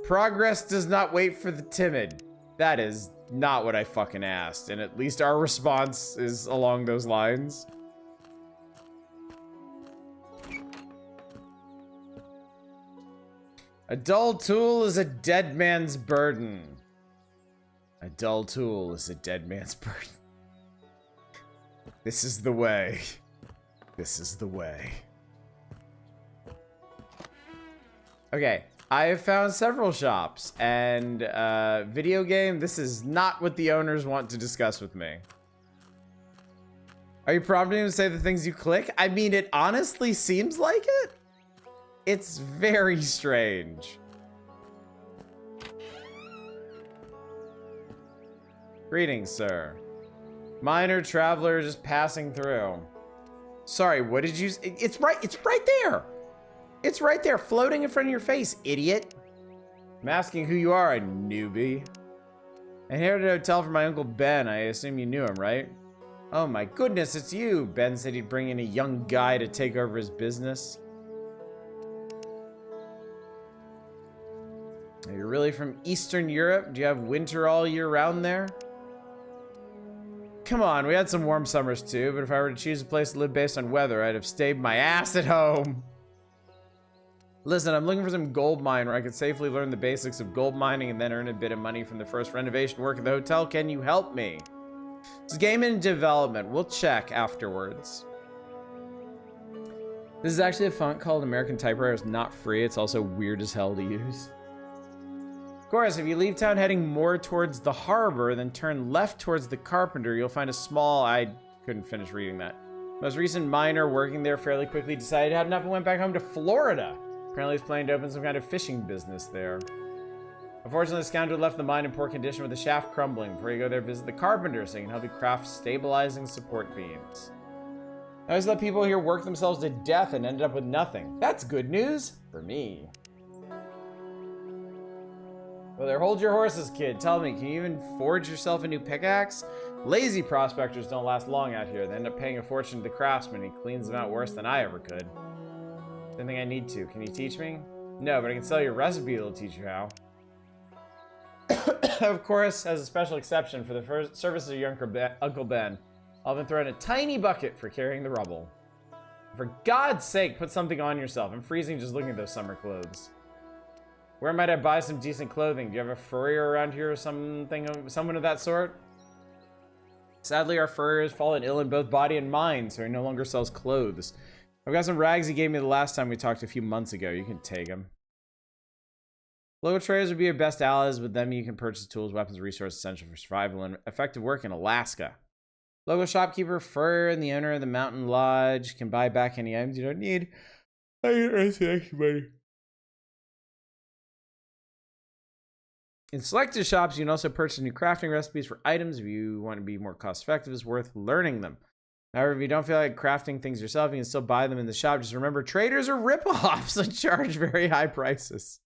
Progress does not wait for the timid. That is not what I fucking asked, and at least our response is along those lines. A dull tool is a dead man's burden. A dull tool is a dead man's burden. This is the way. This is the way. Okay, I have found several shops, and video game, this is not what the owners want to discuss with me. Are you prompting him to say the things you click? I mean, it honestly seems like it. It's very strange. Greetings, sir. Minor traveler just passing through. Sorry, what did you say? It's right there. It's right there, floating in front of your face, idiot. I'm asking who you are, a newbie. I'm here at a hotel for my Uncle Ben. I assume you knew him, right? Oh my goodness, it's you. Ben said he'd bring in a young guy to take over his business. Are you really from Eastern Europe? Do you have winter all year round there? Come on, we had some warm summers too, but if I were to choose a place to live based on weather, I'd have stayed my ass at home. Listen, I'm looking for some gold mine where I could safely learn the basics of gold mining and then earn a bit of money from the first renovation work of the hotel. Can you help me? It's game in development. We'll check afterwards. This is actually a font called American Typewriter. It's not free. It's also weird as hell to use. Of course, if you leave town heading more towards the harbor, then turn left towards the Carpenter, you'll find a small... I couldn't finish reading that. Most recent miner working there fairly quickly decided to have enough and went back home to Florida. Apparently he's planning to open some kind of fishing business there. Unfortunately, the scoundrel left the mine in poor condition with the shaft crumbling. Before you go there, visit the carpenter so he can help you craft stabilizing support beams. I always let people here work themselves to death and ended up with nothing. That's good news for me. Well, there, hold your horses, kid. Tell me, can you even forge yourself a new pickaxe? Lazy prospectors don't last long out here. They end up paying a fortune to the craftsman. He cleans them out worse than I ever could. Didn't think I need to. Can you teach me? No, but I can sell you a recipe that'll teach you how. Of course, as a special exception for the services of your Uncle Ben, I'll have been thrown a tiny bucket for carrying the rubble. For God's sake, put something on yourself. I'm freezing just looking at those summer clothes. Where might I buy some decent clothing? Do you have a furrier around here or someone of that sort? Sadly, our furrier has fallen ill in both body and mind, so he no longer sells clothes. I've got some rags he gave me the last time we talked a few months ago. You can take them. Local traders would be your best allies. With them, you can purchase tools, weapons, resources essential for survival and effective work in Alaska. Local shopkeeper, furrier, and the owner of the mountain lodge can buy back any items you don't need. I get extra money. In selected shops, you can also purchase new crafting recipes for items. If you want to be more cost-effective, it's worth learning them. However, if you don't feel like crafting things yourself, you can still buy them in the shop. Just remember, traders are rip-offs and charge very high prices.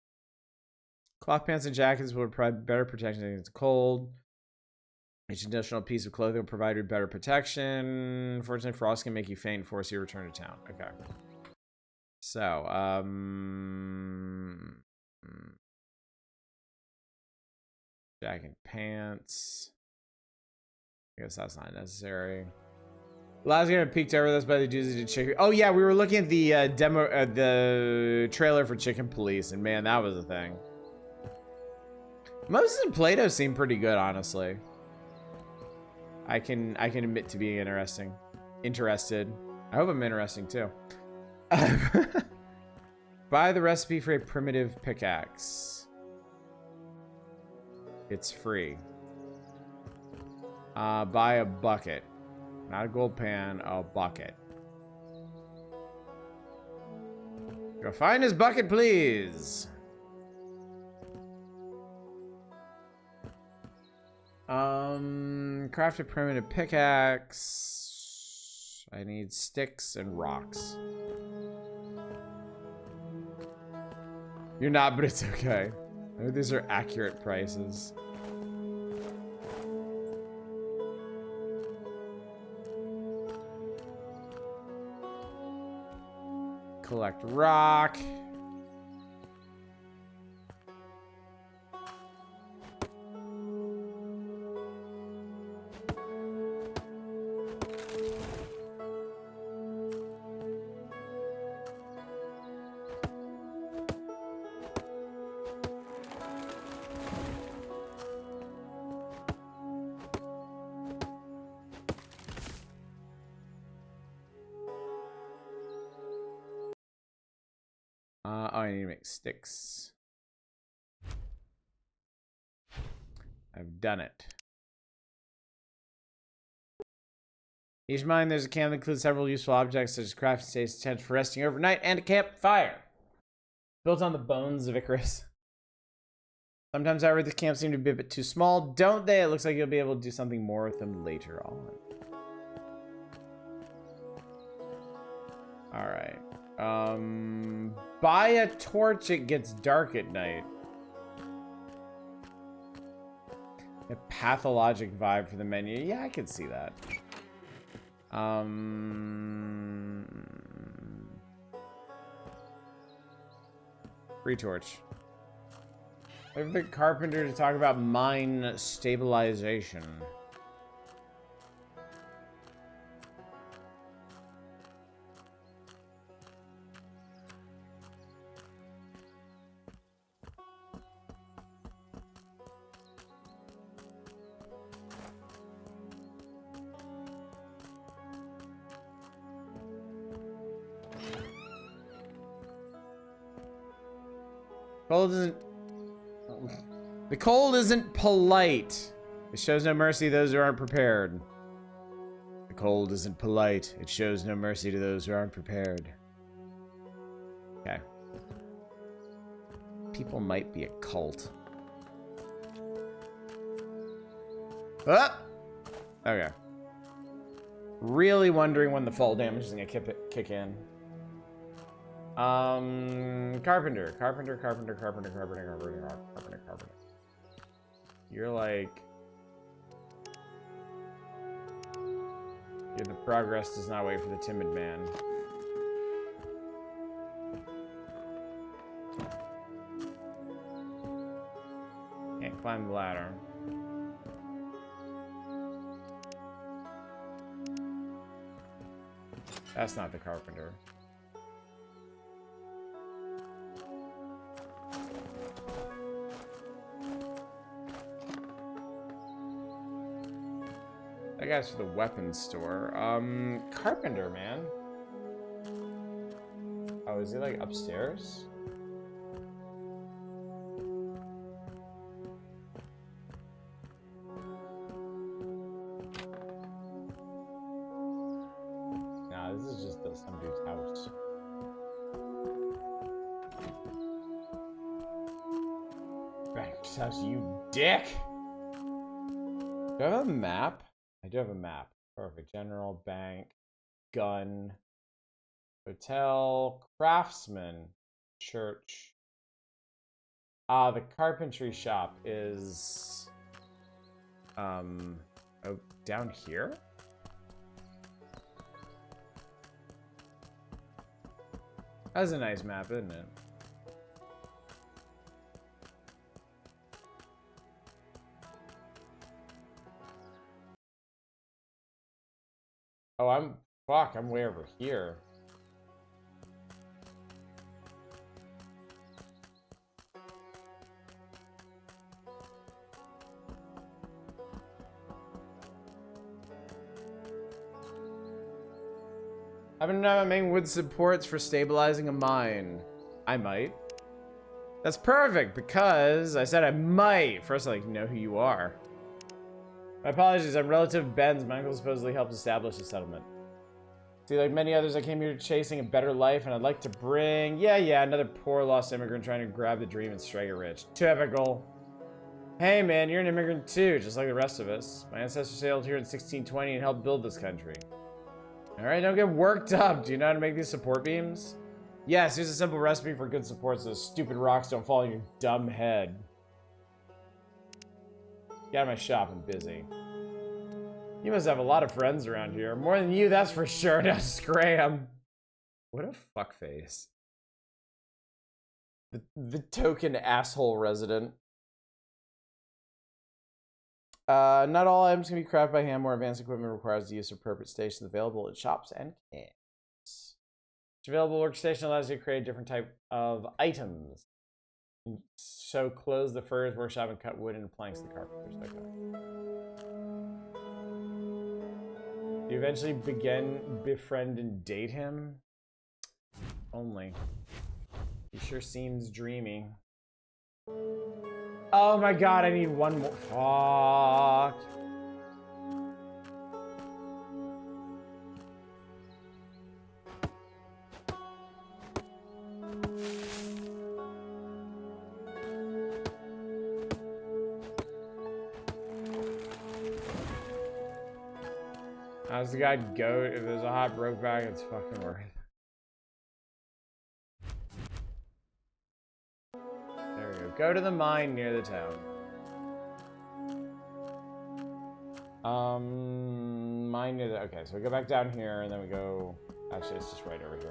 Cloth pants and jackets will provide better protection against cold. Each additional piece of clothing will provide you better protection. Unfortunately, frost can make you faint and force you to return to town. Okay. So, jacket and pants. I guess that's not necessary. Last game I peeked over this by the dudes that did chicken. Oh yeah, we were looking at the the trailer for Chicken Police, and man, that was a thing. Moses and Plato seem pretty good, honestly. I can admit to being interested. I hope I'm interesting too. Buy the recipe for a primitive pickaxe. It's free. Buy a bucket. Not a gold pan, a bucket. Go find his bucket, please. Craft a primitive pickaxe. I need sticks and rocks. You're not, but it's okay. I think these are accurate prices. Collect rock. Oh, I need to make sticks. I've done it. Each mine, there's a camp that includes several useful objects such as crafting stations, tents for resting overnight, and a campfire. Built on the bones of Icarus. Sometimes, however, the camps seem to be a bit too small, don't they? It looks like you'll be able to do something more with them later on. Alright. Buy a torch, it gets dark at night. A pathologic vibe for the menu. Yeah, I could see that. Free torch. Wait for the carpenter to talk about mine stabilization. Cold isn't... The cold isn't polite. It shows no mercy to those who aren't prepared. The cold isn't polite. It shows no mercy to those who aren't prepared. Okay. People might be a cult. Ah! Okay. Really wondering when the fall damage is gonna kick in. Carpenter. You're like... The progress does not wait for the timid man. Can't climb the ladder. That's not the carpenter. That guy's for the weapons store. Carpenter, man. Oh, is he like upstairs? Nah, this is just some dude's house. Back to house, you dick! Do I have a map? I do have a map. Perfect. General, bank, gun, hotel, craftsman, church. Ah, the carpentry shop is oh, down here? That's a nice map, isn't it? Oh, I'm way over here. I've been making wood supports for stabilizing a mine. I might. That's perfect because I said I might. First, I'd like to know who you are. My apologies, I'm relative to Ben's. My uncle supposedly helped establish the settlement. See, like many others, I came here chasing a better life, and I'd like to bring... Yeah, another poor lost immigrant trying to grab the dream and strike it rich. Typical. Hey man, you're an immigrant too, just like the rest of us. My ancestors sailed here in 1620 and helped build this country. Alright, don't get worked up. Do you know how to make these support beams? Yes, here's a simple recipe for good support so those stupid rocks don't fall on your dumb head. Get out of my shop, I'm busy. You must have a lot of friends around here. More than you, that's for sure. Now scram. What a fuckface. The token asshole resident. Not all items can be crafted by hand. More advanced equipment requires the use of appropriate stations available at shops and camps. Each available workstation allows you to create a different type of items. So close the furs workshop and cut wood into planks to the carpenters. Okay. You eventually befriend and date him? Only. He sure seems dreamy. Oh my god, I need one more. Fuck. How's the guy go? If there's a hot broke bag, it's fucking worth it. There we go. Go to the mine near the town. Mine near the... Okay, so we go back down here, and then we go... Actually, it's just right over here.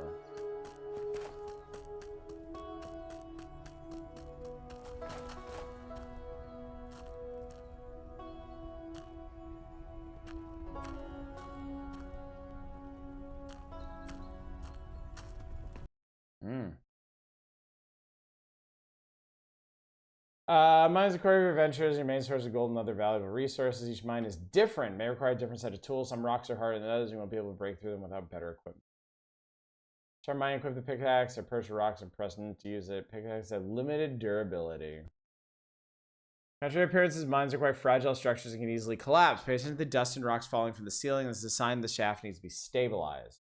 Mines acquire your adventures, your main source of gold and other valuable resources. Each mine is different, may require a different set of tools. Some rocks are harder than others, you won't be able to break through them without better equipment. Start mining, equip the pickaxe, approach rocks and press to use it. Pickaxe have limited durability. Contrary appearances, mines are quite fragile structures and can easily collapse. Pay attention to the dust and rocks falling from the ceiling. This is a sign the shaft needs to be stabilized.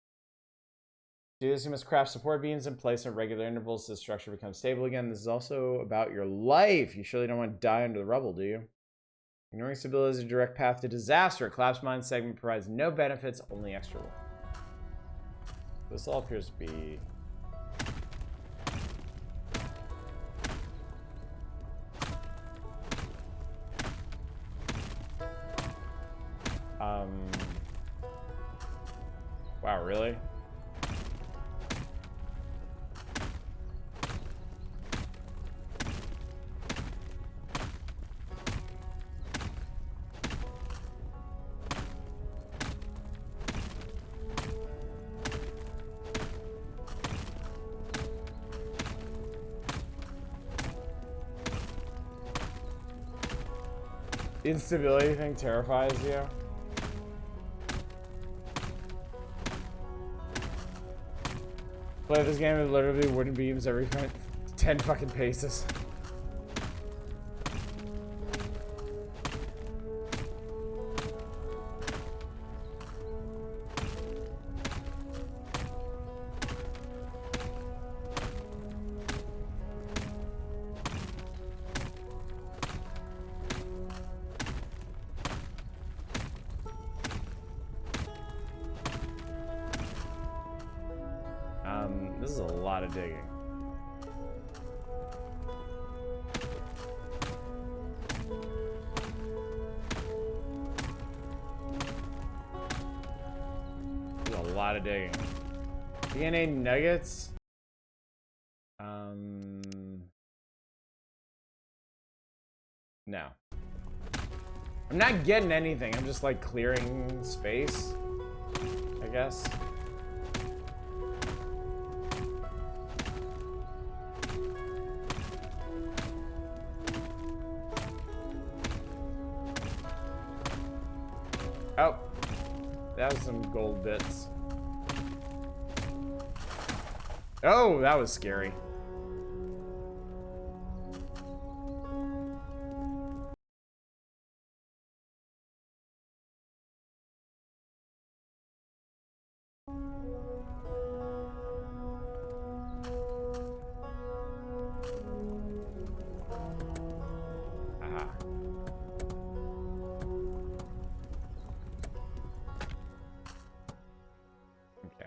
To do this, you must craft support beams in place at regular intervals so the structure becomes stable again. This is also about your life. You surely don't want to die under the rubble, do you? Ignoring stability is a direct path to disaster. A collapsed mine segment provides no benefits, only extra work. This all appears to be... Wow, really? The instability thing terrifies you. Play this game with literally wooden beams every 10 fucking paces. This is a lot of digging. This is a lot of digging. DNA nuggets? No. I'm not getting anything. I'm just like clearing space, I guess. Oh, that was some gold bits. Oh, that was scary. Aha. Okay.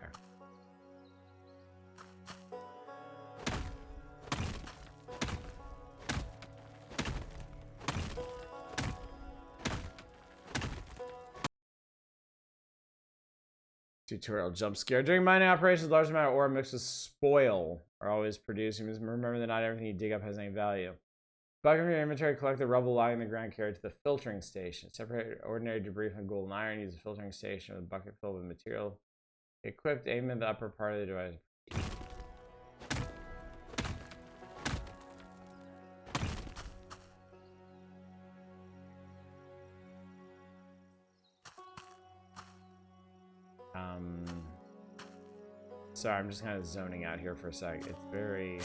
Tutorial jump scare. During mining operations, large amount of ore mixed with spoil are always produced. You must remember that not everything you dig up has any value. Bucket from your inventory, collect the rubble lying in the ground, carry it to the filtering station. Separate ordinary debris from gold and iron. Use a filtering station with a bucket filled with material equipped. Aim at the upper part of the device. Sorry, I'm just kind of zoning out here for a sec. It's very...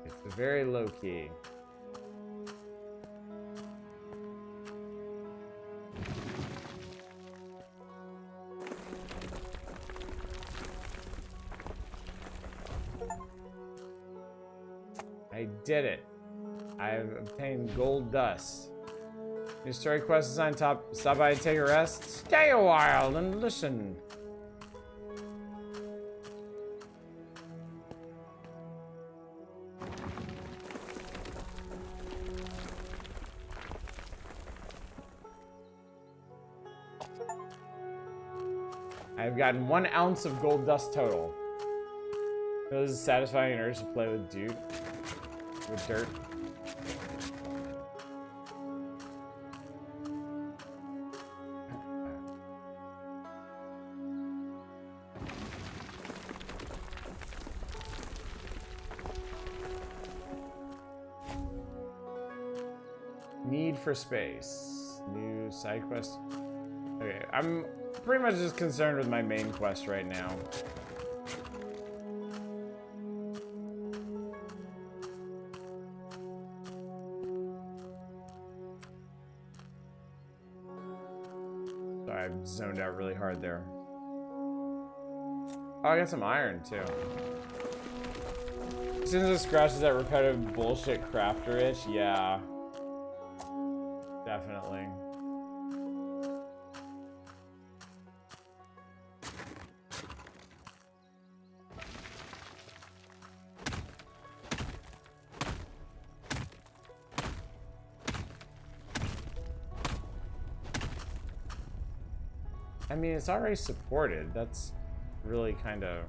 It's very low key. I did it. I have obtained gold dust. New story quest assigned top. Stop by and take a rest. Stay a while and listen. I've gotten 1 ounce of gold dust total. This is satisfying urge to play with dirt. Need for space. New side quest. Okay, I'm pretty much just concerned with my main quest right now. Sorry, I zoned out really hard there. Oh, I got some iron too. As soon as it scratches that repetitive bullshit crafter itch, yeah. Definitely. I mean, it's already supported. That's really kind of...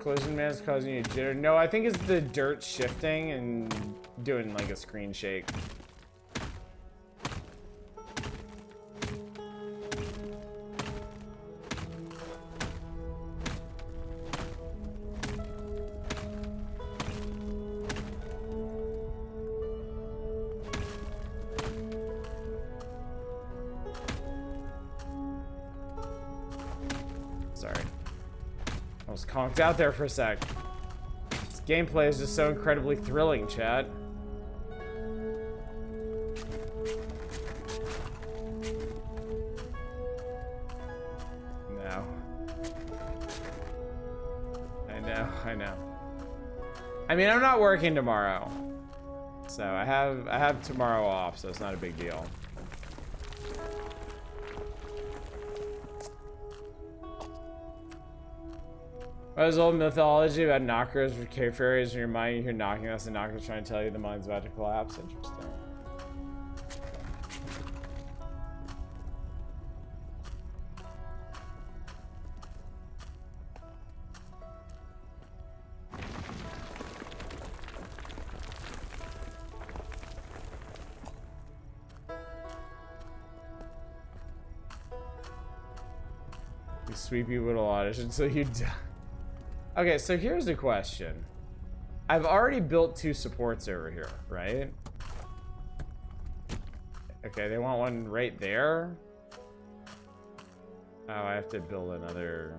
Collision man's causing you jitter. No, I think it's the dirt shifting and doing like a screen shake. Conked out there for a sec. This gameplay is just so incredibly thrilling, chat. No. I know. I mean, I'm not working tomorrow. So I have tomorrow off, so it's not a big deal. What is old mythology about knockers or cave fairies in your mind? You hear knocking, that's the knockers trying to tell you the mine's about to collapse. Interesting. Sweepy little audition so you die. Okay, so here's the question. I've already built 2 supports over here, right? Okay, they want one right there. Oh, I have to build another.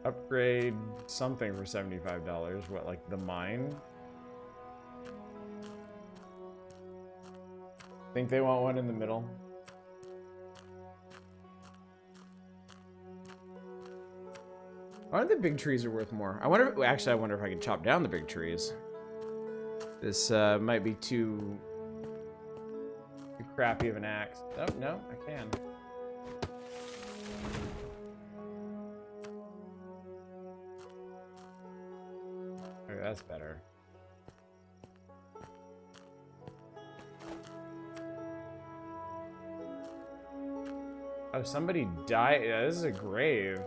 Upgrade something for $75. What, like the mine? Think they want one in the middle? I wonder if the big trees are worth more. I wonder, actually, I wonder if I can chop down the big trees. This might be too crappy of an axe. Oh, no, I can. Okay, that's better. Oh, somebody died. Yeah, this is a grave.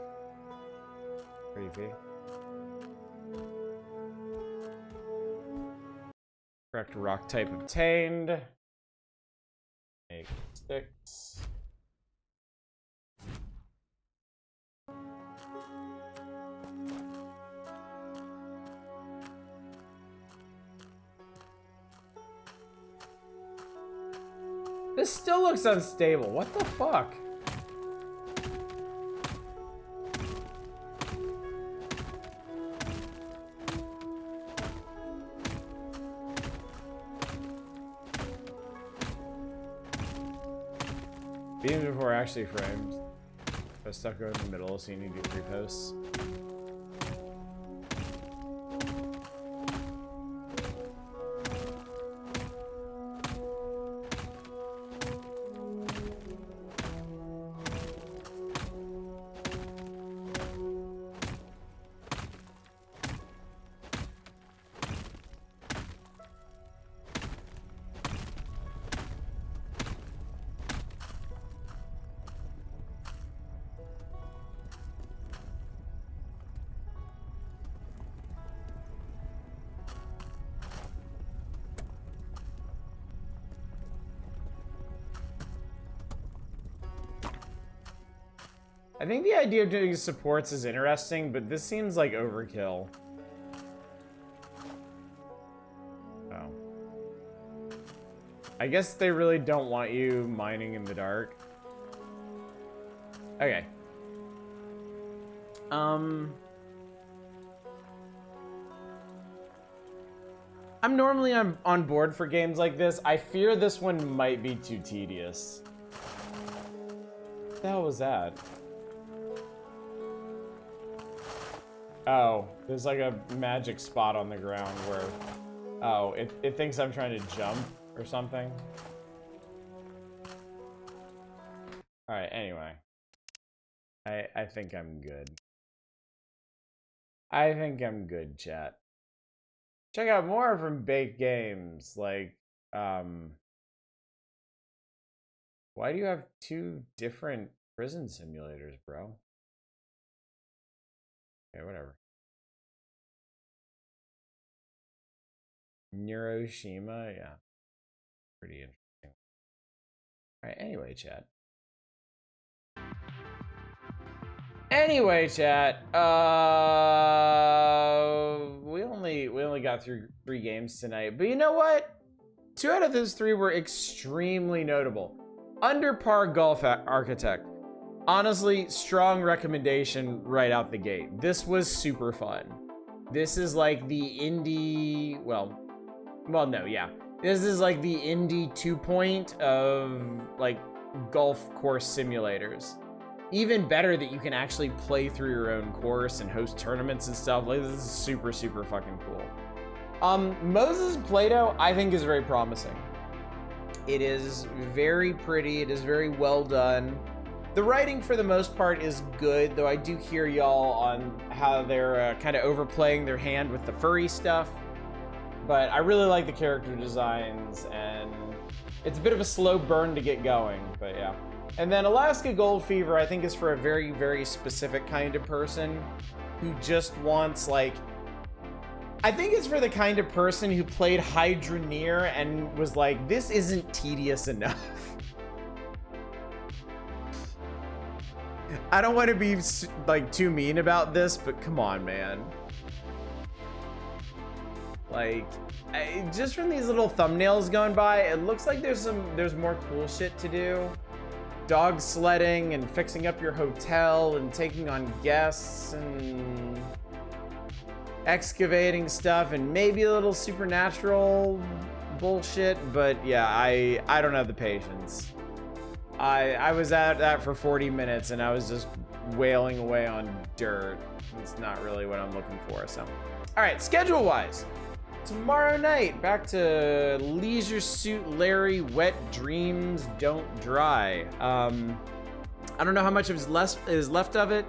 Creepy. Correct rock type obtained. Make sticks. This still looks unstable. What the fuck? Beams before actually framed. I was stuck in the middle, so you need to do 3 posts. I think the idea of doing supports is interesting, but this seems like overkill. Oh. I guess they really don't want you mining in the dark. Okay. I'm normally on board for games like this. I fear this one might be too tedious. What the hell was that? Oh, there's like a magic spot on the ground where... Oh, it thinks I'm trying to jump or something. Alright, anyway. I think I'm good. I think I'm good, chat. Check out more from Baked Games. Like, why do you have 2 different prison simulators, bro? Okay, whatever. Neuroshima, yeah. Pretty interesting. Alright, anyway, chat. Anyway, chat. We only got through 3 games tonight, but you know what? 2 out of those 3 were extremely notable. Under par Golf Architect. Honestly, strong recommendation right out the gate. This was super fun. This is like the indie, well, no, yeah. This is like the indie 2.0 of like golf course simulators. Even better that you can actually play through your own course and host tournaments and stuff. Like, this is super, super fucking cool. Moses Plato, I think, is very promising. It is very pretty. It is very well done. The writing, for the most part, is good, though I do hear y'all on how they're kind of overplaying their hand with the furry stuff. But I really like the character designs, and it's a bit of a slow burn to get going, but yeah. And then Alaska Gold Fever, I think, is for a very, very specific kind of person who just wants, like, I think it's for the kind of person who played Hydroneer and was like, this isn't tedious enough. I don't want to be like too mean about this, but come on, man. Like, just from these little thumbnails going by, it looks like there's more cool shit to do. Dog sledding and fixing up your hotel and taking on guests and excavating stuff and maybe a little supernatural bullshit, but yeah, I don't have the patience. I was at that for 40 minutes and I was just wailing away on dirt. It's not really what I'm looking for, so. All right, schedule-wise. Tomorrow night, back to Leisure Suit Larry, Wet Dreams Don't Dry. I don't know how much is left of it,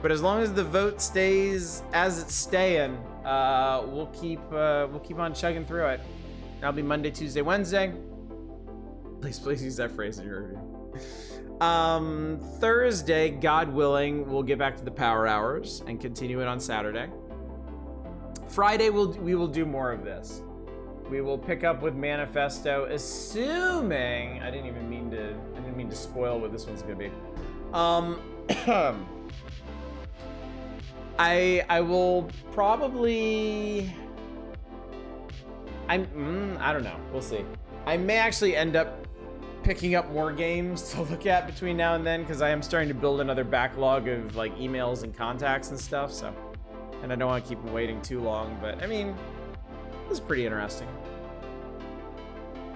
but as long as the vote stays as it's staying, we'll keep on chugging through it. That'll be Monday, Tuesday, Wednesday. Please use that phrase in your review. Thursday, God willing, we'll get back to the Power Hours and continue it on Saturday. Friday, we will do more of this. We will pick up with Manifesto, assuming I didn't mean to spoil what this one's gonna be. I will probably. I don't know. We'll see. I may actually end up picking up more games to look at between now and then because I am starting to build another backlog of like emails and contacts and stuff. So, and I don't want to keep them waiting too long. But I mean, this is pretty interesting.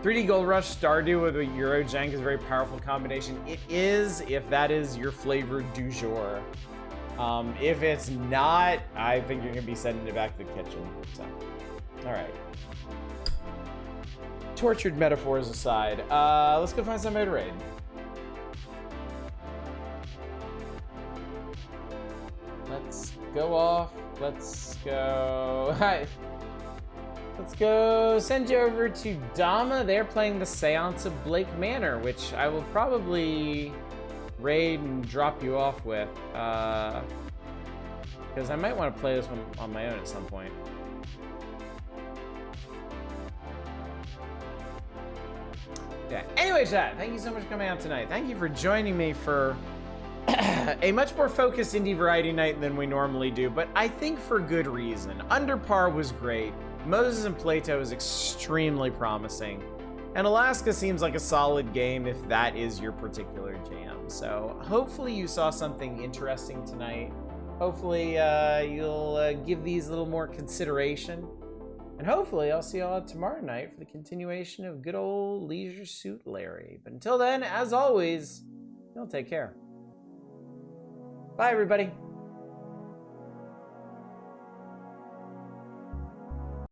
3D Gold Rush Stardew with a Eurojank is a very powerful combination. It is, if that is your flavor du jour. If it's not, I think you're gonna be sending it back to the kitchen. So, all right. Tortured metaphors aside, let's go find somebody to raid. Let's go off. Let's go. Hi. Let's go send you over to Dama. They're playing the Seance of Blake Manor, which I will probably raid and drop you off with. Because I might want to play this one on my own at some point. Yeah. Anyway, chat, thank you so much for coming out tonight. Thank you for joining me for a much more focused indie variety night than we normally do, but I think for good reason. Under Par was great. Moses and Plato is extremely promising. And Alaska seems like a solid game if that is your particular jam. So hopefully you saw something interesting tonight. Hopefully you'll give these a little more consideration. And hopefully I'll see y'all tomorrow night for the continuation of good old Leisure Suit Larry. But until then, as always, y'all take care. Bye, everybody.